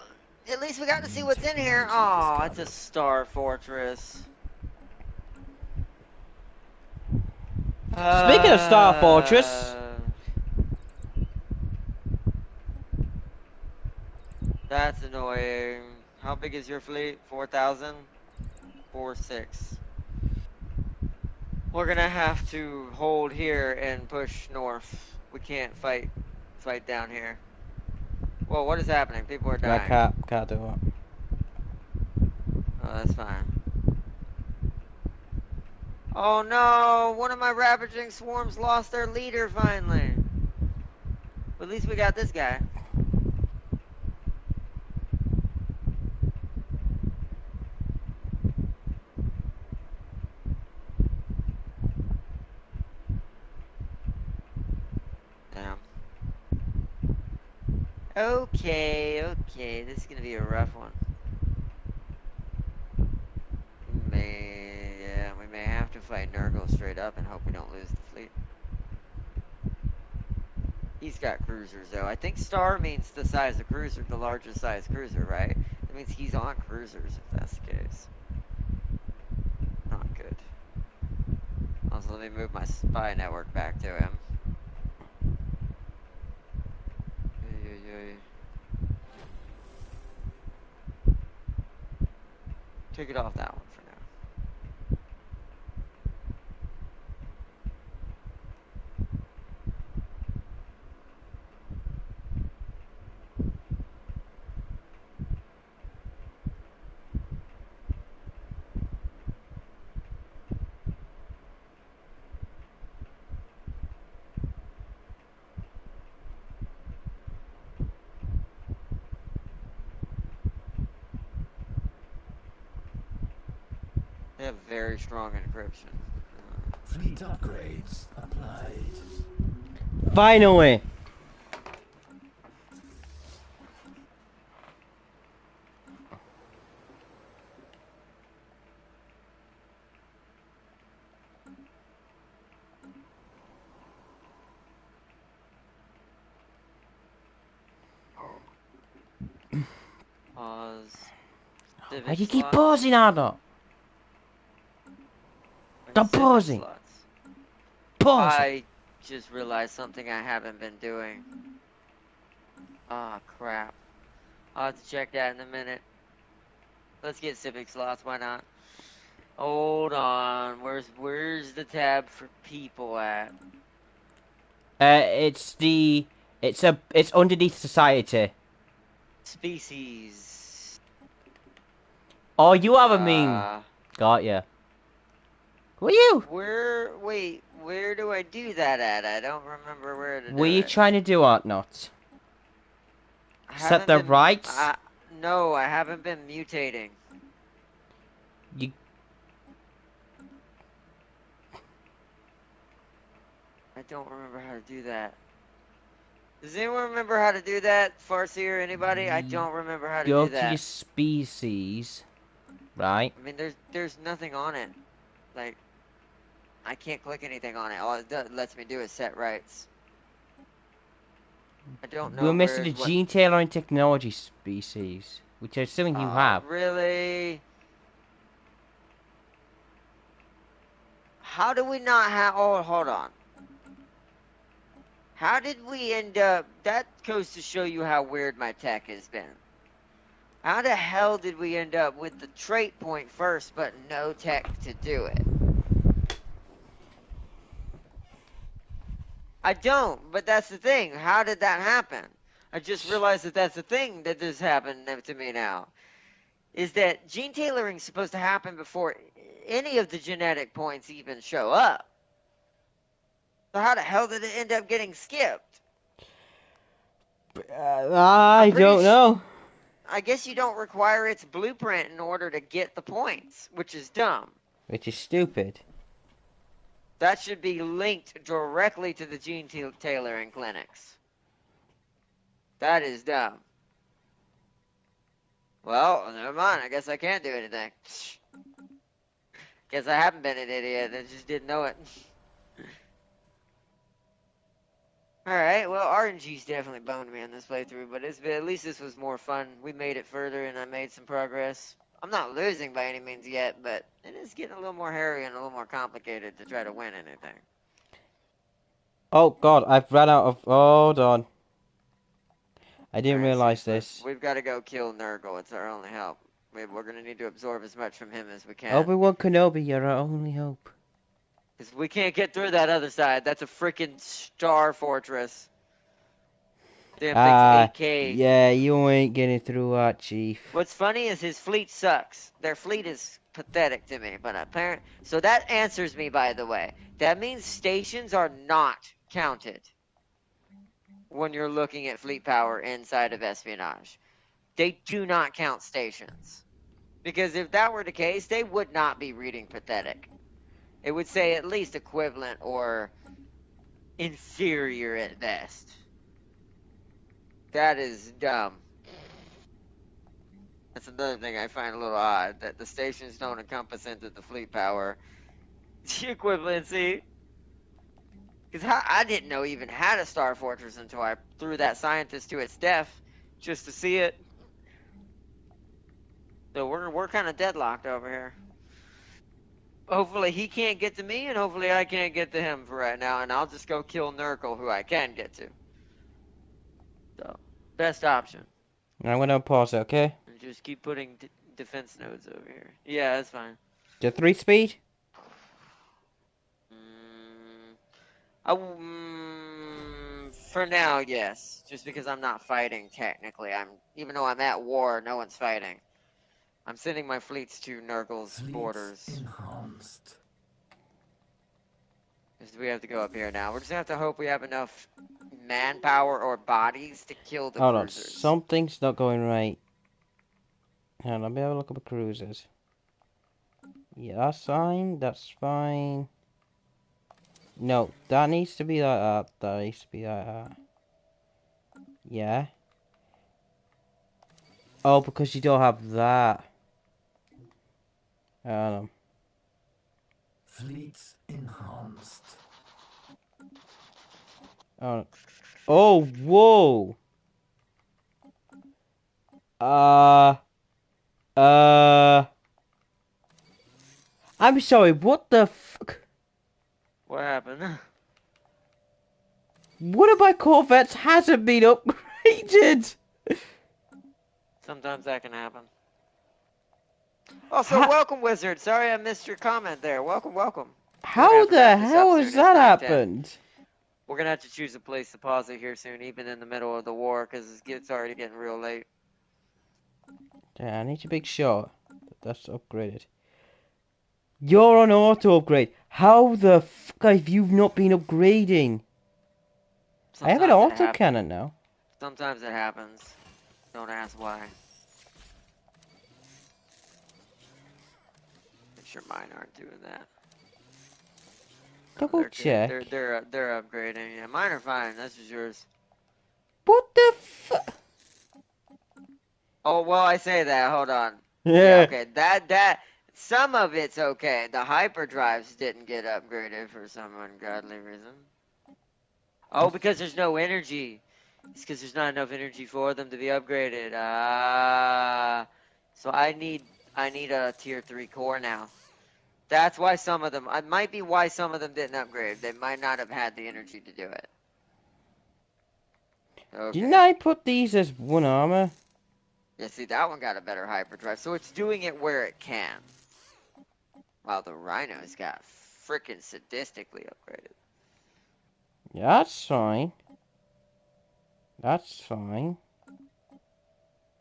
at least we got to see what's in here. Oh, it's a star fortress. Speaking of Star Fortress. That's annoying. How big is your fleet? 4,000? 4,600. We're gonna have to hold here and push north. We can't fight down here. Well, what is happening? People are dying. I can't do it. Oh, that's fine. Oh no! One of my ravaging swarms lost their leader finally. But at least we got this guy. Okay, okay. This is gonna be a rough one. Yeah, we may have to fight Nurgle straight up and hope we don't lose the fleet. He's got cruisers, though. I think star means the size of cruiser, the largest size cruiser, right? That means he's on cruisers, if that's the case. Not good. Also, let me move my spy network back to him. Take it off that one for now. They have very strong encryption. Fleet upgrades applied. Finally! Pause. Why do you Civic keep slots. pausing, Ardo? Stop Civic pausing! slots. Pause! I just realized something I haven't been doing. Ah, crap. I'll have to check that in a minute. Let's get civic slots, why not? Hold on. Where's the tab for people at? It's underneath society. Species. Oh, you have a meme. Got ya. Who are you? Wait, where do I do that at? I don't remember where to do What are you it. trying to do, Art Not? Set the rights? No, I haven't been mutating. You... I don't remember how to do that. Does anyone remember how to do that? Farsi or anybody? I don't remember how to Go do to that. your species. Right? I mean, there's nothing on it. Like, I can't click anything on it. All it lets me do is set rights. I don't know We're missing the what... gene tailoring technology species, which I'm assuming you have. Really? How do we not have... Oh, hold on. How did we end up... That goes to show you how weird my tech has been. How the hell did we end up with the trait point first, but no tech to do it? I don't, but that's the thing. How did that happen? I just realized that that's the thing that just happened to me now. Is that gene tailoring is supposed to happen before any of the genetic points even show up. So how the hell did it end up getting skipped? I don't know. I guess you don't require its blueprint in order to get the points, which is dumb. Which is stupid. That should be linked directly to the gene tailoring clinics. That is dumb. Well, never mind. I guess I can't do anything. Guess I haven't been an idiot. I just didn't know it. Alright, well, RNG's definitely boned me on this playthrough, but at least this was more fun. We made it further, and I made some progress. I'm not losing by any means yet, but it is getting a little more hairy and a little more complicated to try to win anything. Oh god, I've run out of... Hold on. I didn't realize this. We've got to go kill Nurgle. It's our only help. We're going to need to absorb as much from him as we can. Obi-Wan Kenobi, you're our only hope. Because we can't get through that other side. That's a freaking star fortress. Damn thing's 8K. Yeah, you ain't getting through that, Chief. What's funny is his fleet sucks. Their fleet is pathetic to me, but apparently... So that answers me, by the way. That means stations are not counted when you're looking at fleet power inside of espionage. They do not count stations. Because if that were the case, they would not be reading pathetic. It would say at least equivalent or inferior at best. That is dumb. That's another thing I find a little odd, that the stations don't encompass into the fleet power equivalency. Because I didn't know even had a Star Fortress until I threw that scientist to its death just to see it. So we're kind of deadlocked over here. Hopefully he can't get to me, and hopefully I can't get to him for right now, and I'll just go kill Nurgle, who I can get to. So, best option. I'm gonna pause it, okay? And just keep putting defense nodes over here. Yeah, that's fine. The 3 speed? For now, yes. Just because I'm not fighting, technically. Even though I'm at war, no one's fighting. I'm sending my fleets to Nurgle's Fleet borders. enhanced. Because we have to go up here now. We're just gonna have to hope we have enough manpower or bodies to kill the Hold on, cruisers. something's not going right. Hang on, let me have a look at the cruisers. Yeah, that's fine, that's fine. No, that needs to be like that, that needs to be like that. Yeah. Oh, because you don't have that. Fleet enhanced. Oh, oh, whoa! I'm sorry, what the fuck? What happened? One of my Corvettes hasn't been upgraded! Sometimes that can happen. Also, welcome, Wizard. Sorry I missed your comment there. Welcome, welcome. How the hell has that happened? We're gonna have to choose a place to pause it here soon, even in the middle of the war, because it's already getting real late. Yeah, I need to make sure that's upgraded. You're on auto upgrade. How the fuck have you not been upgrading? I have an auto cannon now. Sometimes it happens. Don't ask why. Make sure mine aren't doing that. No, Double check. They're upgrading. Yeah, mine are fine. That's just yours. What the fuck? Oh well, I say that. Hold on. Yeah. Okay. That some of it's okay. The hyperdrives didn't get upgraded for some ungodly reason. Oh, because there's no energy. It's because there's not enough energy for them to be upgraded. So I need a tier 3 core now. That's why some of them. It might be why some of them didn't upgrade. They might not have had the energy to do it. Okay. Didn't I put these as one armor? Yeah, see, that one got a better hyperdrive. So it's doing it where it can. While the Rhino's got freaking sadistically upgraded. Yeah, that's fine. That's fine.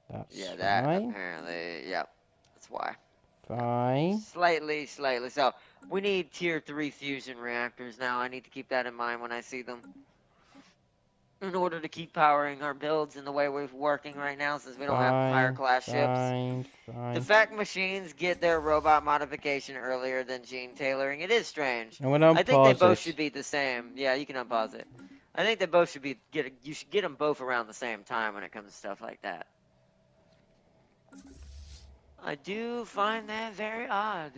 That's Yeah, that fine. apparently, yep. That's why. Fine. Slightly. So, we need tier 3 fusion reactors now. I need to keep that in mind when I see them. In order to keep powering our builds in the way we're working right now, since we don't have higher class ships. Fine. Defect machines get their robot modification earlier than gene tailoring. It is strange. I'm gonna I think they unpause both it. should be the same. Yeah, you can unpause it. I think they both should be you should get them both around the same time when it comes to stuff like that. I do find that very odd.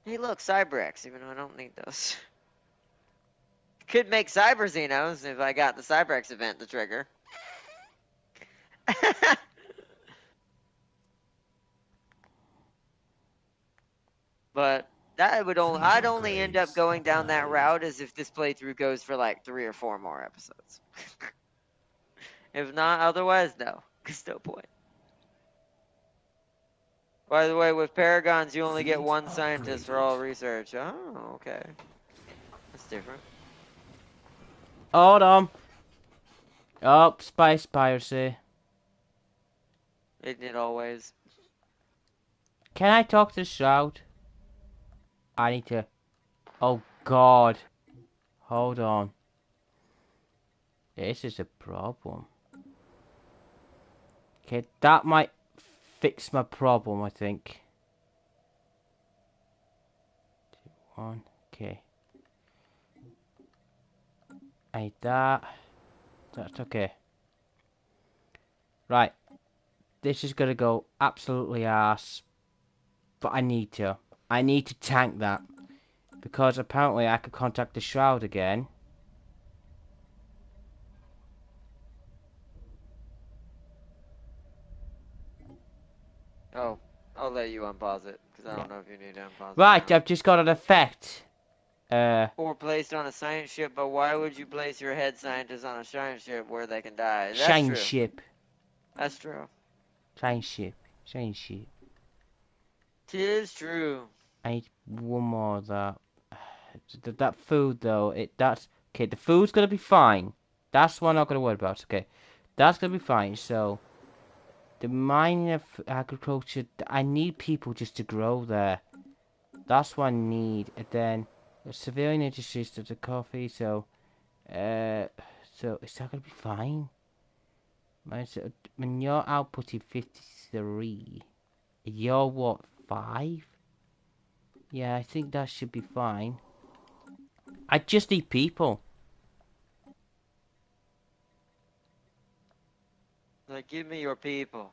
Hey, look, Cybrex, even though I don't need those. Could make Cyber Xenos if I got the Cybrex event to trigger. But that would only I'd only end up going down that route as if this playthrough goes for like 3 or 4 more episodes. If not, otherwise, no. There's no point. By the way, with Paragons, you only get one scientist for all research. Oh, okay. That's different. Hold on. Oh, spice piracy. Isn't it always? Can I talk to Shroud? I need to. Oh God. Hold on. This is a problem. Okay, that might fix my problem, I think. 2, 1. Okay. I need that. That's okay. Right. This is gonna go absolutely arse. But I need to. I need to tank that. Because apparently I could contact the Shroud again. Oh, I'll let you unpause it, because I Yeah. don't know if you need to unpause it Right, now. I've just got an effect. Or placed on a science ship, but why would you place your head scientist on a science ship where they can die? That's Shine true. ship. That's true. Shine ship. Shine ship. Tis true. I need one more of that. That food though, that's okay. The food's gonna be fine. That's what I'm not gonna worry about. Okay, that's gonna be fine. So the mining of agriculture, I need people just to grow there. That's what I need. And then the civilian industries to the coffee. Uh, so is that gonna be fine? When you're outputting 53, you're what 5? Yeah, I think that should be fine. I just need people. Like, give me your people.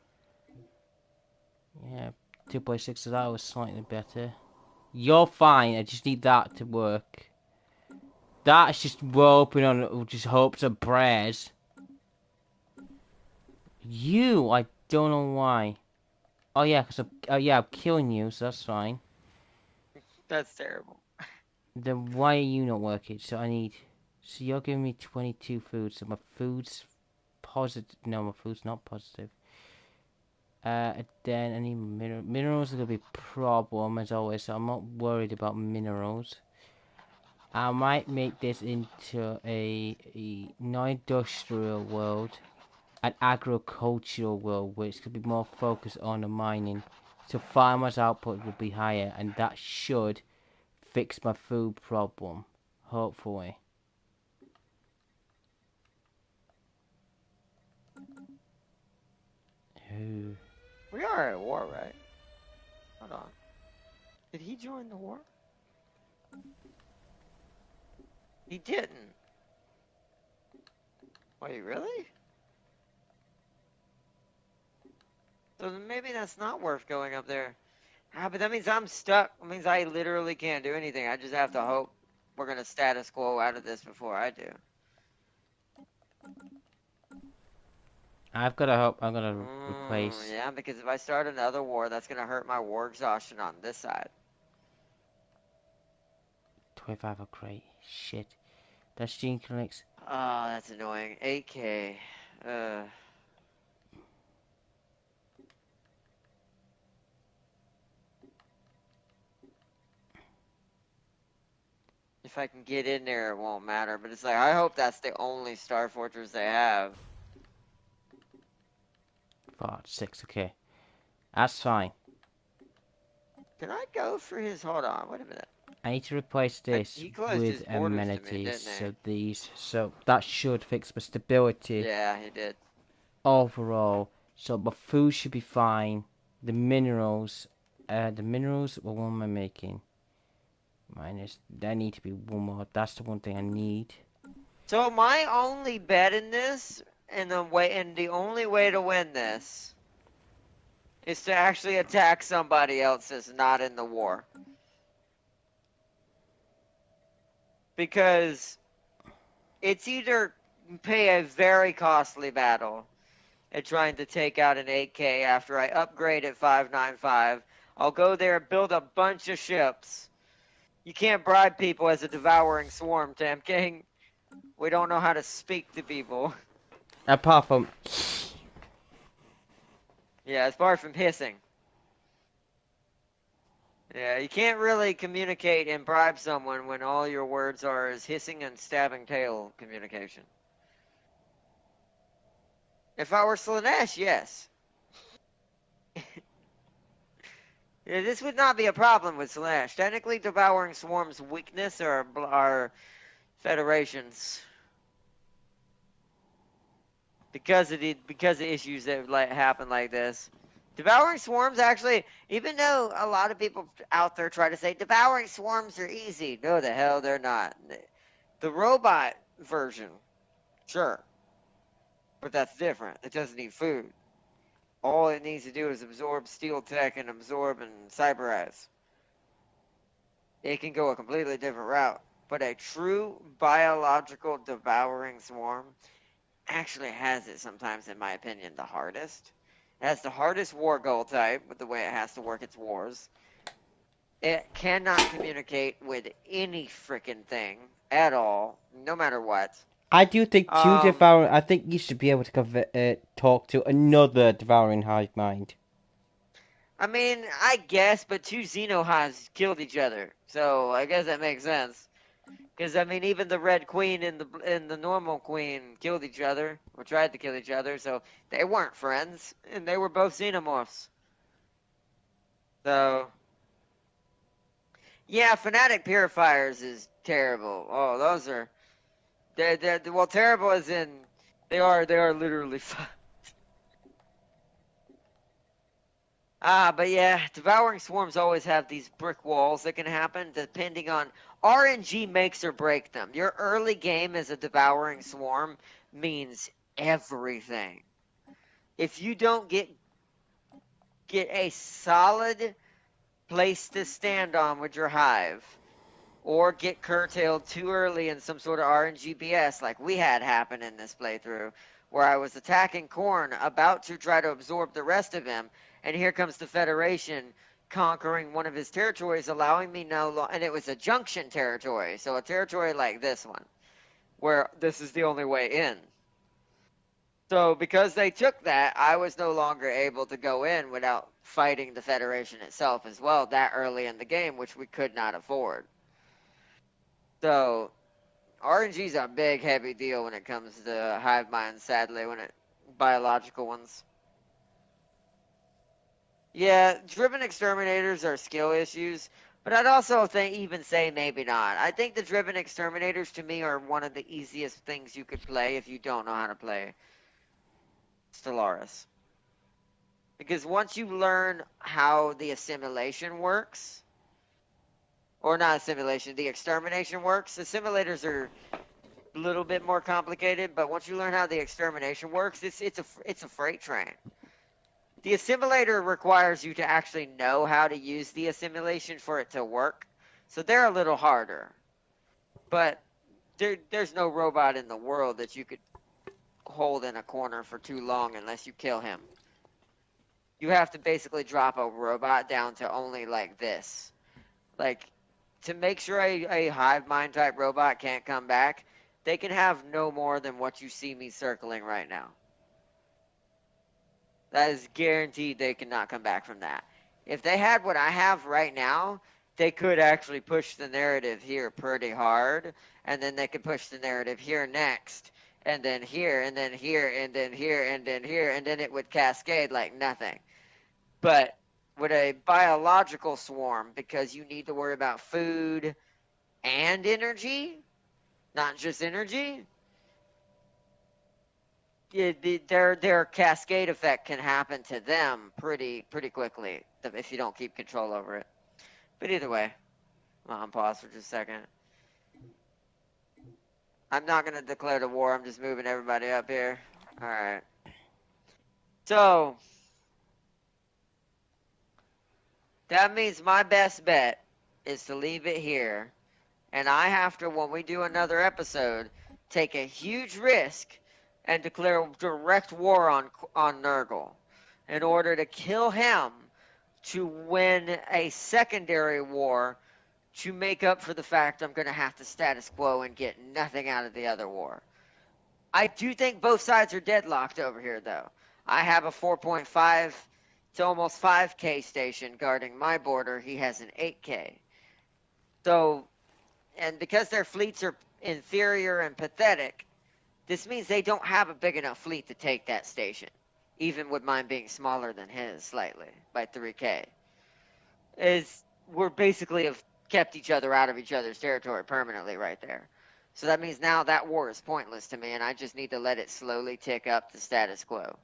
Yeah, 2.6 of that was slightly better. You're fine, I just need that to work. That's just roping on just hopes and prayers. You, I don't know why. Oh yeah, I'm killing you, so that's fine. That's terrible. Then why are you not working? So you're giving me 22 food, so my food's positive. No, my food's not positive. Then I need minerals are gonna be a problem as always, so I'm not worried about minerals. I might make this into a non-industrial world, an agricultural world, which could be more focused on the mining. So farmers' output will be higher, and that should fix my food problem, hopefully. Ooh. We are at war, right? Hold on. Did he join the war? He didn't. Wait, really? So then maybe that's not worth going up there. Ah, but that means I'm stuck. It means I literally can't do anything. I just have to hope we're gonna status quo out of this before I do. I've got to hope I'm gonna replace Yeah, because if I start another war, that's gonna hurt my war exhaustion on this side. 25 upgrade. Shit. That's gene clinics. Oh, that's annoying. 8K. If I can get in there, it won't matter. But it's like, I hope that's the only Star Fortress they have. 4, 6, okay. That's fine. Can I go for his? Hold on, wait a minute. I need to replace this He closed with his borders to me, amenities. didn't he? So that should fix my stability Yeah, he did. overall. So my food should be fine. The minerals, well, what am I making? Minus, there need to be one more. That's the one thing I need. So my only bet in this, and the only way to win this, is to actually attack somebody else that's not in the war. Because it's either pay a very costly battle at trying to take out an 8K after I upgrade at 595. I'll go there, build a bunch of ships. You can't bribe people as a devouring swarm, Tam King. We don't know how to speak to people. Apart from, Yeah, it's far from hissing. Yeah, you can't really communicate and bribe someone when all your words are is hissing and stabbing tail communication. If I were Slanesh, yes. Yeah, this would not be a problem with Slash. Technically, devouring swarms' weakness are federations because of issues that happen like this. Devouring swarms actually, even though a lot of people out there try to say devouring swarms are easy, no, the hell they're not. The robot version, sure, but that's different. It doesn't eat food. all it needs to do is absorb steel tech and absorb and cyberize. It can go a completely different route. But a true biological devouring swarm actually has it sometimes, in my opinion, the hardest. It has the hardest war goal type with the way it has to work its wars. It cannot communicate with any freaking thing at all, no matter what. I do think two Um, devouring. I think you should be able to talk to another devouring hive mind. I mean, I guess, but two Xenohives killed each other, so I guess that makes sense. Because I mean, even the Red Queen and the normal Queen killed each other or tried to kill each other, so they weren't friends, and they were both Xenomorphs. So yeah, Fanatic Purifiers is terrible. Oh, those are they're well, terrible as in they are literally. But yeah, devouring swarms always have these brick walls that can happen depending on RNG makes or break them. Your early game as a devouring swarm means everything. If you don't get a solid place to stand on with your hive, or get curtailed too early in some sort of RNG BS like we had happen in this playthrough, where I was attacking Korn, about to try to absorb the rest of him, and here comes the Federation conquering one of his territories, allowing me and it was a junction territory, so a territory like this one, where this is the only way in. So because they took that, I was no longer able to go in without fighting the Federation itself as well that early in the game, which we could not afford. So RNG is a big, heavy deal when it comes to hive minds, sadly, biological ones. Yeah, driven exterminators are skill issues, but I'd also even say maybe not. I think the driven exterminators to me are one of the easiest things you could play if you don't know how to play Stellaris. Because once you learn how the assimilation works, or not assimilation, the extermination works, assimilators are a little bit more complicated, but once you learn how the extermination works, it's a freight train. The assimilator requires you to actually know how to use the assimilation for it to work, so they're a little harder. But there's no robot in the world that you could hold in a corner for too long unless you kill him. You have to basically drop a robot down to only like this. Like, to make sure a hive mind type robot can't come back, they can have no more than what you see me circling right now. That is guaranteed they cannot come back from that. If they had what I have right now, they could actually push the narrative here pretty hard, and then they could push the narrative here next, and then here, and then here, and then here, and then here, and then it would cascade like nothing. But with a biological swarm, because you need to worry about food and energy, not just energy, their cascade effect can happen to them pretty quickly if you don't keep control over it. But either way, I'm pause for just a second. I'm not gonna declare the war. I'm just moving everybody up here. All right. So that means my best bet is to leave it here, and I have to, when we do another episode, take a huge risk and declare direct war on Nurgle in order to kill him to win a secondary war to make up for the fact I'm going to have to status quo and get nothing out of the other war. I do think both sides are deadlocked over here, though. I have a 4.5 to almost 5K station guarding my border. He has an 8K. So, and because their fleets are inferior and pathetic, this means they don't have a big enough fleet to take that station, even with mine being smaller than his slightly by 3K. We're basically have kept each other out of each other's territory permanently right there. So that means now that war is pointless to me, and I just need to let it slowly tick up the status quo.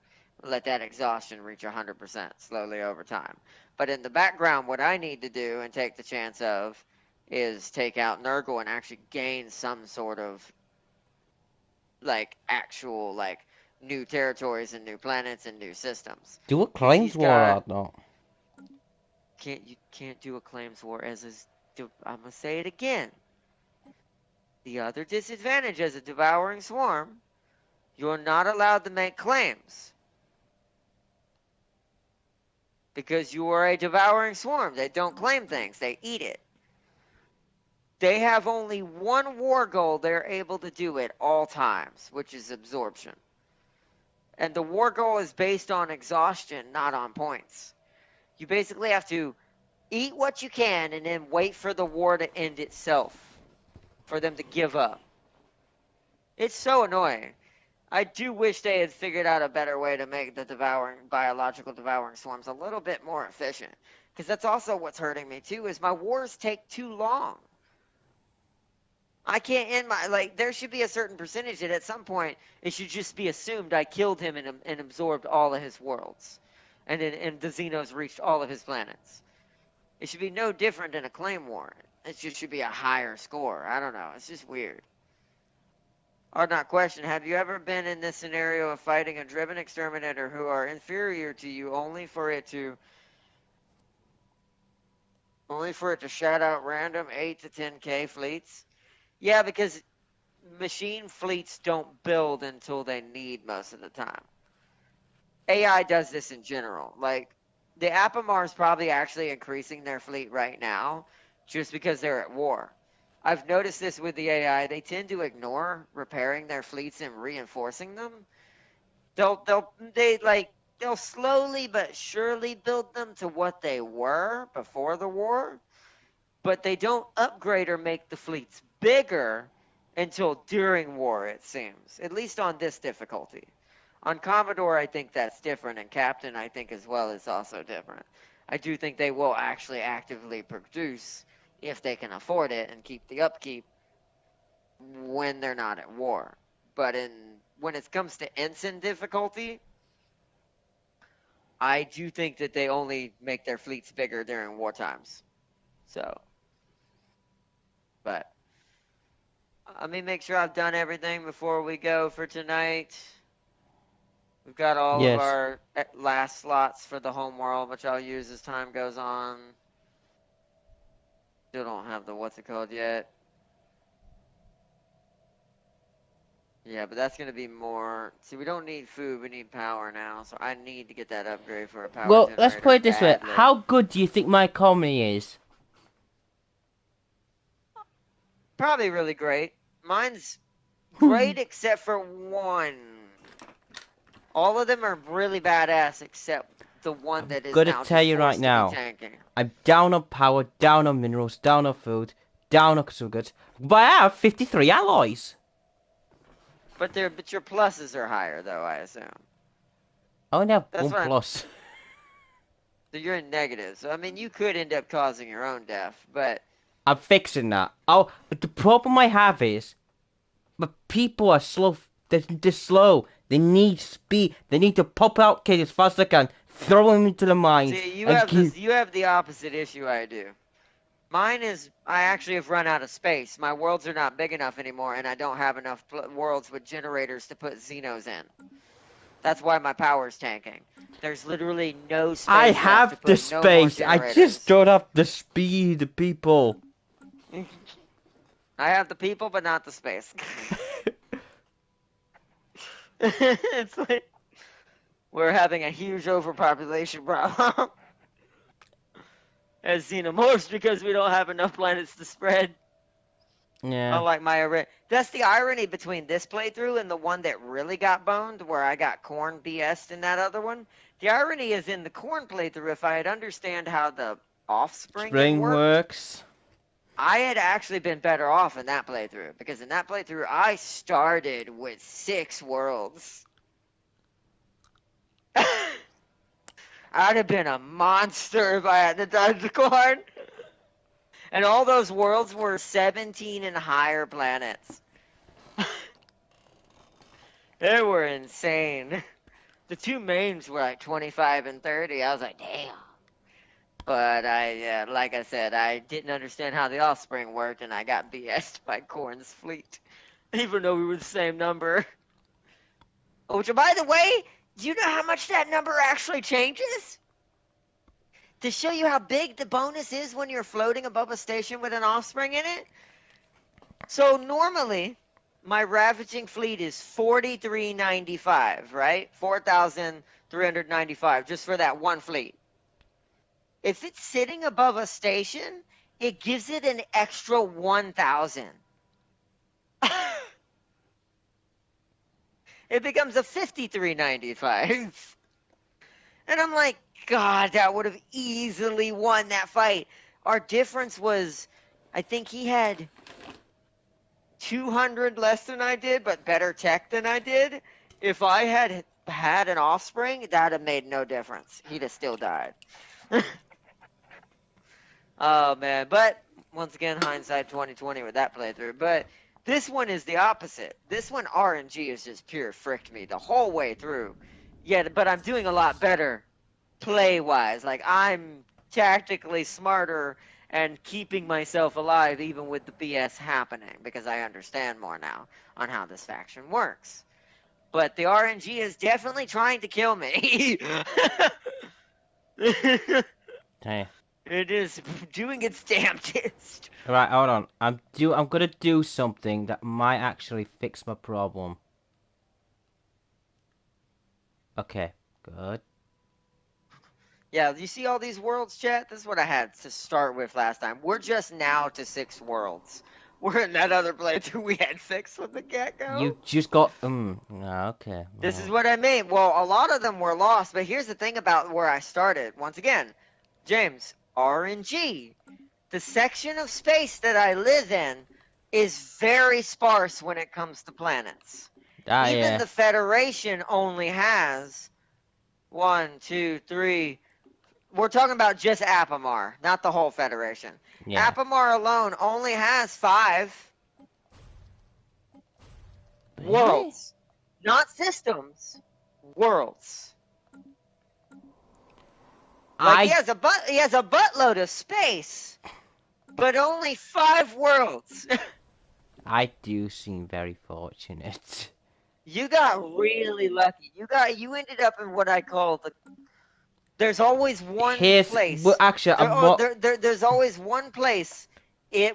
Let that exhaustion reach 100% slowly over time. But in the background, what I need to do and take the chance of is take out Nurgle and actually gain some sort of like actual like new territories and new planets and new systems. Do a Because claims he's war got or not? you can't do a claims war as is. I'm gonna say it again. The other disadvantage as a devouring swarm, you're not allowed to make claims because you are a devouring swarm. They don't claim things; they eat it. They have only one war goal they're able to do at all times, which is absorption. And the war goal is based on exhaustion, not on points. You basically have to eat what you can and then wait for the war to end itself, for them to give up. It's so annoying. I do wish they had figured out a better way to make the biological devouring swarms a little bit more efficient. Because that's also what's hurting me too, is my wars take too long. I can't end there should be a certain percentage that at some point it should just be assumed I killed him and absorbed all of his worlds. And the Xenos reached all of his planets. It should be no different than a claim war. It just should be a higher score. I don't know. It's just weird. Or not question, have you ever been in this scenario of fighting a driven exterminator who are inferior to you only for it to shout out random 8 to 10k fleets? Yeah, because machine fleets don't build until they need most of the time. AI does this in general. Like, the Apamar is probably actually increasing their fleet right now just because they're at war. I've noticed this with the AI. They tend to ignore repairing their fleets and reinforcing them. They'll slowly but surely build them to what they were before the war, but they don't upgrade or make the fleets bigger until during war, it seems. At least on this difficulty. On Commodore, I think that's different, and Captain, I think as well, is also different. I do think they will actually actively produce if they can afford it and keep the upkeep when they're not at war. But when it comes to ensign difficulty, I do think that they only make their fleets bigger during war times. So, but let me make sure I've done everything before we go for tonight. We've got all of Yes. our last slots for the home world, which I'll use as time goes on. Still don't have the what's it called yet. Yeah, but that's going to be more. See, we don't need food, we need power now, so I need to get that upgrade for a power Well, let's generator put it this way. badly. How good do you think my economy is? Probably really great. Mine's great except for one. All of them are really badass except the one I'm that is gonna now tell just you right forced to be now. tanking. I'm down on power, down on minerals, down on food, down on consumer goods. But I have 53 alloys. But your pluses are higher though, I assume. I only have That's one what plus. so you're in negative. So I mean you could end up causing your own death, but I'm fixing that. Oh, but the problem I have is, but people are slow. They're slow. They need speed. They need to pop out kids as fast as they can, throw them into the mines, see and keep. you have the opposite issue I do. Mine is I actually have run out of space. My worlds are not big enough anymore, and I don't have enough worlds with generators to put Xenos in. That's why my power's tanking. There's literally no I space left to have the put no more space. I just generators. don't have the speed, people. I have the people, but not the space. It's like we're having a huge overpopulation problem as xenomorphs because we don't have enough planets to spread. Yeah. Unlike my that's the irony between this playthrough and the one that really got boned, where I got corn BS'd in that other one. The irony is in the corn playthrough, if I had understand how the offspring had Spring worked, works. I had actually been better off in that playthrough because in that playthrough I started with 6 worlds. I'd have been a monster if I had to dodge the corn. And all those worlds were 17 and higher planets. They were insane. The two mains were like 25 and 30. I was like, damn. But like I said, I didn't understand how the offspring worked, and I got BS'd by Korn's fleet, even though we were the same number. Which, by the way, do you know how much that number actually changes? To show you how big the bonus is when you're floating above a station with an offspring in it. So normally, my ravaging fleet is 4,395, right? 4,395 just for that one fleet. If it's sitting above a station, it gives it an extra 1,000. It becomes a 5,395. And I'm like, God, that would have easily won that fight. Our difference was, I think he had 200 less than I did, but better tech than I did. If I had had an offspring, that'd have made no difference. He'd have still died. Oh, man. But, once again, hindsight 2020 with that playthrough. But this one is the opposite. This one, RNG is just pure fricked me the whole way through. Yeah, but I'm doing a lot better play-wise. Like, I'm tactically smarter and keeping myself alive even with the BS happening because I understand more now on how this faction works. But the RNG is definitely trying to kill me. Hey. It is doing its damnedest. Right, hold on. I'm gonna do something that might actually fix my problem. Okay, good. Yeah, you see all these worlds, chat? This is what I had to start with last time. We're just now to 6 worlds. We're in that other playthrough we had 6 from the get-go. You just got okay. This is what I mean. Well, a lot of them were lost, but here's the thing about where I started. Once again, James, RNG. The section of space that I live in is very sparse when it comes to planets. Even yeah. the Federation only has 1, 2, 3. We're talking about just Apamar, not the whole Federation. Yeah. Apamar alone only has 5 Really? worlds. Not systems, worlds. Like he has a buttload of space, but only 5 worlds. I do seem very fortunate. You got really lucky. You ended up in what I call the. There's always one place. Well, actually, there's always one place.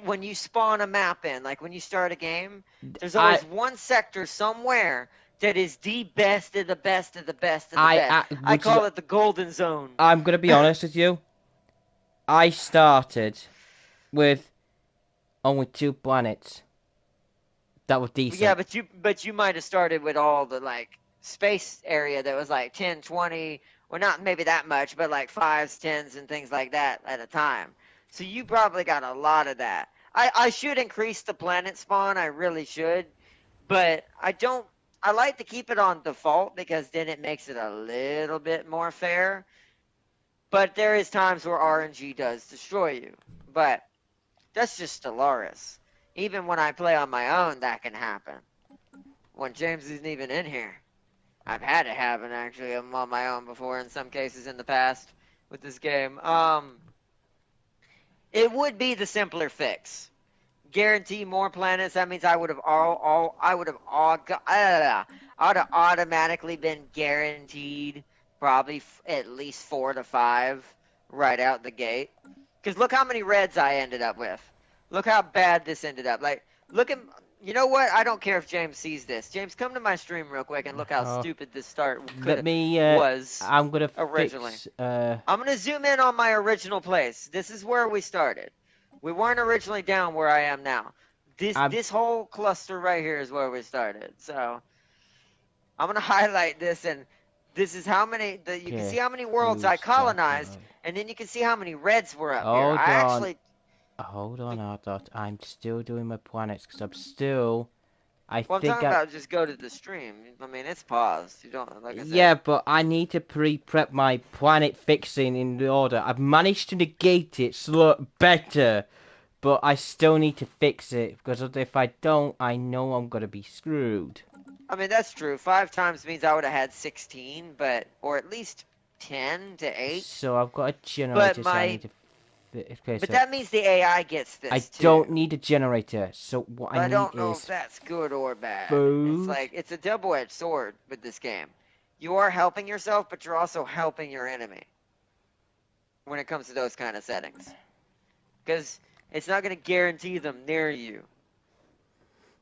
When you spawn a map in, like when you start a game, there's always one sector somewhere that is the best of the best of the best of the best. I call it the golden zone. I'm gonna be honest with you. I started with only 2 planets that were decent. Yeah, but you might have started with all the like space area that was like 10, 20, well not maybe that much, but like 5s, 10s, and things like that at a time. So you probably got a lot of that. I should increase the planet spawn, I really should, but I like to keep it on default because then it makes it a little bit more fair. But there is times where RNG does destroy you. But that's just Stellaris. Even when I play on my own, that can happen. When James isn't even in here. I've had it happen, actually. I'm on my own before in some cases in the past with this game. It would be the simpler fix. Guarantee more planets. That means I would have automatically been guaranteed probably at least 4 to 5 right out the gate. Because look how many reds I ended up with. Look how bad this ended up. Like, look at. You know what? I don't care if James sees this. James, come to my stream real quick and look how stupid this start was. I'm gonna originally. I'm gonna zoom in on my original place. This is where we started. We weren't originally down where I am now. This whole cluster right here is where we started. So I'm gonna highlight this, and this is how many. You can see how many worlds I colonized, and then you can see how many reds were up here. Hold on, Ardot. I'm still doing my planets because I'm I'm talking about just go to the stream. I mean, it's paused. You don't like I said. Yeah, but I need to pre-prep my planet fixing in the order. I've managed to negate it better, but I still need to fix it because if I don't, I know I'm gonna be screwed. I mean, that's true. 5 times means I would have had 16, or at least 10 to 8. So I've got a generator, so I need to Okay, But so that means the AI gets I this too. don't need a generator. So what But I I need don't know if is that's good or bad. It's food. like it's a double-edged sword with this game. You are helping yourself, but you're also helping your enemy when it comes to those kind of settings. Because it's not going to guarantee them near you.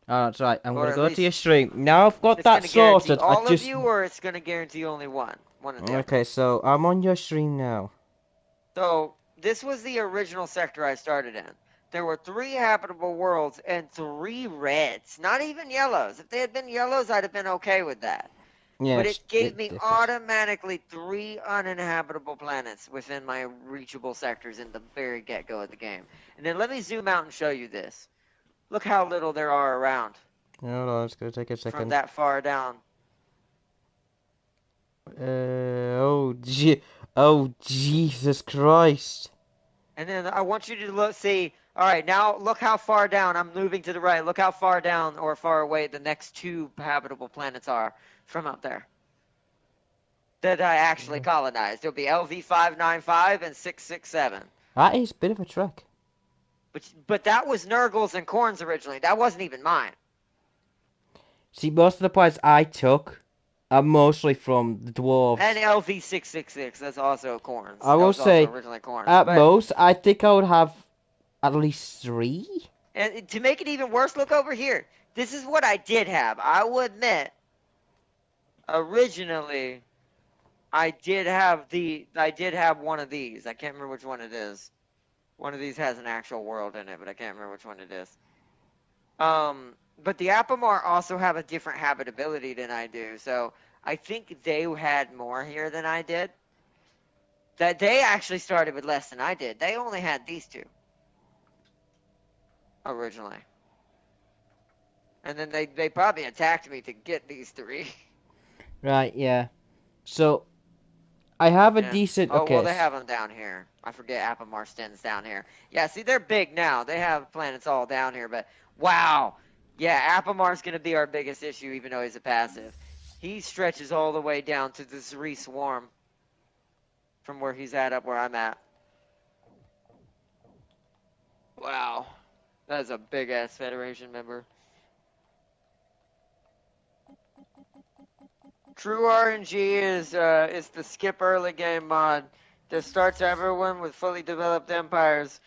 Oh, that's right. I'm Or gonna at go to your least stream now. I've got it's going that to guarantee sorted. I all of just you, or it's going to guarantee only one or the other. okay. So I'm on your stream now. So this was the original sector I started in. There were 3 habitable worlds and 3 reds, not even yellows. If they had been yellows, I'd have been okay with that. Yeah, But it's, it gave it me differs. automatically 3 uninhabitable planets within my reachable sectors in the very get-go of the game. And then let me zoom out and show you this. Look how little there are around Hold on, it's gonna take a from second. that far down. Oh, oh, Jesus Christ. And then I want you to look, see, all right, now look how far down, I'm moving to the right. Look how far down or far away the next 2 habitable planets are from up there that I actually colonized. There'll be LV595 and 667. That is a bit of a trek. But that was Nurgle's and Korn's originally. That wasn't even mine. See, most of the points I took are mostly from the And dwarves. LV666, that's also Korn's. I That will was also say, originally Korn's. at But most, I think I would have at least 3. and to make it even worse, look over here. This is what I did have. I will admit, originally, I did have one of these. I can't remember which one it is. One of these has an actual world in it, but I can't remember which one it is. But the Apamar also have a different habitability than I do, so I think they had more here than I did. That they actually started with less than I did. They only had these 2 originally. And then they probably attacked me to get these 3. Right, yeah. So, I have a Yeah. decent... Oh, well, Okay. they have them down here. I forget Apamar Sten's down here. Yeah, see, they're big now. They have planets all down here, but wow. Yeah, Apamar's going to be our biggest issue, even though he's a passive. He stretches all the way down to the Zri Swarm from where he's at up where I'm at. Wow. That is a big-ass Federation member. True RNG is the skip early game mod that starts everyone with fully developed empires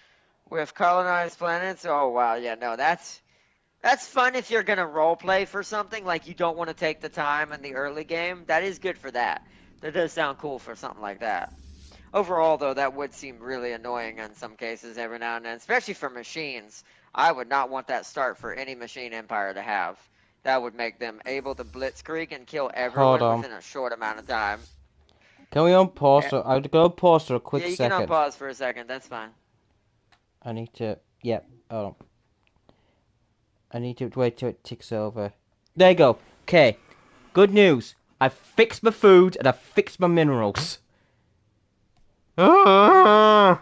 with colonized planets. Oh wow, yeah, no, that's fun if you're gonna role play for something like you don't want to take the time in the early game. That is good for that. That does sound cool for something like that. Overall, though, that would seem really annoying in some cases every now and then, especially for machines. I would not want that start for any machine empire to have. That would make them able to blitzkrieg and kill Hold everyone on. within a short amount of time. Can we unpause? Eh, I'll go pause for a Yeah, quick you can second. unpause for a second. That's fine. I need to... Yep. Hold on. I need to wait till it ticks over. There you go. Okay. Good news. I fixed my food and I fixed my minerals. I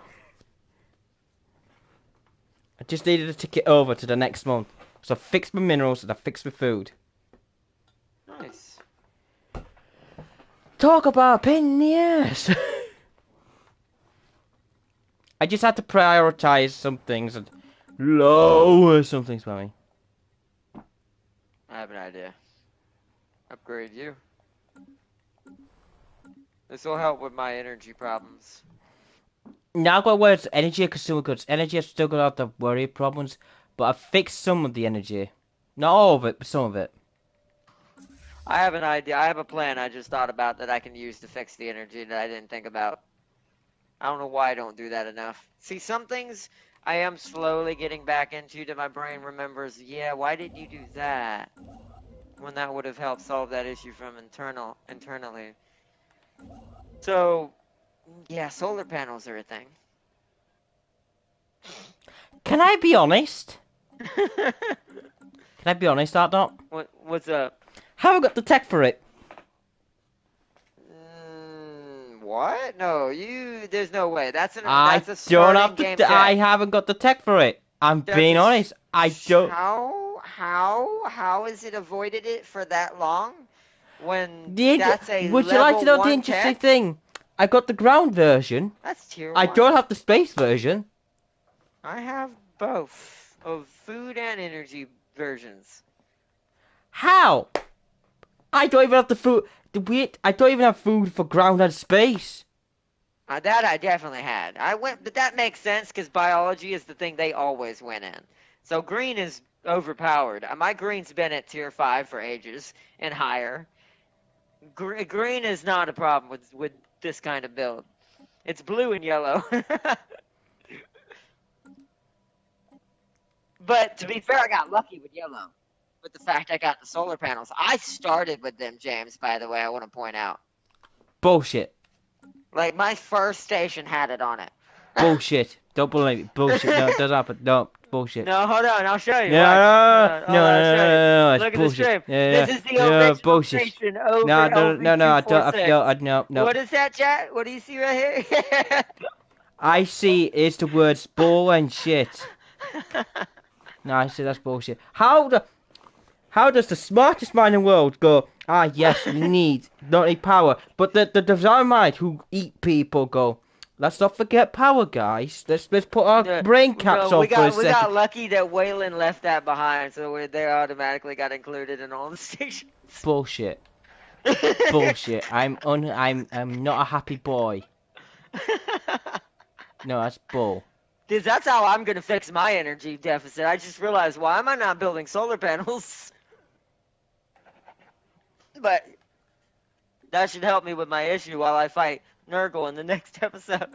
just needed to tick it over to the next month. So I fixed my minerals and I fixed my food. Nice. Talk about a pain in the ass. I just had to prioritize some things and lower some things for me. I have an idea. Upgrade you. This will help with my energy problems. Now I've got where it's energy and consumer goods. Energy I've still got to have the worry problems, but I've fixed some of the energy. Not all of it, but some of it. I have an idea. I have a plan I just thought about that I can use to fix the energy that I didn't think about. I don't know why I don't do that enough. See, some things I am slowly getting back into that my brain remembers, yeah, why didn't you do that? When that would have helped solve that issue from internally. So, yeah, solar panels are a thing. Can I be honest? Can I be honest, Artnot? What's up? Haven't got the tech for it. What? No, there's no way. That's a I don't starting have game the. I tech. haven't got the tech for it. I'm That's being honest. I don't. How is it avoided it for that long? When Did that's a would you like to level know the 1 interesting tech? thing? I got the ground version. That's tier I 1. don't have the space version. I have both of food and energy versions. How? I don't even have the food. Wait, I don't even have food for ground and space. That I definitely had. But that makes sense because biology is the thing they always win in. So green is overpowered. My green's been at tier 5 for ages and higher. Green is not a problem with this kind of build. It's blue and yellow. But to be fair, I got lucky with yellow. With the fact I got the solar panels. I started with them, James, by the way, I want to point out. Bullshit. Like, my first station had it on it. Bullshit. Don't believe me. Bullshit. No, it doesn't happen. No, bullshit. No, hold on, I'll show you. No, Watch. no, Hold on, no, hold on, I'll show you. no, it's Look at the bullshit. stream. Yeah, This is the yeah, original bullshit. station No, over no, no, no, I don't, no. What is that, chat? What do you see right here? I see is the words bull and shit. No, I see that's bullshit. How does the smartest mind in the world go, ah, yes, we don't need power, but the design mind who eat people go, let's not forget power, guys. Let's put our No, brain caps no, on for a we second. got lucky that Waylon left that behind, so they automatically got included in all the stations. Bullshit. Bullshit. I'm not a happy boy. No, that's bull. Dude, that's how I'm gonna fix my energy deficit. I just realized, why am I not building solar panels? But that should help me with my issue while I fight Nurgle in the next episode.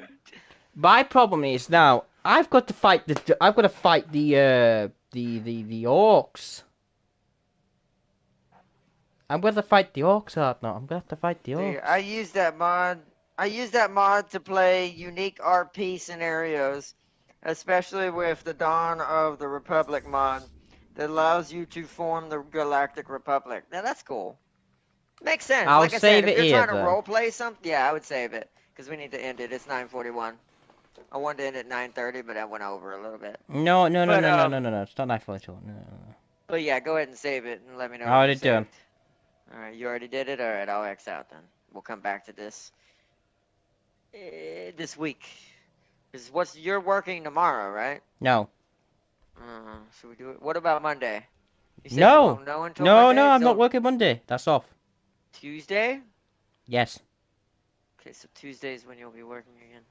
My problem is now I've got to fight the orcs. I'm gonna fight the orcs hard now. I'm gonna have to fight the See, orcs. I use that mod. I use that mod to play unique RP scenarios, especially with the Dawn of the Republic mod that allows you to form the Galactic Republic. Now that's cool. Makes sense. I'll Like I said, save if it you're here trying to then. role play something, yeah, I would save it because we need to end it. It's 9:41. I wanted to end at 9:30, but I went over a little bit. No, no, no, But no, no, no, no, no. It's not knife fight. No, no, no. but yeah, go ahead and save it and let me know I when you already done. saved. All right, you already did it. All right, I'll X out then. We'll come back to this this week. You're working tomorrow, right? No. Should we do it? What about Monday? You said you No. won't know until No, Monday. no, I'm not So working Monday. That's off. Tuesday. Yes. Okay, so Tuesday is when you'll be working again.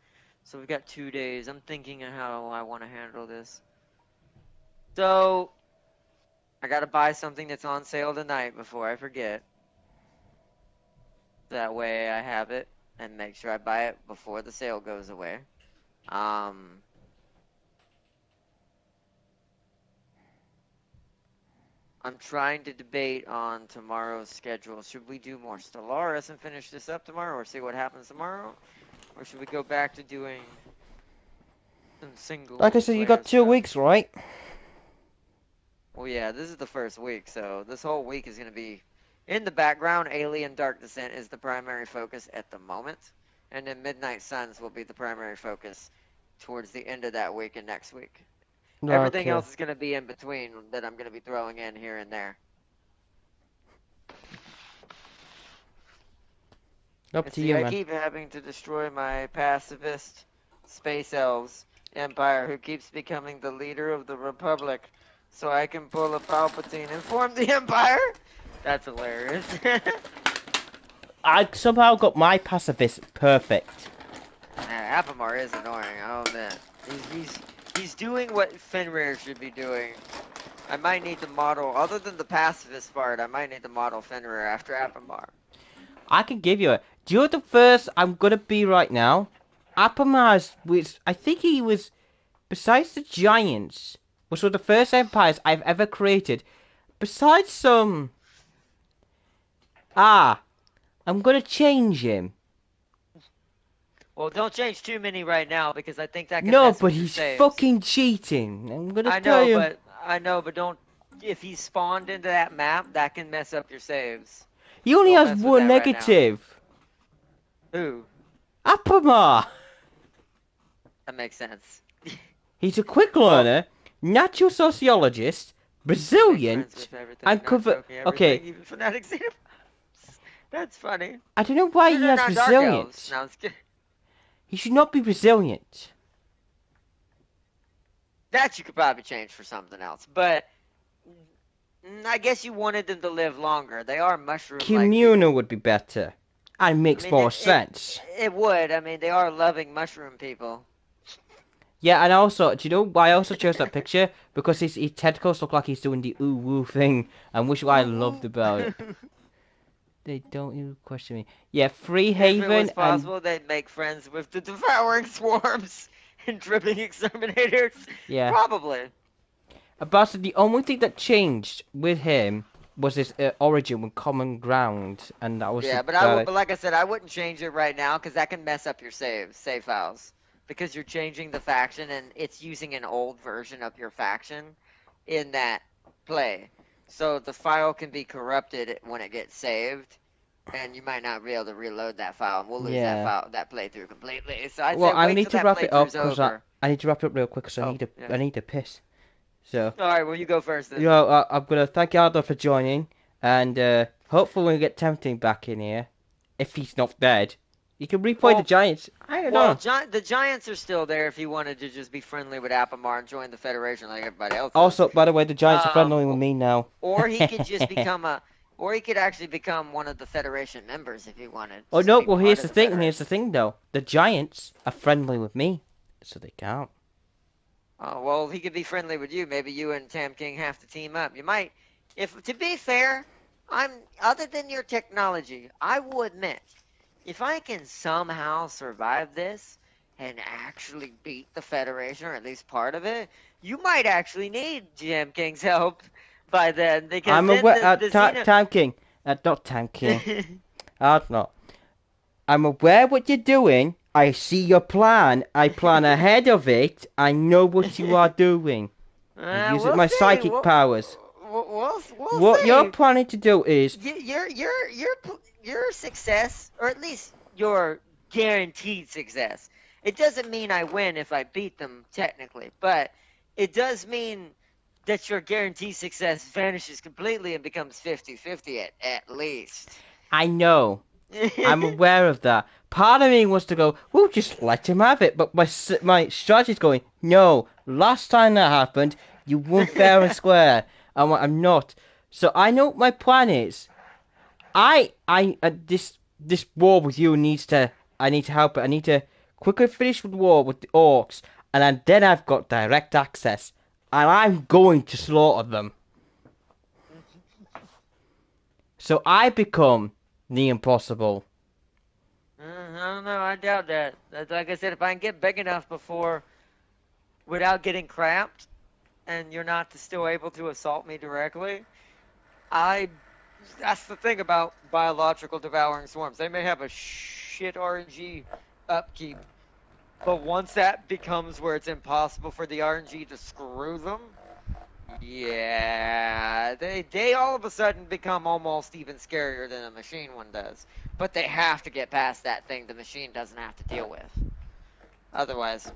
So we've got 2 days. I'm thinking of how I want to handle this. So I gotta buy something that's on sale tonight before I forget. That way I have it and make sure I buy it before the sale goes away. I'm trying to debate on tomorrow's schedule. Should we do more Stellaris and finish this up tomorrow, or see what happens tomorrow? Or should we go back to doing some single Like I said, you player got 2 stuff? weeks, right? Well, yeah, this is the first week, so this whole week is going to be in the background. Alien Dark Descent is the primary focus at the moment, and then Midnight Suns will be the primary focus towards the end of that week and next week. Everything Okay. else is going to be in between that I'm going to be throwing in here and there. Up to you, I man. keep having to destroy my pacifist space elves empire who keeps becoming the leader of the Republic so I can pull a Palpatine and form the Empire? That's hilarious. I somehow got my pacifist perfect. Apamar is annoying, I'll admit. He's doing what Fenrir should be doing. I might need to model, other than the pacifist part, I might need to model Fenrir after Apamar. I can give you it. Do you know the first I'm gonna be right now? Apamar's, which I think he was, besides the Giants, was one of the first empires I've ever created. Besides some... I'm gonna change him. Well, don't change too many right now because I think that can No, mess but with your he's saves. fucking cheating. I'm gonna tell you. I know, but don't. If he's spawned into that map, that can mess up your saves. He only Don't has mess with one that right now. negative. Who? Apamar. That makes sense. He's a quick learner, natural sociologist, resilient, and cover. Okay, Even fanatic xenophobes. That's funny. I don't know why No, he no, has not dark resilient. elves. No, it's good. He should not be resilient. That you could probably change for something else. But I guess you wanted them to live longer. They are mushroom-like Communal people. would be better. And I makes mean, more it sense. it would. I mean, they are loving mushroom people. Yeah, and also, do you know why I also chose that picture? Because his tentacles look like he's doing the ooh woo thing, and which I Ooh, loved about it. ooh. They don't even question me. Yeah, Free If it was Haven and possible, they'd make friends with the devouring swarms and dripping exterminators. yeah. Probably. About the only thing that changed with him was his origin with Common Ground, and that was Yeah, but about it. but like I said, I wouldn't change it right now because that can mess up your save files. Because you're changing the faction and it's using an old version of your faction in that play. So the file can be corrupted when it gets saved, and you might not be able to reload that file, and we'll lose Yeah. that playthrough completely. So I'd Well, say I wait need till to that wrap it up playthrough's because over. I need to wrap it up real quick because Oh, yeah. I need to piss. So, All right, well you go first then. I'm gonna thank Aldo for joining, and hopefully we get Tempting back in here, if he's not dead. You can replay the Well, Giants. I don't Well, know. the Giants are still there if he wanted to just be friendly with Apamar and join the Federation like everybody else is. Also, by the way, the Giants are Um, friendly with me now. or he could just become or he could actually become one of the Federation members if he wanted, Oh just to no, be well part here's of the the thing. Here's the Federation. thing though. The Giants are friendly with me, so they count. Well, he could be friendly with you. Maybe you and Tam King have to team up. You might, if to be fair, I'm other than your technology, I will admit, if I can somehow survive this and actually beat the Federation, or at least part of it, you might actually need Jam King's help by then, because I'm then aware. the Xeno. Time King. Not Time King. I don't know. I'm aware what you're doing. I see your plan. I plan ahead of it. I know what you are doing. I'm using We'll my see. psychic powers. We'll What you're see. planning to do is, Your success, or at least your guaranteed success. It doesn't mean I win if I beat them technically, but it does mean that your guaranteed success vanishes completely and becomes 50-50 at least. I know. I'm aware of that. Part of me wants to go, we'll just let him have it. But my strategy's going, no. Last time that happened, you won fair and square. I'm not. So I know what my plan is. This war with you needs to. I need to help it. I need to quickly finish the war with the orcs, and then I've got direct access, and I'm going to slaughter them. So I become the impossible. I don't know. I doubt that. Like I said, if I can get big enough before, without getting cramped, and you're not still able to assault me directly, I that's the thing about biological devouring swarms. They may have a shit RNG upkeep, but once that becomes where it's impossible for the RNG to screw them, yeah, they all of a sudden become almost even scarier than a machine one does. But they have to get past that thing the machine doesn't have to deal with. Otherwise.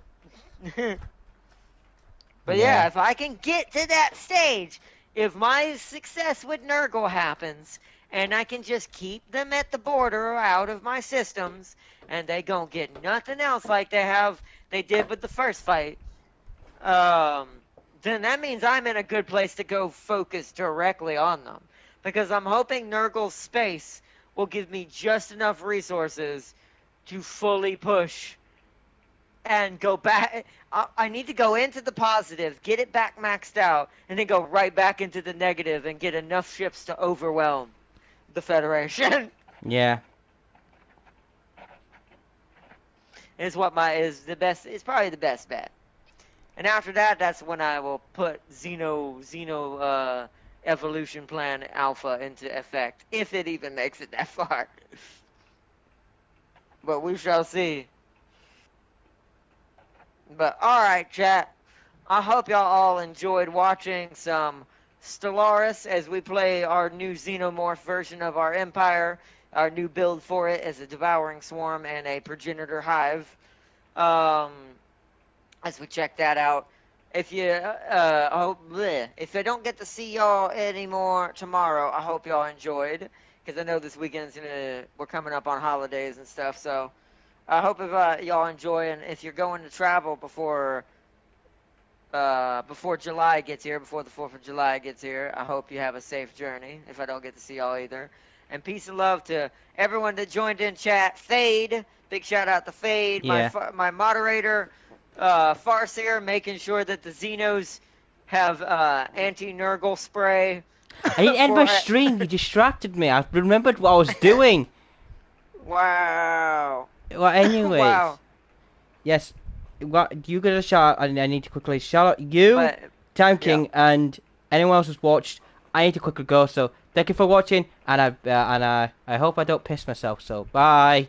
But Yeah. yeah, if I can get to that stage, if my success with Nurgle happens, and I can just keep them at the border or out of my systems, and they don't get nothing else like they did with the first fight, then that means I'm in a good place to go focus directly on them. Because I'm hoping Nurgle's space will give me just enough resources to fully push and go back. I need to go into the positive, get it back maxed out, and then go right back into the negative and get enough ships to overwhelm the Federation. Yeah. Is the best. It's probably the best bet. And after that, that's when I will put Xeno evolution plan alpha into effect, if it even makes it that far. But we shall see. But alright, chat. I hope y'all all enjoyed watching some Stellaris as we play our new Xenomorph version of our Empire. Our new build for it is a Devouring Swarm and a Progenitor Hive. Um, as we check that out. If I don't get to see y'all anymore tomorrow, I hope y'all enjoyed. Because I know this weekend's we're coming up on holidays and stuff, so I hope if y'all enjoy, and if you're going to travel before before July gets here, before the 4th of July gets here. I hope you have a safe journey if I don't get to see y'all either. And peace and love to everyone that joined in chat. Fade, big shout out to Fade, Yeah. my moderator, Farseer, making sure that the Xenos have anti-Nurgle spray. I didn't end my for- stream. You distracted me. I remembered what I was doing. Wow. Well, anyways. Wow. Yes. What you got a shout out, and I need to quickly shout out you, But Time King, and anyone else who's watched. I need to quickly go. So thank you for watching, and I hope I don't piss myself. So bye.